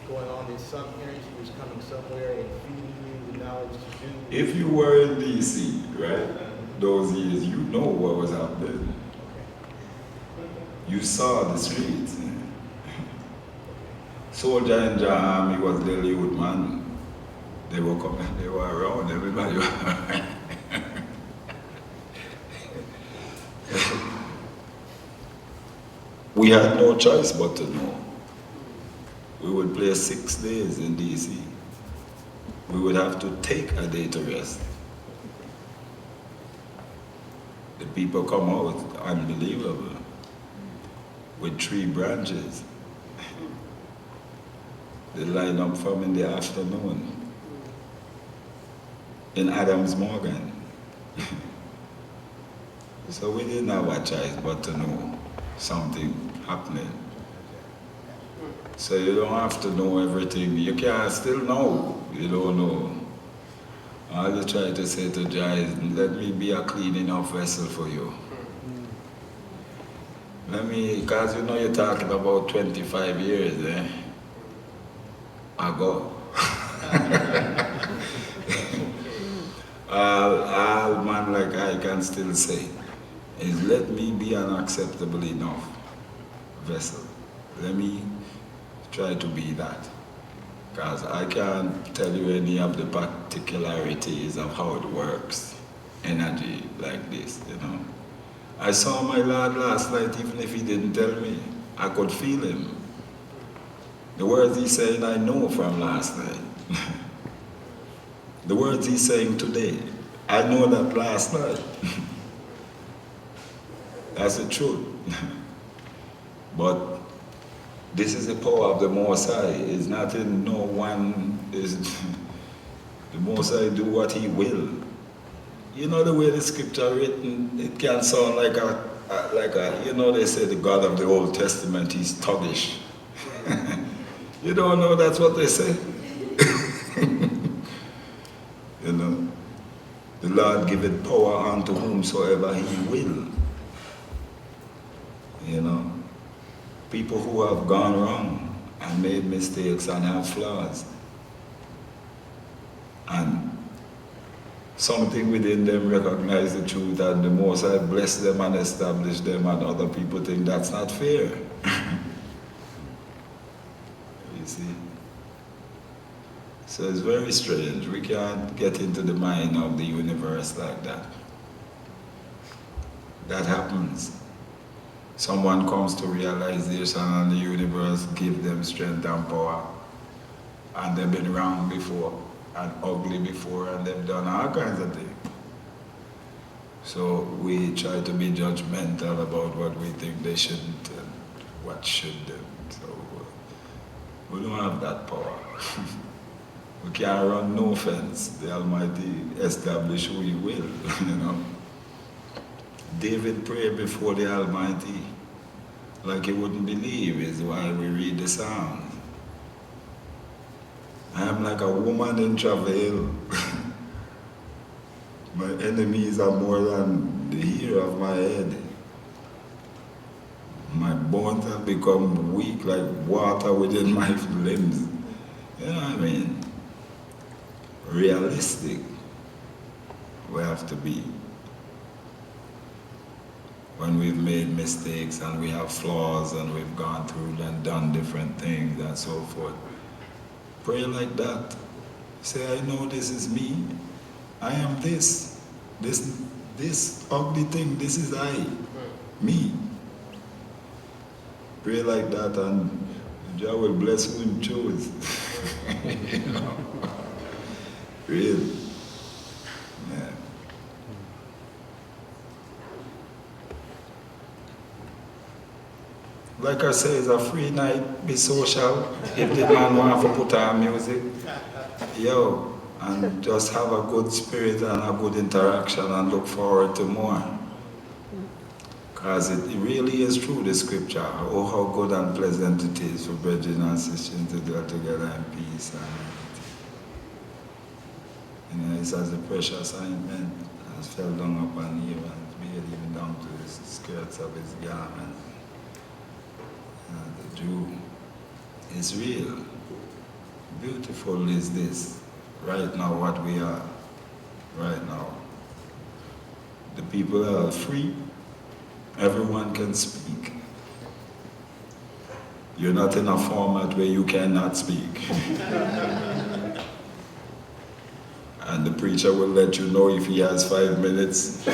Speaker 13: going on, that some energy was coming somewhere and feeding you the knowledge to do?
Speaker 10: If you were in DC, right, those years, you know what was happening. You saw the streets. Soldier in the army was the youth man. They were coming, they were around, everybody was around. We had no choice but to know. We would play 6 days in DC. We would have to take a day to rest. The people come out, unbelievable, with 3 branches. They line up from in the afternoon in Adams Morgan. So we didn't have a choice but to know something happening. So you don't have to know everything. You can still know. You don't know. All you try to say to Jah is, let me be a clean enough vessel for you. Let me, because you know you're talking about 25 years, ago. All man like I can still say is, let me be an acceptable enough vessel. Let me try to be that. Because I can't tell you any of the particularities of how it works, energy like this, you know. I saw my Lord last night, even if he didn't tell me. I could feel him. The words he said, I know from last night. The words he's saying today, I know that last night. That's the truth. But this is the power of the Most High. It's not in no one, the Most High do what he will. You know the way the scripture written, it can sound like a, you know they say the God of the Old Testament, he's thuggish. You don't know that's what they say? You know, the Lord giveth power unto whomsoever he will. You know, people who have gone wrong and made mistakes and have flaws. And something within them recognize the truth and the Most High bless them and establish them, and other people think that's not fair. You see? So it's very strange. We can't get into the mind of the universe like that. That happens. Someone comes to realization and the universe gives them strength and power. And they've been wrong before and ugly before, and they've done all kinds of things. So we try to be judgmental about what we think they shouldn't and what should them. So we don't have that power. We can't run no fence. The Almighty establish who he will, you know. David prayed before the Almighty like he wouldn't believe, is why we read the Psalms. I am like a woman in travail. My enemies are more than the hair of my head. My bones have become weak like water within my limbs. You know what I mean? Realistic we have to be. When we've made mistakes and we have flaws and we've gone through and done different things and so forth. Pray like that. Say, I know this is me. I am this. This ugly thing, this is I. Me. Pray like that and Jah will bless who him choose. You know? Really. Yeah. Like I say, it's a free night, be social. If the man want to put on music, yo, and just have a good spirit and a good interaction and look forward to more. Because it really is true, the scripture. Oh, how good and pleasant it is for brethren and sisters to dwell together in peace and unity. You know, it's as a precious ointment has fell down upon you and made even down to the skirts of his garment. The Jew is real. Beautiful is this, right now what we are, right now. The people are free, everyone can speak. You're not in a format where you cannot speak. And the preacher will let you know if he has 5 minutes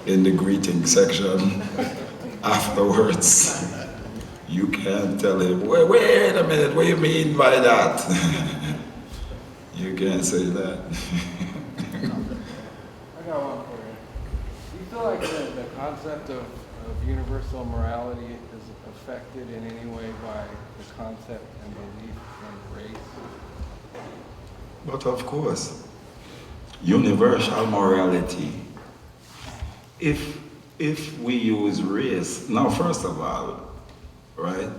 Speaker 10: in the greeting section. Afterwards, you can't tell him, wait a minute, what do you mean by that? You can't say that.
Speaker 18: I got one for you. Do you feel like the concept of universal morality is affected in any way by the concept and belief in race?
Speaker 10: But of course, universal morality. If we use race, now first of all, right?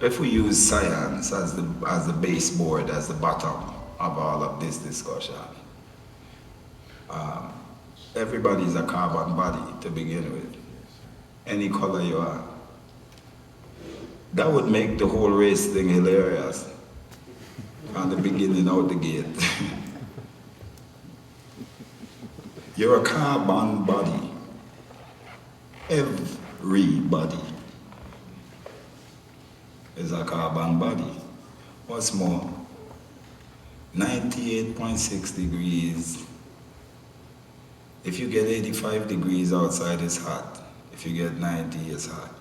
Speaker 10: If we use science as the baseboard, as the bottom of all of this discussion, everybody's a carbon body to begin with, any color you are. That would make the whole race thing hilarious on the beginning out the gate. You're a carbon body. Everybody is a carbon body. What's more, 98.6 degrees. If you get 85 degrees outside, it's hot. If you get 90, it's hot.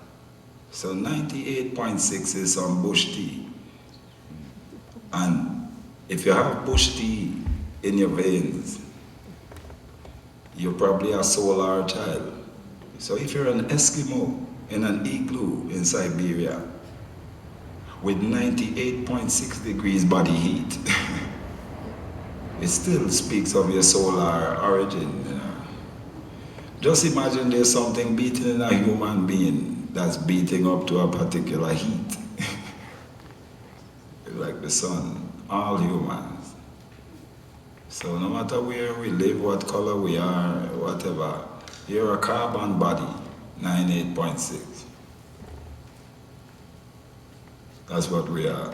Speaker 10: So 98.6 is some bush tea. And If you have bush tea in your veins, you're probably a solar child. So if you're an Eskimo in an igloo in Siberia with 98.6 degrees body heat, it still speaks of your solar origin. You know? Just imagine there's something beating in a human being that's beating up to a particular heat. Like the sun, all humans. So no matter where we live, what color we are, whatever, you're a carbon body, 98.6. That's what we are.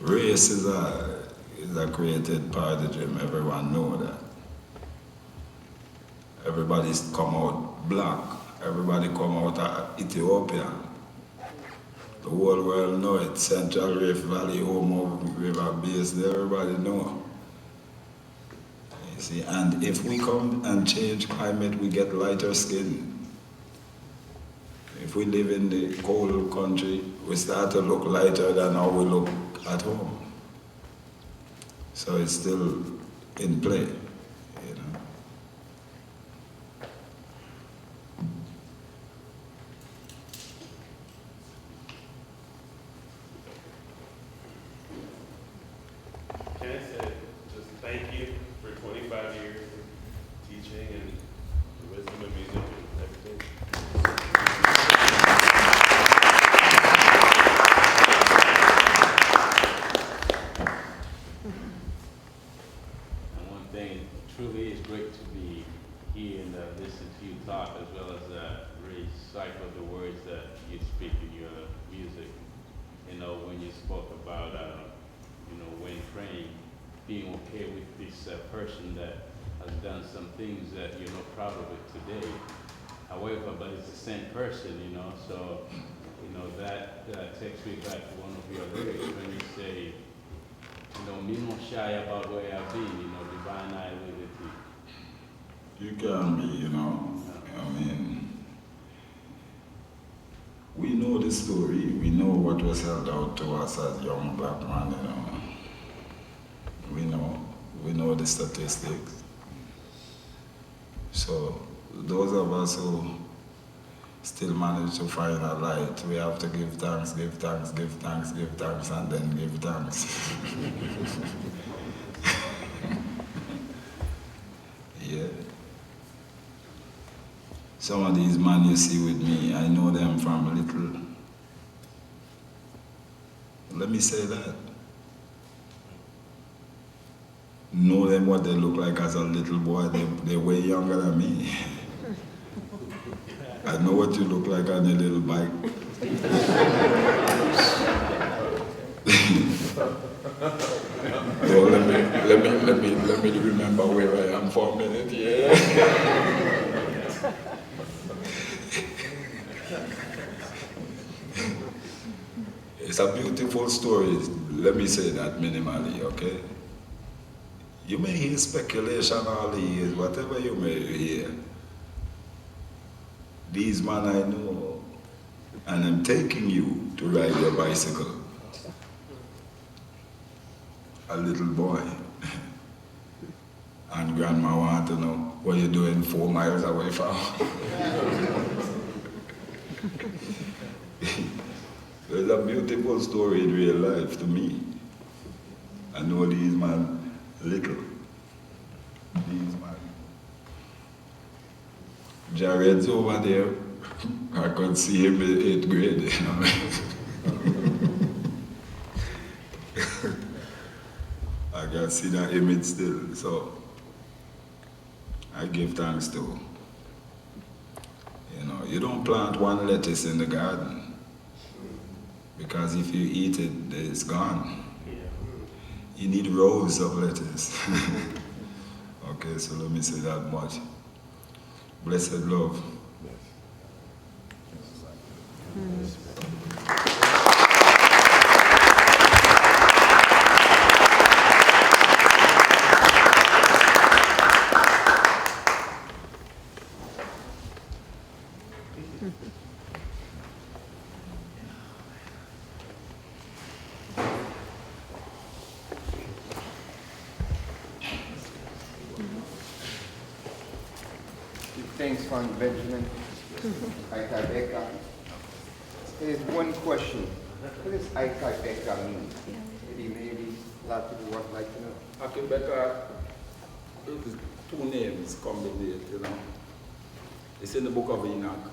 Speaker 10: Race is a created paradigm, everyone know that. Everybody's come out black, everybody come out of Ethiopia. The whole world know it, Central Rift Valley, home of River Basin, everybody know. You see, and if we come and change climate, we get lighter skin. If we live in the cold country, we start to look lighter than how we look at home. So it's still in play, you know.
Speaker 16: Can I say just thank you for 25 years of teaching and the wisdom of music and everything.
Speaker 17: And one thing, truly is great to be here and listen to you talk as well as recycle the words that you speak in your music. You know, when you spoke about, you know, when praying, being okay with this person that has done some things that you're not proud of it today. However, but it's the same person, you know, so, you know, that takes me back to one of your lyrics when you say, you know, me not shy about where I've been, you know, divine eye with it.
Speaker 10: You can be, you know. I mean, we know the story. We know what was held out to us as young black man, you know. We know the statistics. So those of us who still manage to find a light, we have to give thanks, give thanks, give thanks, give thanks, and then give thanks. Yeah. Some of these men you see with me, I know them from little. Let me say that. Know them what they look like as a little boy, they're way younger than me. I know what you look like on your little bike. So let me remember where I am for a minute, yeah. It's a beautiful story, let me say that minimally, okay? You may hear speculation all the years, whatever you may hear. These men I know, and I'm taking you to ride your bicycle. A little boy. And grandma want to know what you're doing 4 miles away from. It's a beautiful story in real life to me. I know these men little. These men. Jared's over there. I could see him in 8th grade, you know. I can see that image still, so I give thanks to. You know, you don't plant one lettuce in the garden because if you eat it, it's gone. You need rows of lettuce. Okay, so let me say that much. Blessed love.
Speaker 18: Thanks, Vaughn Benjamin.
Speaker 2: Aikabeka. There's one question. What does Aikabeka mean? Maybe a lot of people would like to know.
Speaker 10: Akibeka is two names combined, you know. It's in the book of Enoch.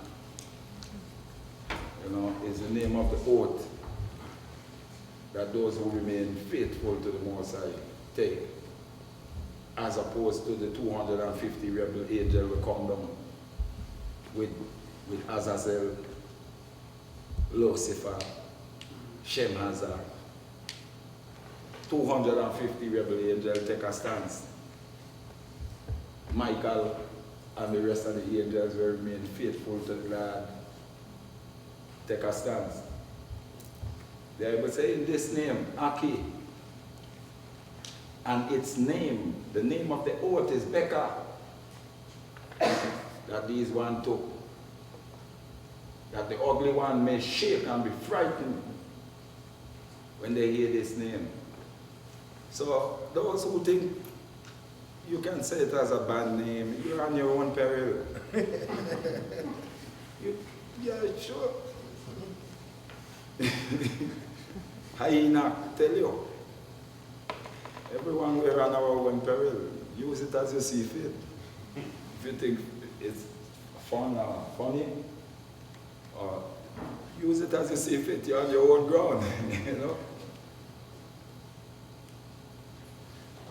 Speaker 10: You know, it's the name of the oath that those who remain faithful to the Most High take, as opposed to the 250 rebel angels will come down with Azazel, Lucifer, Shemhazar. 250 rebel angels take a stance. Michael and the rest of the angels will remain faithful to God. Take a stance. The Bible says in this name, Aki, and its name, the name of the oath is Becca, that these one took, that the ugly one may shake and be frightened when they hear this name. So those who think you can say it as a bad name, you're on your own peril. Yeah, sure. Hyena, tell you. Everyone we're on our own peril. Use it as you see fit. If you think it's fun or funny, or use it as you see fit. You're on your own ground, you know.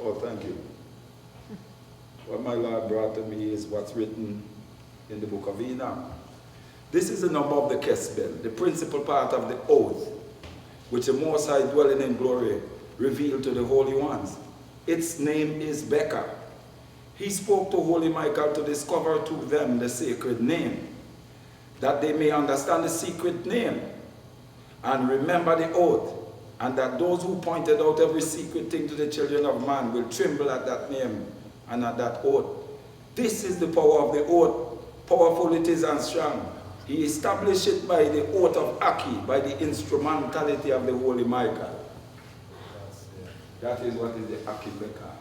Speaker 10: Oh, thank you. What my Lord brought to me is what's written in the book of Enoch. This is the number of the Kesbel, the principal part of the oath, which the Most High dwelling in glory revealed to the holy ones. Its name is Becca. He spoke to Holy Michael to discover to them the sacred name, that they may understand the secret name and remember the oath, and that those who pointed out every secret thing to the children of man will tremble at that name and at that oath. This is the power of the oath. Powerful it is and strong. He established it by the oath of Aki, by the instrumentality of the Holy Michael. That is what is the Aki Beka.